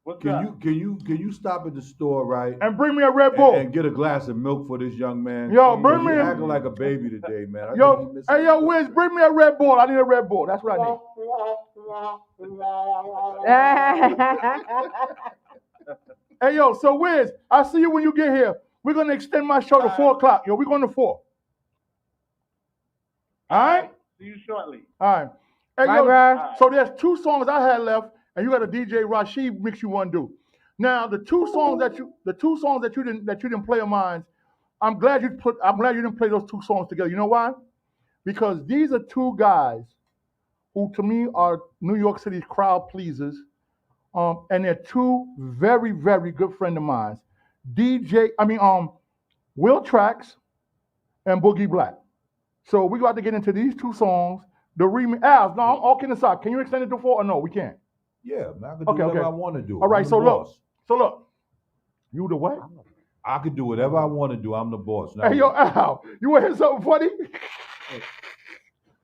What's Can up? you stop at the store, right? And bring me a Red Bull. And get a glass of milk for this young man. Yo, bring me you a... acting like a baby today, man. Yo, Wiz, bring me a Red Bull. I need a Red Bull. That's what I need. Hey, yo, so Wiz, I'll see you when you get here. We're going to extend my show to 4 o'clock. Yo, we're going to 4. All right? See you shortly. All right. Hey, Bye, yo, bro. so there's 2 songs I had left, and you got a DJ Rashid mix you one do. Now the two songs that you didn't play of mine, I'm glad you didn't play those 2 songs together. You know why? Because these are 2 guys who to me are New York City's crowd pleasers, and they're 2 very, very good friend of mine. Will Trax and Boogie Black. So we got to get into these 2 songs. The remix. Al, no, I'm all kidding aside. Can you extend it to 4 or no? We can't. Yeah, man, I can do whatever I want to do. All right, I'm so the boss. look. You the what? I can do whatever I want to do. I'm the boss. Hey, yo, Al, you want to hear something funny?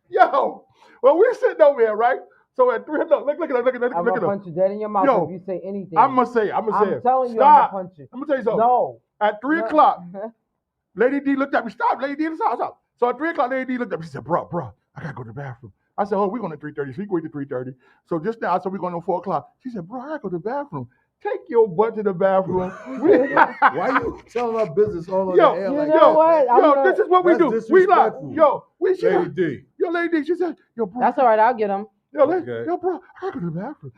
Yo, well, we're sitting over here, right? So at 3 o'clock, look at it. I'm gonna punch you dead in your mouth if you say anything. I'm gonna say it. I'm telling you, Stop. I'm gonna punch you. I'm gonna tell you something. No. At 3 o'clock, Lady D looked at me. Stop, Lady D, stop. So at 3 o'clock, Lady D looked at me. She said, bro, I gotta go to the bathroom. I said, we're going to 3:30. So you wait to 3:30. So just now, I said, we're going to 4 o'clock. She said, bro, I gotta go to the bathroom. Take your butt to the bathroom. Why you telling our business all on the air like what? This is what we do. We like, we should. Lady D. Yo, Lady D, she said, yo, bro. That's all right, I'll get him. Yo, bro, I gotta go to the bathroom.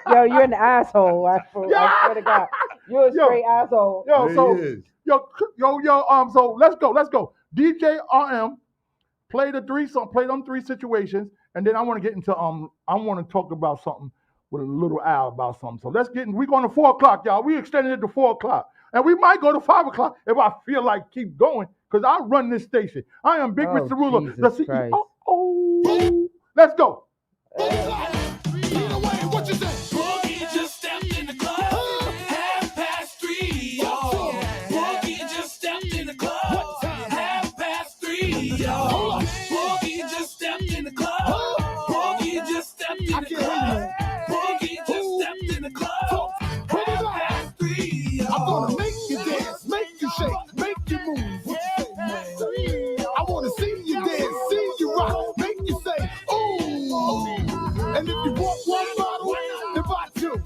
Yo, you're an asshole. I swear to God. You're a straight asshole. So let's go. DJ RM, play them 3 situations, and then I want to get into I want to talk about something with a little Al about something. So we're going to 4 o'clock, y'all. We extended it to 4 o'clock. And we might go to 5 o'clock if I feel like keep going, because I run this station. I am Big Mr. Ruler, the CEO. Let's go. Boogie just stepped in the club. 3:30, y'all. Boogie just stepped in the club. 3:30, y'all. Boogie just stepped in the club. Boogie just stepped in the club. Boogie just stepped in the club. 3:30, y'all. I'm gonna make you dance, make you shake, make you move. What you say, man? I wanna see you dance, see you rock, make you say, ooh. And if you want 1 bottle, then buy 2.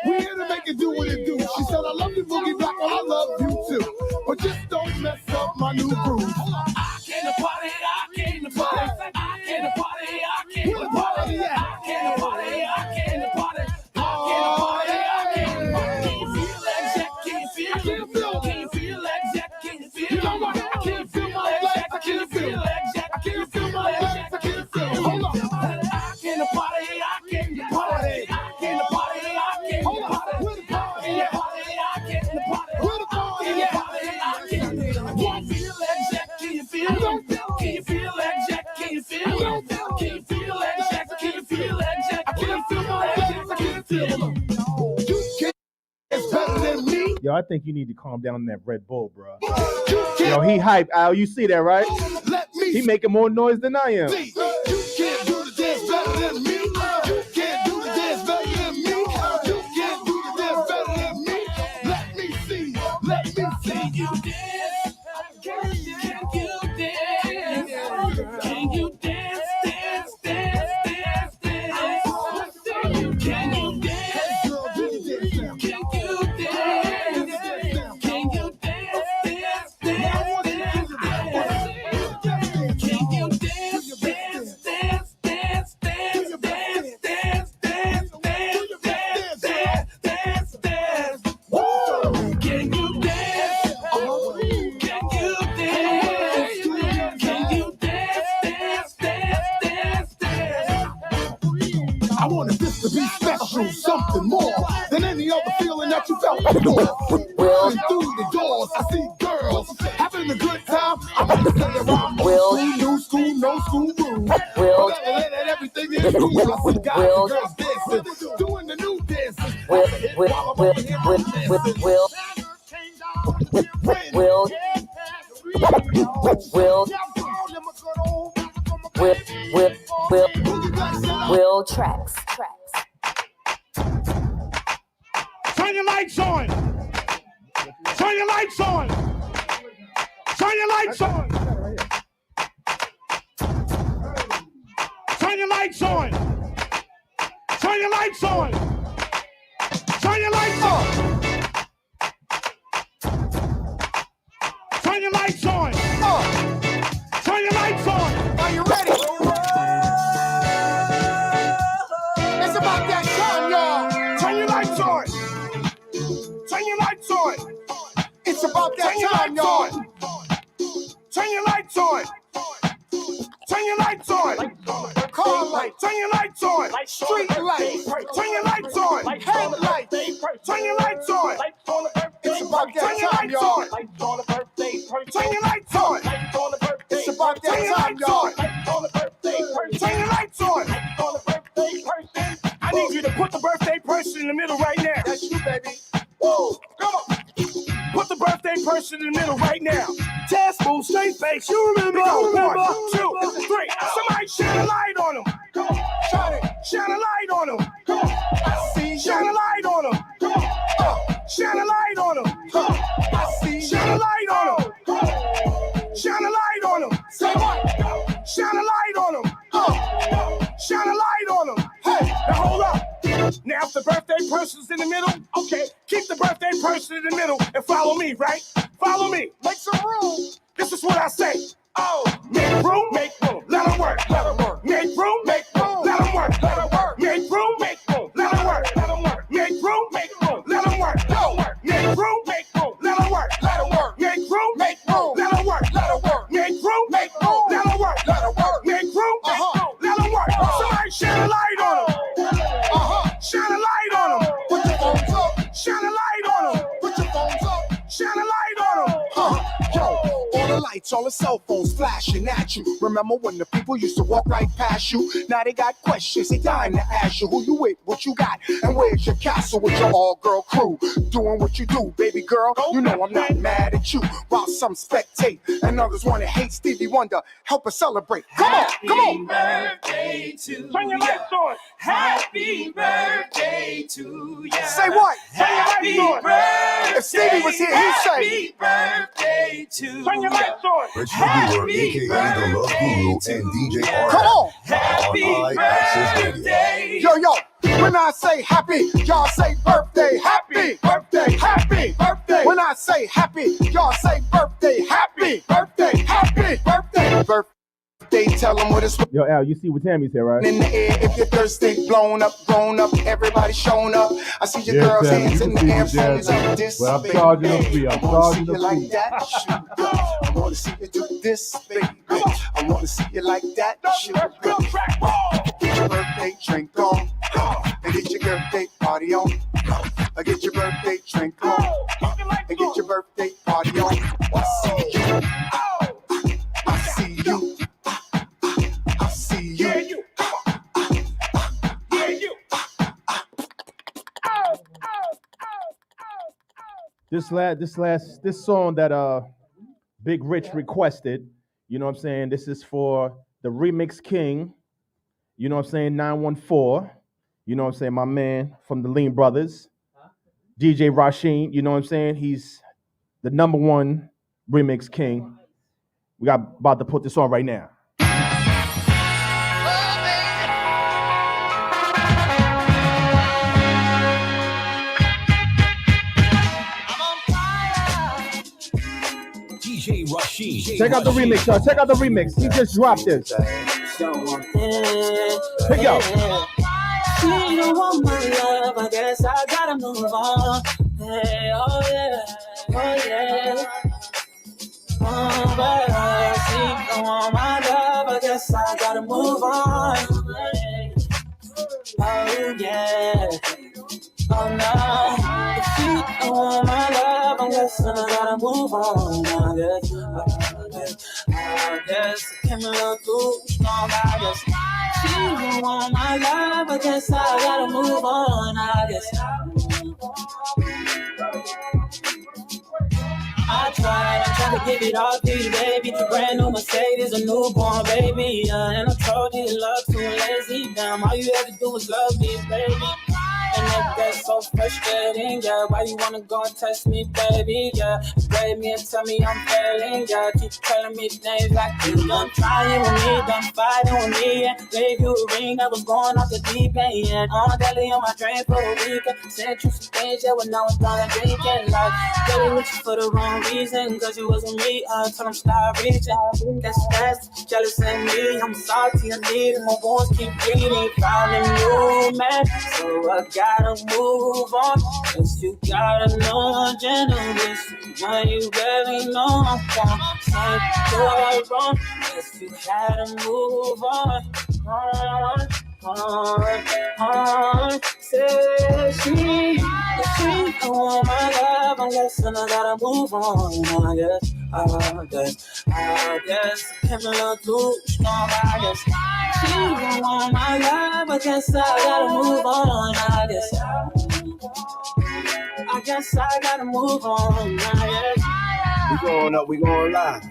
We here to make it do what it do. She said, I love you, Boogie Black, well, I love you too. But just don't mess up my new groove. I came to party, I came to party. I came to party, I came to party. I came to party, I came to party. I came to party, Can you feel that jack? Can you feel it? Can you feel that jack? Can you feel it? I can't feel my legs. I can't feel that jack. I can't feel my legs. I can't feel it. Hold on. I came to party, I came to party. I came to party, I came to party. Where the party? I came to party. Where the party? I came to party. Can you feel that jack? Can you feel it? Can you feel that jack? Can you feel it? Can you feel that jack? Can you feel that jack? I can't feel my legs. I can't feel it. It's better than me. Yo, I think you need to calm down on that Red Bull, bro. Yo, he hype, Al. You see that, right? He making more noise than I am. You can't do the dance better than me. You can't do the dance better than me. You can't do the dance better than me. Let me see. Can you dance? Can you dance? Can you dance? Can you dance? Rolling through the doors, I see girls having a good time. I'm about to say around new school, no school rules. And everything is cool. I see guys and girls dancing, doing the new dances. Will tracks. Turn your lights on. Turn your lights on. Turn your lights on. Turn your lights on. Turn your lights on. Turn your lights on. Turn your lights on. Turn your lights on. Are you ready? It's about that time, y'all. Turn your lights on. Turn your lights on. It's about that time, y'all. Turn your lights on. Turn your lights on. Car light. Turn your lights on. Street light. Turn your lights on. Headlight. Turn your lights on. It's about that time, y'all. Turn your lights on. It's about that time, y'all. Turn your lights on. I need you to put the birthday person in the middle right now. That's you, baby. Woo! Come on. Put the birthday person in the middle right now. Test, move, straight face. You remember? 1, 2, 3. Somebody shine a light on him. Come on. Shine it. Shine a light on him. Come on. I see. Shine a light on him. Come on. Shine a light on him. Come on. I see. Shine a light on him. Come on. Shine a light on him. Say what? Shine a light on him. Shine a light on him. Hey, now hold up. Now if the birthday person's in the middle, okay, keep the birthday person in the middle and follow me, right? Follow me. Make some room. This is what I say. Oh, make room, let them work. Let them work. Make room, let them work. Let them work. Make room, let them work. Let them work. Make room, let them work. Go work. Make room, let them work. Let them work. Make room, let them work. Let them work. Make room, let them work. Let them work. Make room, let them work. Somebody shine a light on them. Shine a light on them. Put your phones up. Shine a light on them. Put your phones up. Shine a light on them. Yo, all the lights, all the cell phones flashing at you. Remember when the people used to walk right past you? Now they got questions. They dying to ask you who you with, what you got, and where's your castle with your all-girl crew. Doing what you do, baby girl. You know I'm not mad at you. While some spectate and others want to hate Stevie Wonder, help us celebrate. Come on, come on. Birthday to Turn your lights on. Happy birthday to ya. Say what? Happy birthday. If Stevie was here, he'd say. Happy birthday to Turn your lights on. Rich the Ruler, aka the Love Guru, and DJ RM. Come on. Happy birthday. Yo, when I say happy, y'all say birthday. Happy birthday. Happy birthday. When I say happy, y'all say birthday. Happy birthday. Happy birthday. Birthday. Tell them what it's Yo, Al, you see what Tammy's here, right? in the air. If you're thirsty, blown up, grown up, everybody showing up. I see your girls' hands in the air, phones up this. Well, I'm charging them fee. I'm charging them like fee. that, shoot. I wanna see you do this, baby. I wanna see you like that, shoot. Get your birthday drink on, and get your birthday party on. Get your birthday drink on, and get your birthday party on. I see you. I see you. I see you. Yeah, you. Yeah, you. This song that Big Rich requested, you know what I'm saying? This is for the Remix King, you know what I'm saying, 914, you know what I'm saying, my man from the Lean Brothers, DJ Rasheen, you know what I'm saying? He's the #1 Remix King. We got about to put this on right now. DJ Rasheen. Check out the remix, y'all. Check out the remix. He just dropped this. Pick it up. You don't want my love, I guess I gotta move on. Hey, oh yeah, oh yeah. Oh, but you don't want my love, I guess I gotta move on. Oh yeah, oh no. If you don't guess I gotta move on. I guess I came a little too strong. I guess she don't want my love. I guess I gotta move on. I guess I tried to give it all to you, baby. Brand new Mercedes, a newborn baby. And I told you love too lazy. Damn, all you have to do is love me, baby. And that gets so frustrating, yeah. Why you wanna go and test me, baby? Yeah, grade me and tell me I'm failing, yeah. Keep telling me names like you done trying with me, done fighting with me, and gave you a ring that was going off the deep end. Yeah, on daily on my drain for the weekend. Sent you some things, yeah, when I was done drinking. Like, getting with you for the wrong reason, cause you wasn't me. I told him stop reaching. Guess that's jealous in me. I'm salty, I need it. My wounds keep bleeding. Found a new man, so I gotta move on. Cause you gotta know gentleness when you really know I'm wrong. Say you're wrong. Guess you had to move on. Say she don't want my love. I guess I gotta move on. I guess I came a little too strong. I guess she don't want my love. I guess I gotta move on. I guess I gotta move on. We going up, we going live.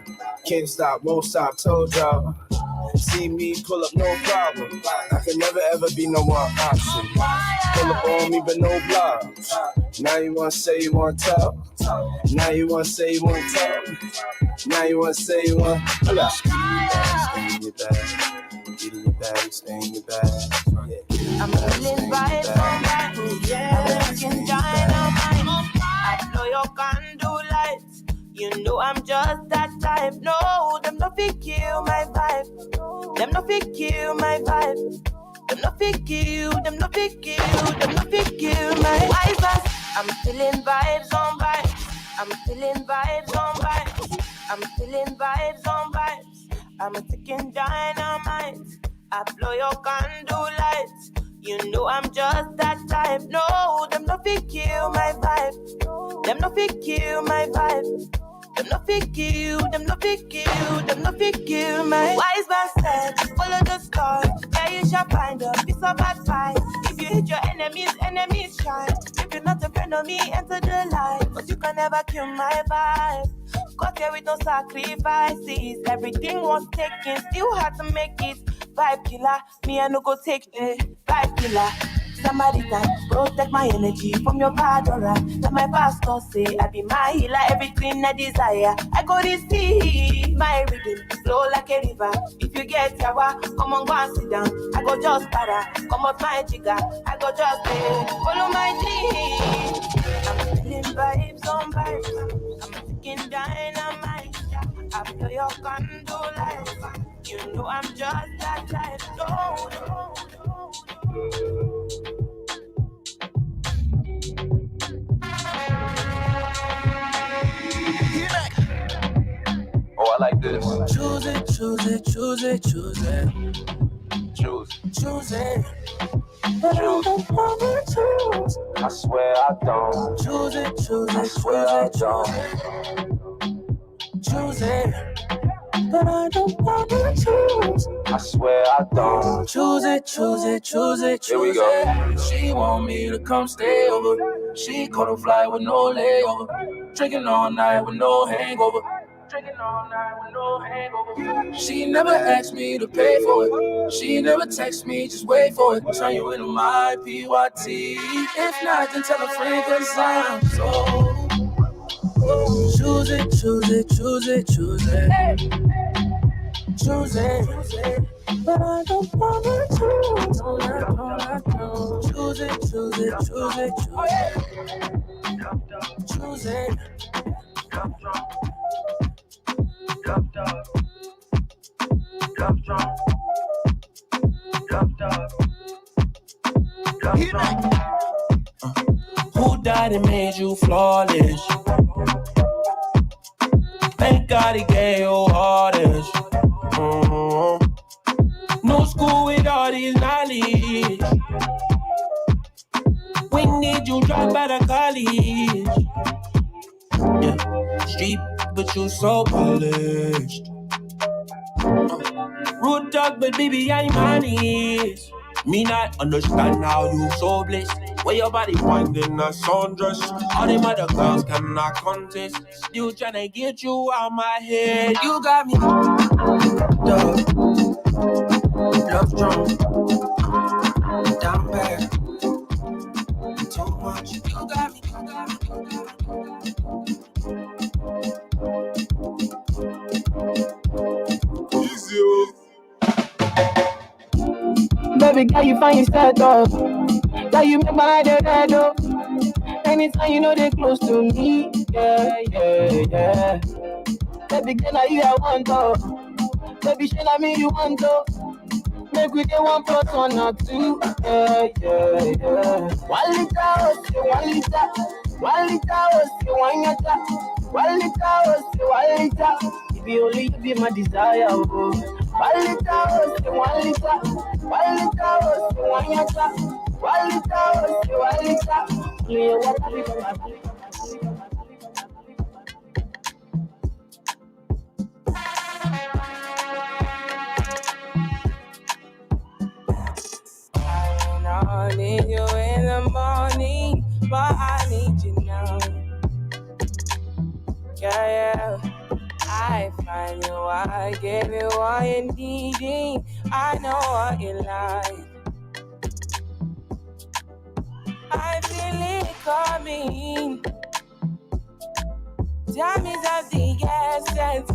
Can't stop, won't stop, told y'all. See me pull up, no problem. I can never ever be no more option. Pull up on me, but no blocks. Now you wanna say you want talk. Now you wanna say you want talk. Now you wanna say you want. Stay in your bag, get in your bag, stay in your bag. I'm feeling vibes on that. Yeah, I'm looking dynamite. I blow your candle lights. You know I'm just that type. No, them no fit kill my vibe. Them no fit kill my vibe. Them no fit kill. Them no fit kill. Them no fit kill my vibes. I'm feeling vibes on vibes. I'm feeling vibes on vibes. I'm feeling vibes on vibes. I'm a ticking dynamite. I blow your candle lights. You know I'm just that type. No, them no fit kill my vibe. Them no fit kill my vibe. Them no fit kill, them no fit kill, them no fit kill my wise man said, follow the stars, yeah you shall find a piece of advice. If you hit your enemies, enemies shine. If you're not a friend of me, enter the light. But you can never kill my vibe. Got here with no sacrifices. Everything was taken, still had to make it. Vibe killer, me I no go take it. Vibe killer. Somebody can protect my energy from your bad aura. That my pastor say I be my healer, everything I desire. I go receive my rhythm, flow like a river. If you get yawa, come on go and sit down. I go just para, come up my jigger. I go just follow my dream. I'm feeling vibes on vibes. I'm ticking dynamite. I blow your candle light. You know I'm just that type. No. Oh, I like this. Choose it, choose it, choose it, choose it. Choose it. But I don't wanna choose. I swear I don't. Choose it, choose it, I swear I don't. Choose it. But I don't wanna choose. I swear I don't. Choose it, choose it, choose it, choose Here we go. it. She want me to come stay over. She caught a flight with no layover. Drinking all night with no hangover. Drinking all night with no hangover. She never asked me to pay for it. She never text me, just wait for it. Turn you into my PYT. If not, then tell a friend cause I'm so. Choose it, choose it, choose it, choose it. Choose it. But I don't wanna choose. Choose it, choose it, choose it, choose it. Choose it. Who died and made you flawless? Thank God he gave you all this. No school with all these knowledge. We need you drop out of college. Yeah. street, but you so polished. Rude dog, but baby, I'm honest. Me not understand how you so blessed. Where your body finding a sundress. All them other girls cannot contest. You tryna get you out my head. You got me. Dog. Love drunk. Down bad. Too much. You got me. Easy. Baby girl, you find yourself up. Girl, you make my head red up. Anytime you know they close to me, yeah. Baby girl, now you I want to. Baby, shit, I mean you want to. Make we get 1 + 1 or 2, yeah. 1 liter, say 1 liter. 1 liter, say 1 liter. 1 liter, say 1 liter. If you only you be my desire, oh. 1 liter, say 1 liter. 1 liter, say 1 liter. 1 liter, say 1 liter. Only you want to be my body. I need you in the morning, but I need you now. Yeah. I find you, I give you what you're needing. I know what you like. I feel it coming. Time is of the essence.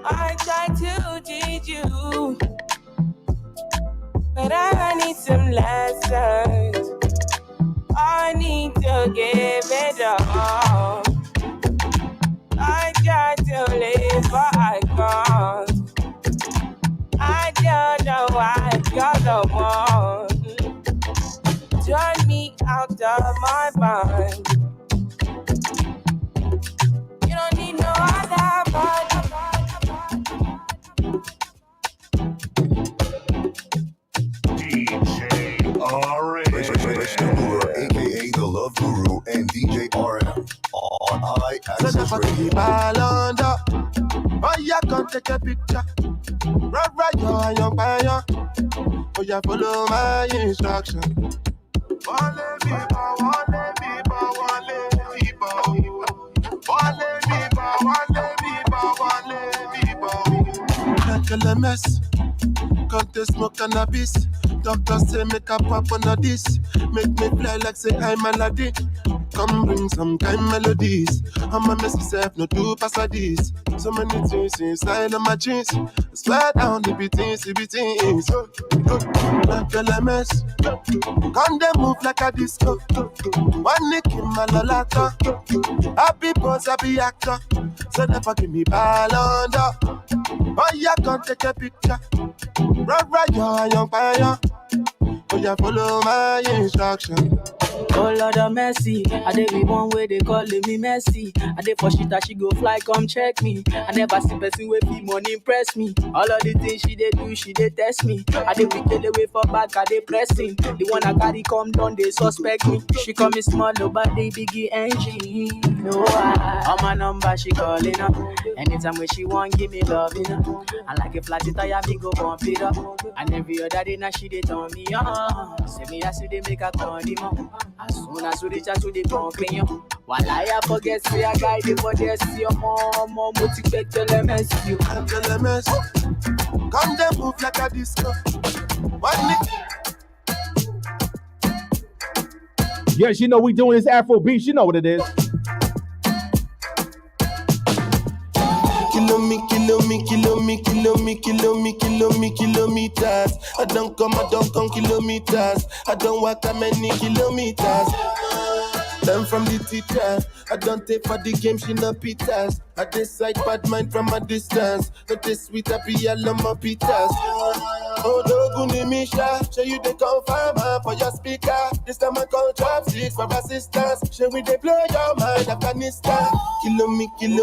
I try to teach you, but I need some lessons. I need to give it all. I try to live, but I can't. I don't know why you're the one. Turn me out of my mind. You don't need no other body. DJ RM. Rich Namura, aka the Love Guru, and DJ RM on I-Axis Radio. Oh, yeah, come take a picture. Right, your young fire. Oh, yeah, follow my instruction. Like mess. Can't they smoke cannabis? Doctor say make a pop on this. Make me fly like say I'm Aladdin. Come bring some kind melodies. I'ma mess myself, no do pass like this. So many things inside of my jeans. Swear down the beatings. Like a mess. Can't they move like a disco? One nick in my lalata. Happy boss, happy actor. So never give me ball under. Oh yeah, can't take a picture. Right, your young fire. Oh yeah, follow my instruction. Oh Lord of mercy, I dey be one way they calling me messy. I dey for shit that she go fly, come check me. I never see person with fee money impress me. All of the things she dey do, she dey test me. I dey wicked away for back, I dey pressing. The one I carry come down, they suspect me. She call me small, but they biggie engine. No, on my number she calling up. Anytime when she want, give me love, you know. I like a flat tire, me go bump it up. And every other day now she dey turn me on. Say me as you dey make a condiment. As soon as you reach out to the pumping, while I forget, see a guy, they for there, see your mom, motivate, tell them, you. Tell them, come they move like a disco. One nick. Yes, you know we doing this Afro beats. You know what it is. Kilometers. I don't come kilometers. I don't walk that many kilometers. Learn from the teacher. I don't take for the game, she no pitas. I decide bad mind from a distance. Not this sweet happy, I love my pitas. Oh, Doguni Misha, show you the confirmer for your speaker. This time I call trap six for assistance. Show we they blow your mind, Afghanistan. Kilometers.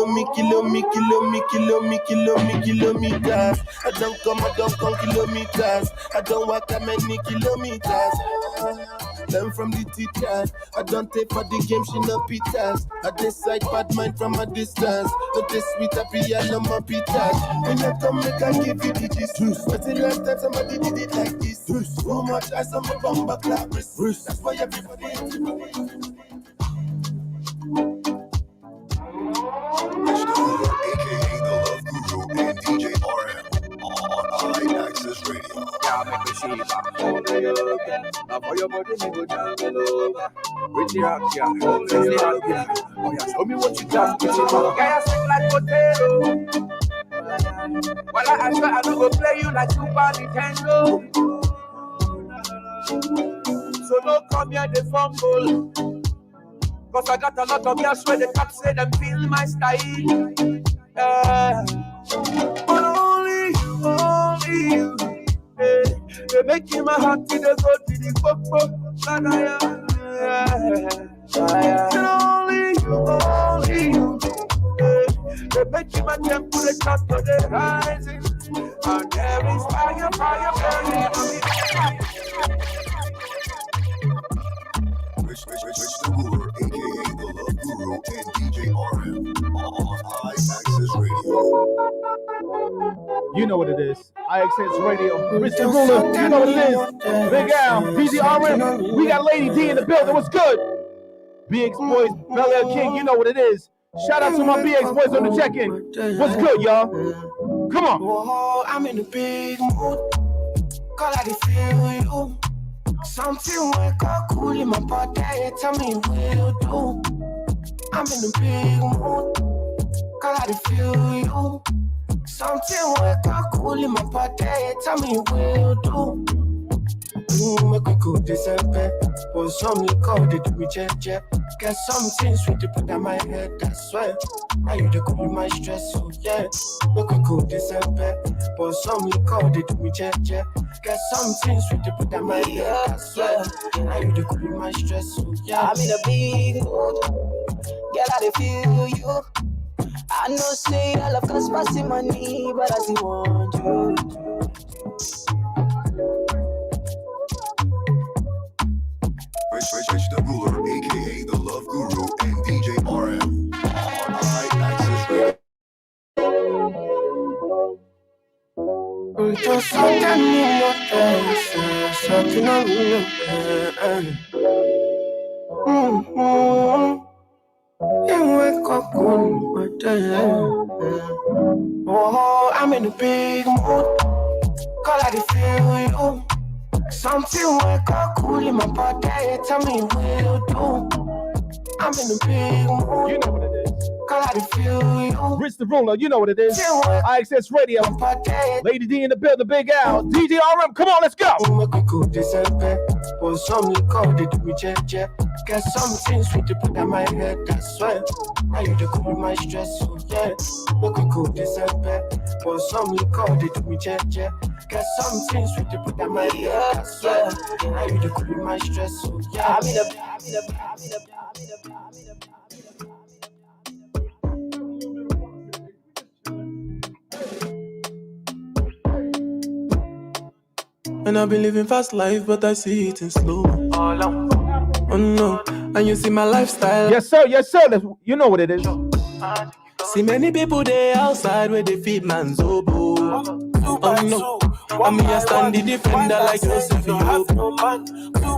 I don't come kilometers. I don't walk that many kilometers. learn from the teachers. I don't take for the game, she no pitas. I decide bad mind from a distance. Not this sweet happy, I love my pitas. When you come, make I give you the gist. But the last time somebody did it like this. So much ice on my bumper clap. That's why everybody is aka the Love Guru and DJ RM on iAccess Radio. Yeah, make me see that. Hold me again. Now for your body, me go down and over. With the hot girl, hold me again. Oh yeah, show me what you got. Get your mouth. Yeah, I sing like potato. Well, I swear I don't go play you like Super Nintendo. So don't come here, they fumble. Cause I got a lot of girls where they talk, say them feel my style. But only you, they're making my heart to the go to the popo. And only you, they're making my temple the top of the rising. And there is fire burning on me. Rich the Ruler, aka the Love Guru and DJ RM on iAccess Radio. You know what it is. iAccess Radio. Rich the Ruler, you know what it is. Big Al, DJ RM. We got Lady D in the building. What's good? BX Boys, Bel Air King, you know what it is. Shout out to my BX Boys on the check-in. What's good, y'all? Come on. Oh, I'm in a big mood. Call I feel you. Something wake up cool in my body. Tell me what you do. I'm in a big mood. Call I feel you. Something wake up cool in my body. Tell me what you do. Make me cool December. But some liquor they do me jet. Get something sweet to put on my head. That's why. Now you the cool my stress. So yeah. Make me cool December. But some liquor they do me jet. Get something sweet to put on my head. That's why. Now you the cool my stress. So yeah. I'm in a big mood. Girl, I feel you. I know say I love cause passing money, but I still want you. Rich the Ruler, aka the Love Guru and DJ RM on iAccess Radio. Just something in your face, something on your face. You wake up on my day. Oh, I'm in a big mood. Call I feel you. Something wake up cool in my body. Tell me what you do. I'm in a big mood. You know what it is. Call I feel you. Rich the Ruler, you know what it is. iAccess Radio. Lady D in the building, Big Al. DJ RM, come on, let's go. But some liquor they do me jet. Get something sweet to put on my head. That's why. Now you the cool my stress. So yeah. Make me cool December. But some liquor they do me jet. Get something sweet to put on my head. That's why. Now you the cool my stress. So yeah. I'm in a And I've been living fast life, but I see it in slow. Oh no, and you see my lifestyle. Yes sir, you know what it is. See many people there outside where they feed man's oboe. Oh no, and me I stand the defender like Joseph Yobo.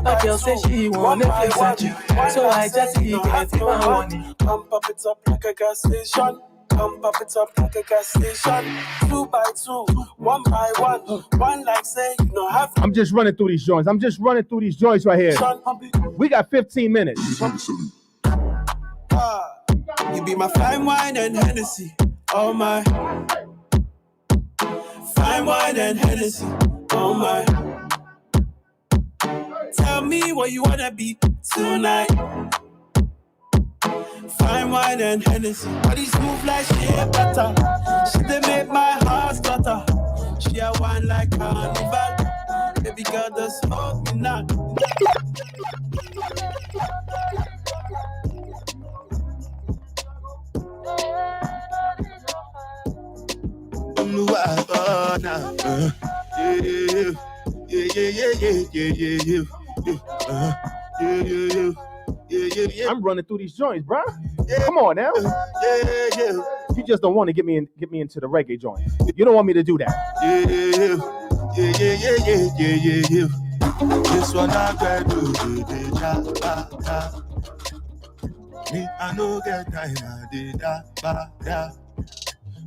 A girl say she want Netflix and chill, so I just get it my money. Pump up it up like a gas station. Pump up it up like a gas station. 2 by 2, 1 by 1. One like say you know have. I'm just running through these joints. Right here. We got 15 minutes. You be my fine wine and Hennessy. Oh my. Fine wine and Hennessy. Oh my. Tell me what you wanna be tonight. Fine wine and Hennessy. Body smooth like she a butter. She dey make my heart stutter. She a wine like carnival. Baby girl just hold me now. I'm running through these joints, bruh. Come on now. You just don't want to get me into the reggae joint. You don't want me to do that. This one I got to do the me, I no get time, I did that.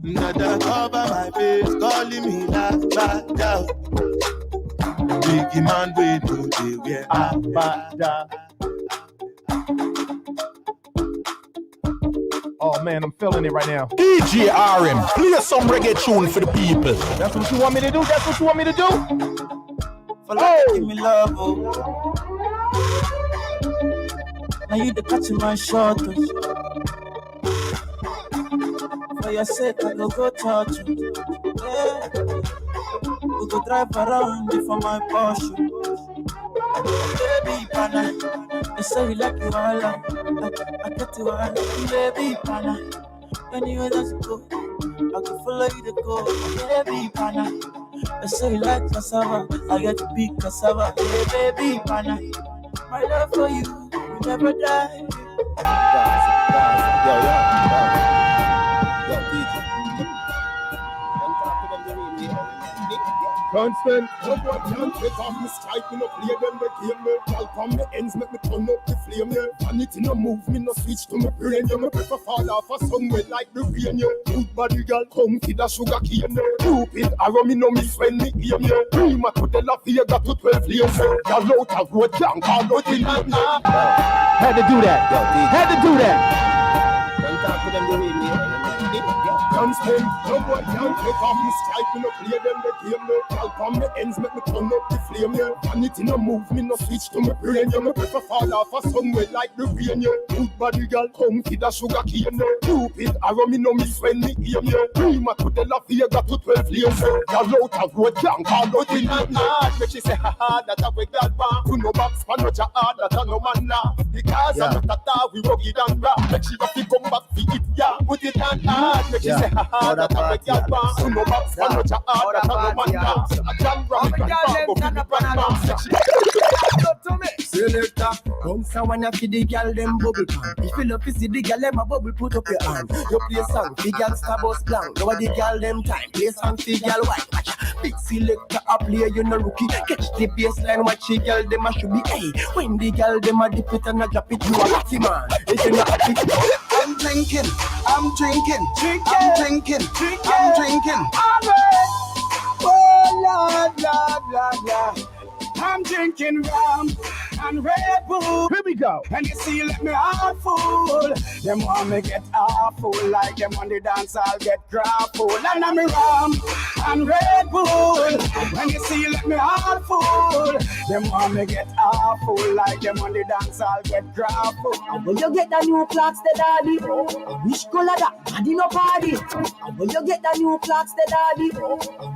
Nada cover my face, calling me like that. Biggie man, we do the way Oh man, I'm feeling it right now. DJ RM, play some reggae tune for the people. That's what you want me to do? That's what you want me to do? For life, give me love, oh. Now you the catching my shot. For your sake, I go touch you. Yeah. We go drive around you for my Porsche. Baby, pana, they say you like you all. I get you all. Baby, pana, anywhere that you go, I can follow you to go. Baby, pana, they say you like cassava. I get to be cassava. Hey, baby, pana, my love for you will never die. Constant. No boy can't take off me strike, me no play them, they game me. Y'all come me ends, make me turn up the flame, yeah. Vanity no move, me no switch to me brain, yeah. Me prefer fall off a somewhere like the rain, yeah. Good body girl, come feed a sugar cane, yeah. Stupid arrow, me no miss when me aim, yeah. Prima to the La Vega to 12 lanes, yeah. Y'all out of road, can't call out in that now. Had to do that. Had to do that. Don't talk to them the way me. Can't spend, no boy can't take off me strike, me no play them, they game me. Y'all come me ends, make me turn up the flame, yeah. Vanity no move, me no switch to me brain, yeah. Me prefer fall off a somewhere like the rain, yeah. Good body girl, come feed a sugar cane, yeah. Stupid arrow, me no miss when me aim, yeah. Prima to the La Vega to 12 lanes, yeah. Y'all out of road, can't call out in that night. Make she say, ha, that a way God want. Who no box, man, no ja hard, that a no man laugh. Because I'm not a we rugged and rap. Make she have to come back for it, yeah. Put it on hard, make she say, ha, that a way God want. Who no box, man, no ja hard, that a no man laugh. A jam ram, it can go for the brand man. Selector, come someone and feed the girl them bubble pan. If you love to see the girl them a bubble, put up your hand. You play song, the girl starburst blank. Now the girl them time, play song, the girl white. Watch, big selector a play, you no rookie. Catch the baseline, watch the girl them a should be. Hey, when the girl them a dip it and a drop it, you a lucky man. If you not happy, I'm drinking, I'm drinking, I'm drinking, I'm drinking. Oh Lord, Lord, Lord, Lord. I'm drinking rum and Red Bull. Here we go. And you see, let me heart full. Them want me get awful, like them on the dance, I'll get grappled. And I'm rum and Red Bull. And you see, let me heart full. Them want me get awful, like them on the dance, I'll get grappled. And when you get the new clocks, the daddy, which color that? Daddy no party. And when you get the new clocks, the daddy,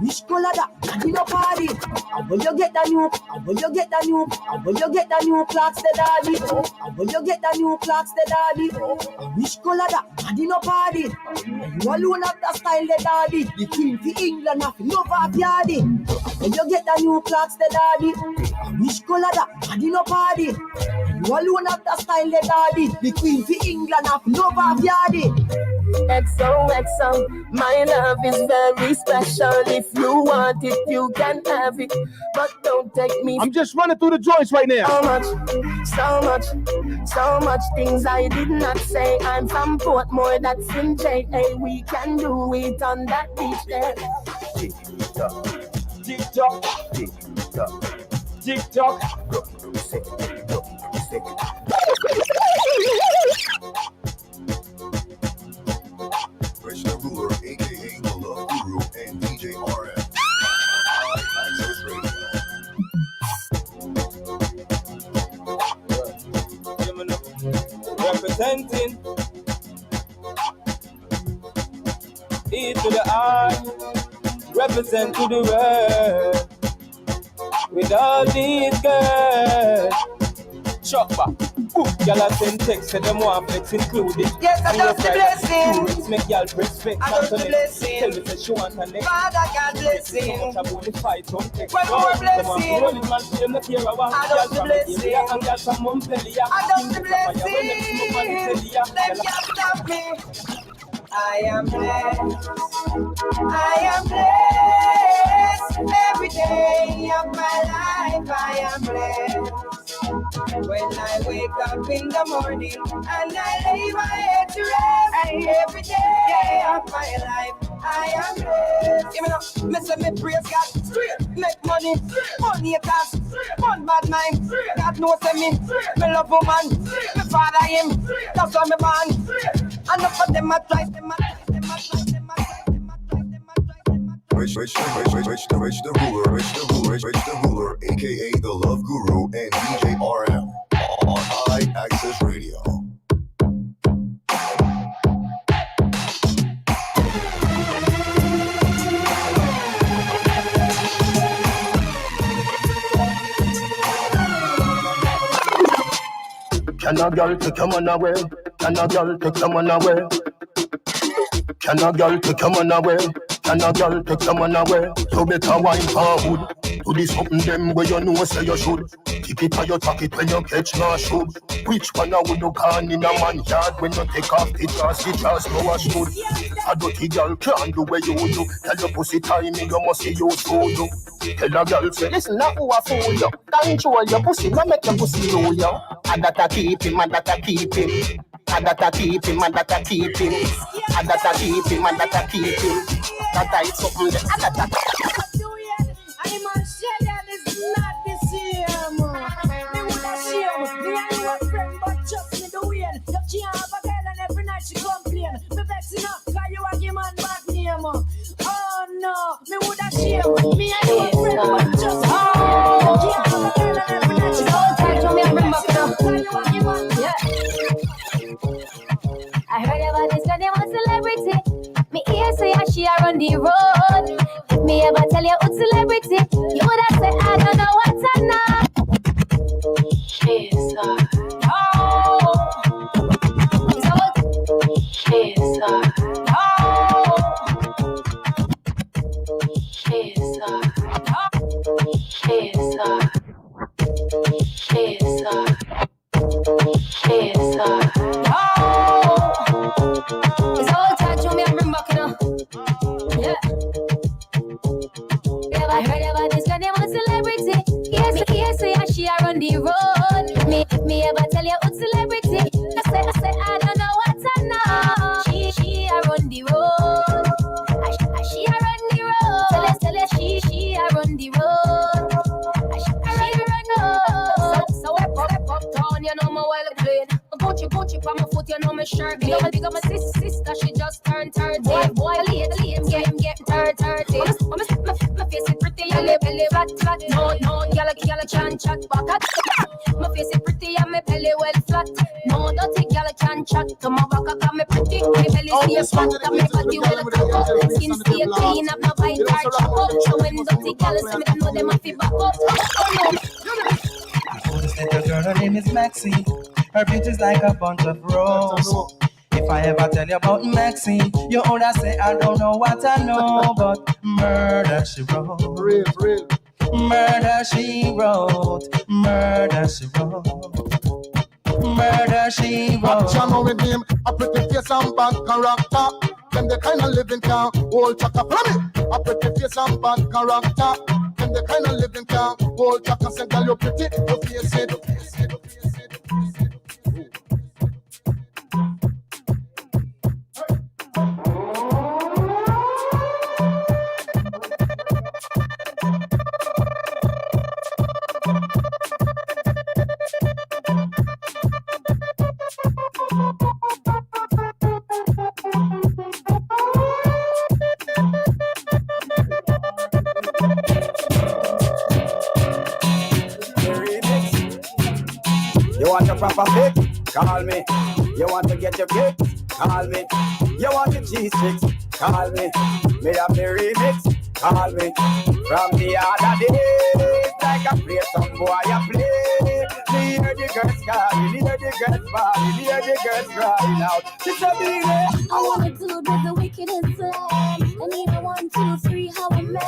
which color that? Daddy no party. And when you get the new, and when you get the new, and when you get the new clocks, the daddy, and when you get the new clocks, the daddy, which color that? Daddy no party. And you alone have the style, the daddy. The king for England, have love of yardy. And when you get the new clocks, the daddy, which color that? Daddy no party. And you alone have the style, the daddy. The queen for England, have love of yardy. XOXO, my love is very special. If you want it, you can have it, but don't take me. I'm just running through the joints right now. So much things I did not say. I'm from Portmore, that's in JA. We can do it on that beach there. TikTok, TikTok, TikTok, Fresh the Ruler, aka the Love Guru, and DJ RM. Access Radio. Representing E to the R, represent to the world with all these girls. Chopper, Y'all are send text, say them want flex included. Yes, I just the blessing. It's make y'all respect. I just the blessing. Tell me that she want a next. Father God blessing. I'm about to fight on text. One more blessing. Roll it, man, for them to hear about. I just the blessing. And y'all some mum belly. I just the blessing. Them can't stop me. I am blessed. I am blessed. Every day of my life I am blessed. When I wake up in the morning and I lay my head to rest, every day of my life I am blessed. Give me now, me say me praise God, straight, make money, money haters, one bad mind. God knows me love woman, me father him, that's why me man. And up for them I try, them I try, them I try, them I try, them I try, them I try. Rich the ruler, aka the Love Guru and DJ RM on High Access Radio. Can a girl take your man away? Can a girl take your man away? Can a girl take your man away? Can a girl take your man away? So better wine forward. Do this something them where you know say you should. Keep it or you tuck it when you catch no should. Which one I would look on in a man yard when you take off the just no should. A dirty girl can't do where you do. Tell your pussy timing you must see you so do. Tell a girl say listen now who a fool you. Control your pussy, no make your pussy know you. And that I keep him, and that I keep him. And that I keep him, and that I keep him. And that I keep him, and that I keep him. That I something and that I I'm on shit that is not the same. Me would assume me and you are friends, but trust me the way. You can't have a girl and every night she complain. Me vexing up, cause you a give man bad name. Oh no, me would assume me and you are friends, but trust me. You can't have a girl and every night she complain. Me vexing up, cause you a give man. I heard about this girl, they want celebrity. Me ear say she a run the road. If me ever tell you who's celebrity, you woulda say I don't know what I know. She's I heard about this girl, they want celebrity. Yes, say she a run the road. Me ever tell you who's celebrity? I say I don't know what I know. She a run the road. She a run the road. Tell her she a run the road. She run the road. So step up down, you know my well clean. Gucci for my foot, you know my shirt clean. Big up my sister, she just turned 30. Boy, late, getting 30. My face is pretty, and my belly flat. No, y'all can't chat back at. My face is pretty, and my belly well flat. No, dirty y'all can't chat to my back. Cause me pretty, my belly stay flat, and my body well covered. Skin stay clean, have no bite or chop up. So when dirty y'all see me, know them a fi back up. This little girl, her name is Maxine. Her beauty's like a bunch of roses. If I ever tell you about Maxine, you older say I don't know what I know, but murder she wrote. Real. Murder she wrote. Murder she wrote. Murder she wrote. Channel with him, a pretty face and bad character. Them the kind of living can hold chaka. Follow me. A pretty face and bad character. Them the kind of living can hold chaka. Say girl you pretty, you face it. You want a proper fix? Call me. You want to get your kicks? Call me. You want your cheese sticks? Call me. Me have the remix? Call me. From the other day, like I play some boy I play. Me hear the girls calling, hear the girls bawling, hear the girls crying out. She said, baby, I want a dude with the wickedest slam. I need a 1, 2, 3, how a man. I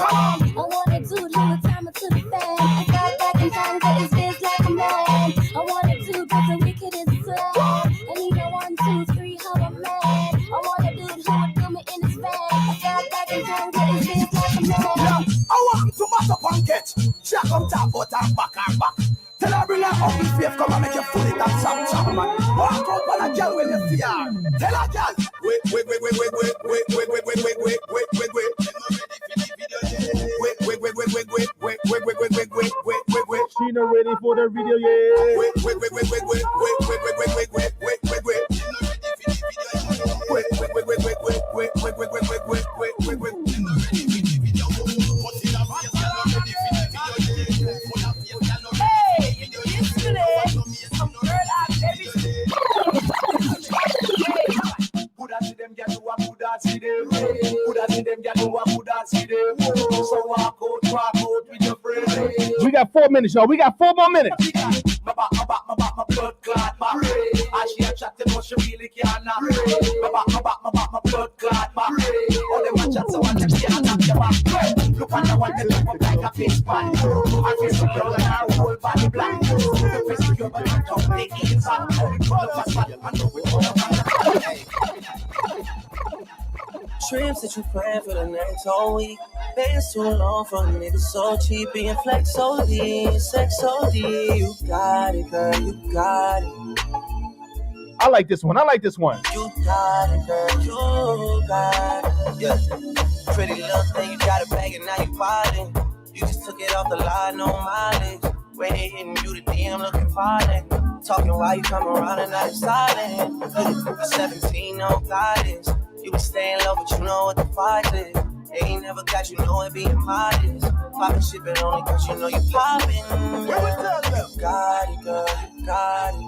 want a dude who would time it to the fan. I got back in time, got his biz like a man. I want a dude with the wickedest slam. I need a 1, 2, 3, how a man. I want a dude who would do me in his van. I got back in time, got his biz like a man. I want to mash up and catch. She come top out and back and back. Tell her bring her up in faith, come and make you full it and chop man. Walk up on a girl when you see her. Tell her girl, wait. She not ready for the video yet. We got 4 minutes, y'all. We got 4 more minutes. My blood clot, my and she a chatting, but she really can't not. My blood clot, my all them a chat, so one them can't knock your back. Look on the one that look up like a fish pan. I feel so girl and her whole body black. The face of your body top, they eat some. Look at spot, I know we all the Trips that you plan for the next whole week. Been too long for me, niggas so cheap. Being flex OD, sex OD. You got it, girl, you got it. I like this one. You got it, girl, you got it. Yeah. Pretty little thing, you got a bag and now you wildin'. You just took it off the line, no mileage. When they hitting you, the DM looking violent. Talking while you come around and now you silent. 17, no guidance. You been staying low, but you know what the fight is. They ain't never got you know it being modest. Poppin' shit, but only cause you know you poppin'. You got it, girl, you got it.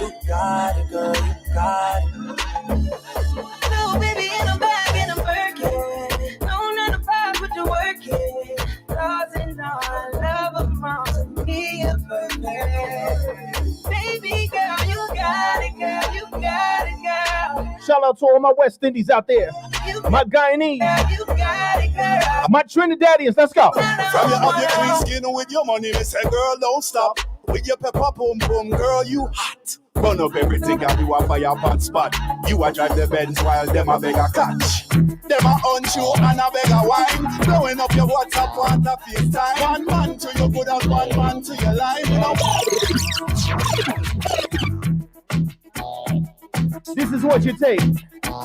You got it, girl, you got it. No, baby, in a bag and I'm working. No, not a vibe, but you're working. Losing all love amounts to me a perfect. Baby girl, you got it, girl, you got it, girl. Shout out to all my West Indies out there. My Guyanese. You got it, girl. My Trinidadians. Let's go. From you have your clean skin with your money, me say, girl, don't stop. With your pepper boom boom, girl, you hot. Run up everything and you a fire pot spot. You a drive the Benz while them a beg a catch. Them a hunt you and a beg a wine. Blowing up your WhatsApp on the FaceTime. One man to your good and one man to your line. This is what you take.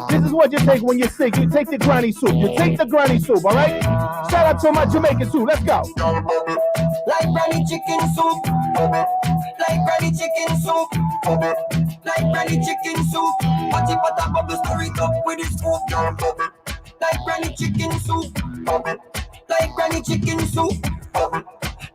This is what you take when you're sick. You take the granny soup. You take the granny soup, all right? Shout out to my Jamaican soup. Let's go. Like granny chicken soup. Like granny chicken soup. Like granny chicken soup. Watch it butter bubble, stir it up with a scoop. Like granny chicken soup. Like granny chicken soup.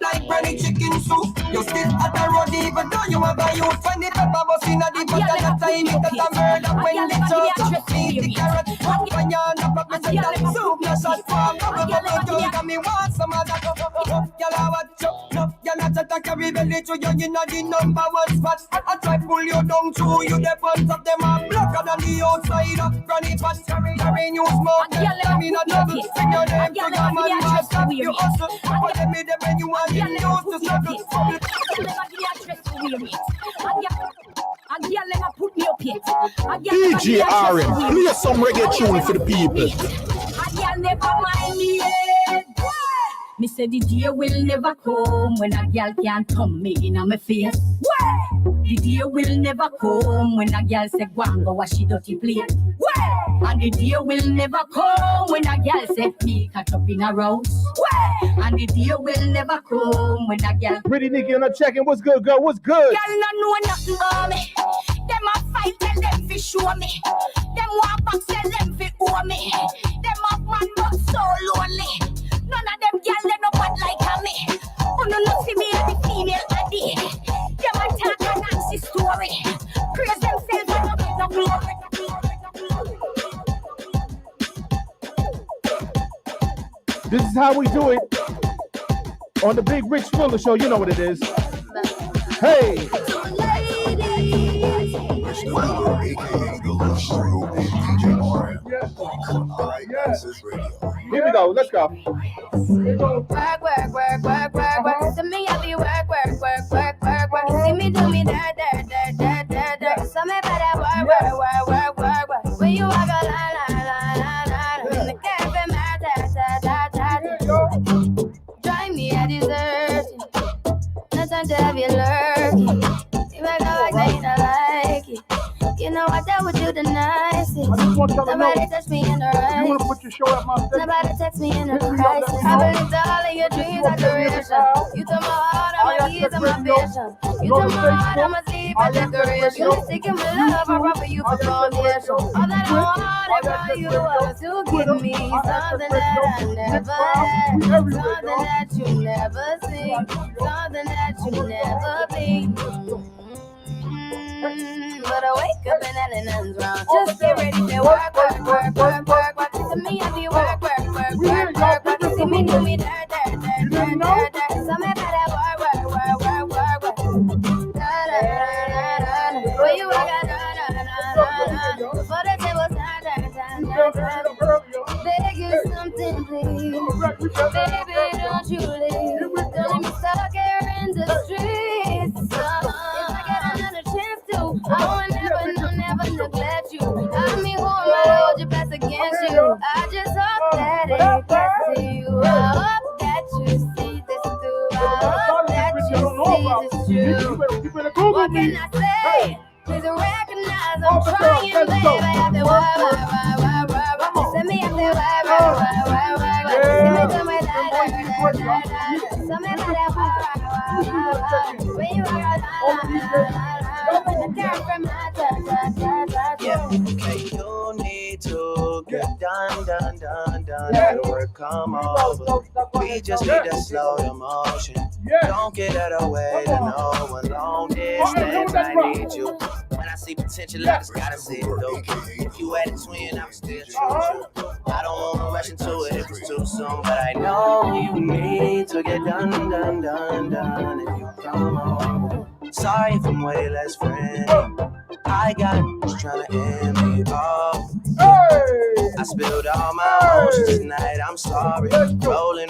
Like granny chicken soup. You still at the road even though you have a youth. When the pepper bus in a the butter that time it at a murder. When the church eat the carrot. When you're not represent that soup. No shot for bubble. And me want some of that. Y'all have a chop. No, you're not a carry belly to you. You're not the number one spot. I try pull you down through you. The front of them are blacker than the outside of granny pot. Carrying you smoke. I mean a double. Bring your name to your man. Master. You hustle. But let me the when you want. DJ RM, play some reggae tune for the people. Me say the day will never come when a girl can't thumb me in my face. The day will never come when a girl say go and go wash she dirty plate. And the day will never come when a girl say me catch up in a rouse. And the day will never come when a girl. Pretty Nikki on the check-in. What's good, girl? What's good? Girl not know nothing about me. Them a fight, tell them fi show me. Them want back, tell them fi owe me. Them a man but so lonely. None of them girl they no bad like me. Oh no, no see me as the female addy. Them a talk a Nancy story. Praise themselves and no get no glory. This is how we do it. On the Big Rich Thriller Show, you know what it is. Hey! Rich the Ruler, aka the Love Guru, and DJ RM on iAccess Radio. Here we go, let's go. Work. To me, I be work. See me do me that. So me better work. When you walk a line. In the cafe, my drive me a dessert. No time to have you lurking. If I go back, now you don't like it. You know I dealt with you the nicest. Nobody touched me in the right. You want to put your show at my station? Nobody text me in the crisis. I believed all of your dreams are duration. You took my heart, all my keys, and my vision. You took my heart, I must leave a decoration. You taking my love, I brought for you for foundation. All that I wanted from you was to give me something that I never had, something that you never seen, something that you never been. But I wake up and nothing's wrong. Just get ready to work. To me, I be work. See me do me that. So me better work. Where you work before the table beg you something, please. Baby, don't you leave. Don't let me stuck here in the streets. If I get another chance to, I will never neglect you. I mean, who am I to hold your best against you? I just hope that it gets to you. I hope that you see this through. I hope that you see this true. What can I say? Please recognize I'm trying, baby. I have to work. Send me up there, Send me to my Yeah, okay, you need to get done. Let the work come over. We just need to slow the motion. Don't get out of the way to no one long distance. I need you. When I see potential, I just gotta see it though. If you had a twin, I'm still true. I don't wanna rush into it if it's too soon, but I know you need to get done. If you come on, sorry if I'm way less friendly. I got just trying to end me off. I spilled all my emotions tonight, I'm sorry. Rolling.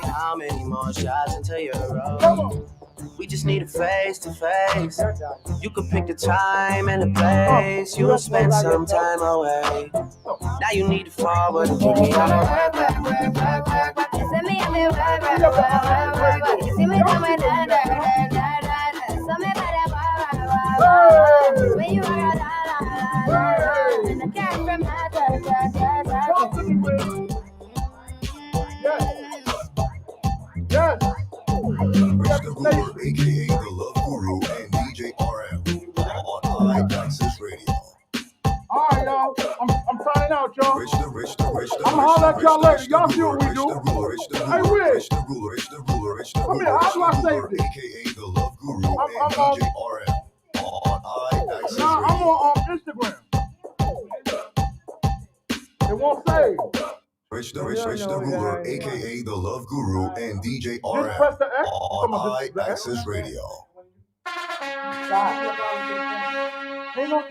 How many more shots until you're rolling? We just need a face to face. You can pick the time and the place. You'll spend some time away. Now you need to forward and keep me on the work. Send me up there, work. You see me do my da. So me better work. When you work, and I can't from my Rich the Ruler, aka the Love Guru, and DJ RM on iAccess Radio. Alright, y'all. I'm signing out, y'all. Rich the I'm gonna holler at y'all later. Y'all see what we do. Hey, Rich. Come here. How do I say this? AKA the Love Guru and DJ RM on iAccess Nah, I'm Radio. on Instagram. It won't save. Rich the Ruler, aka the Love Guru and DJ RM press the X. on iAccess Radio. Ain't no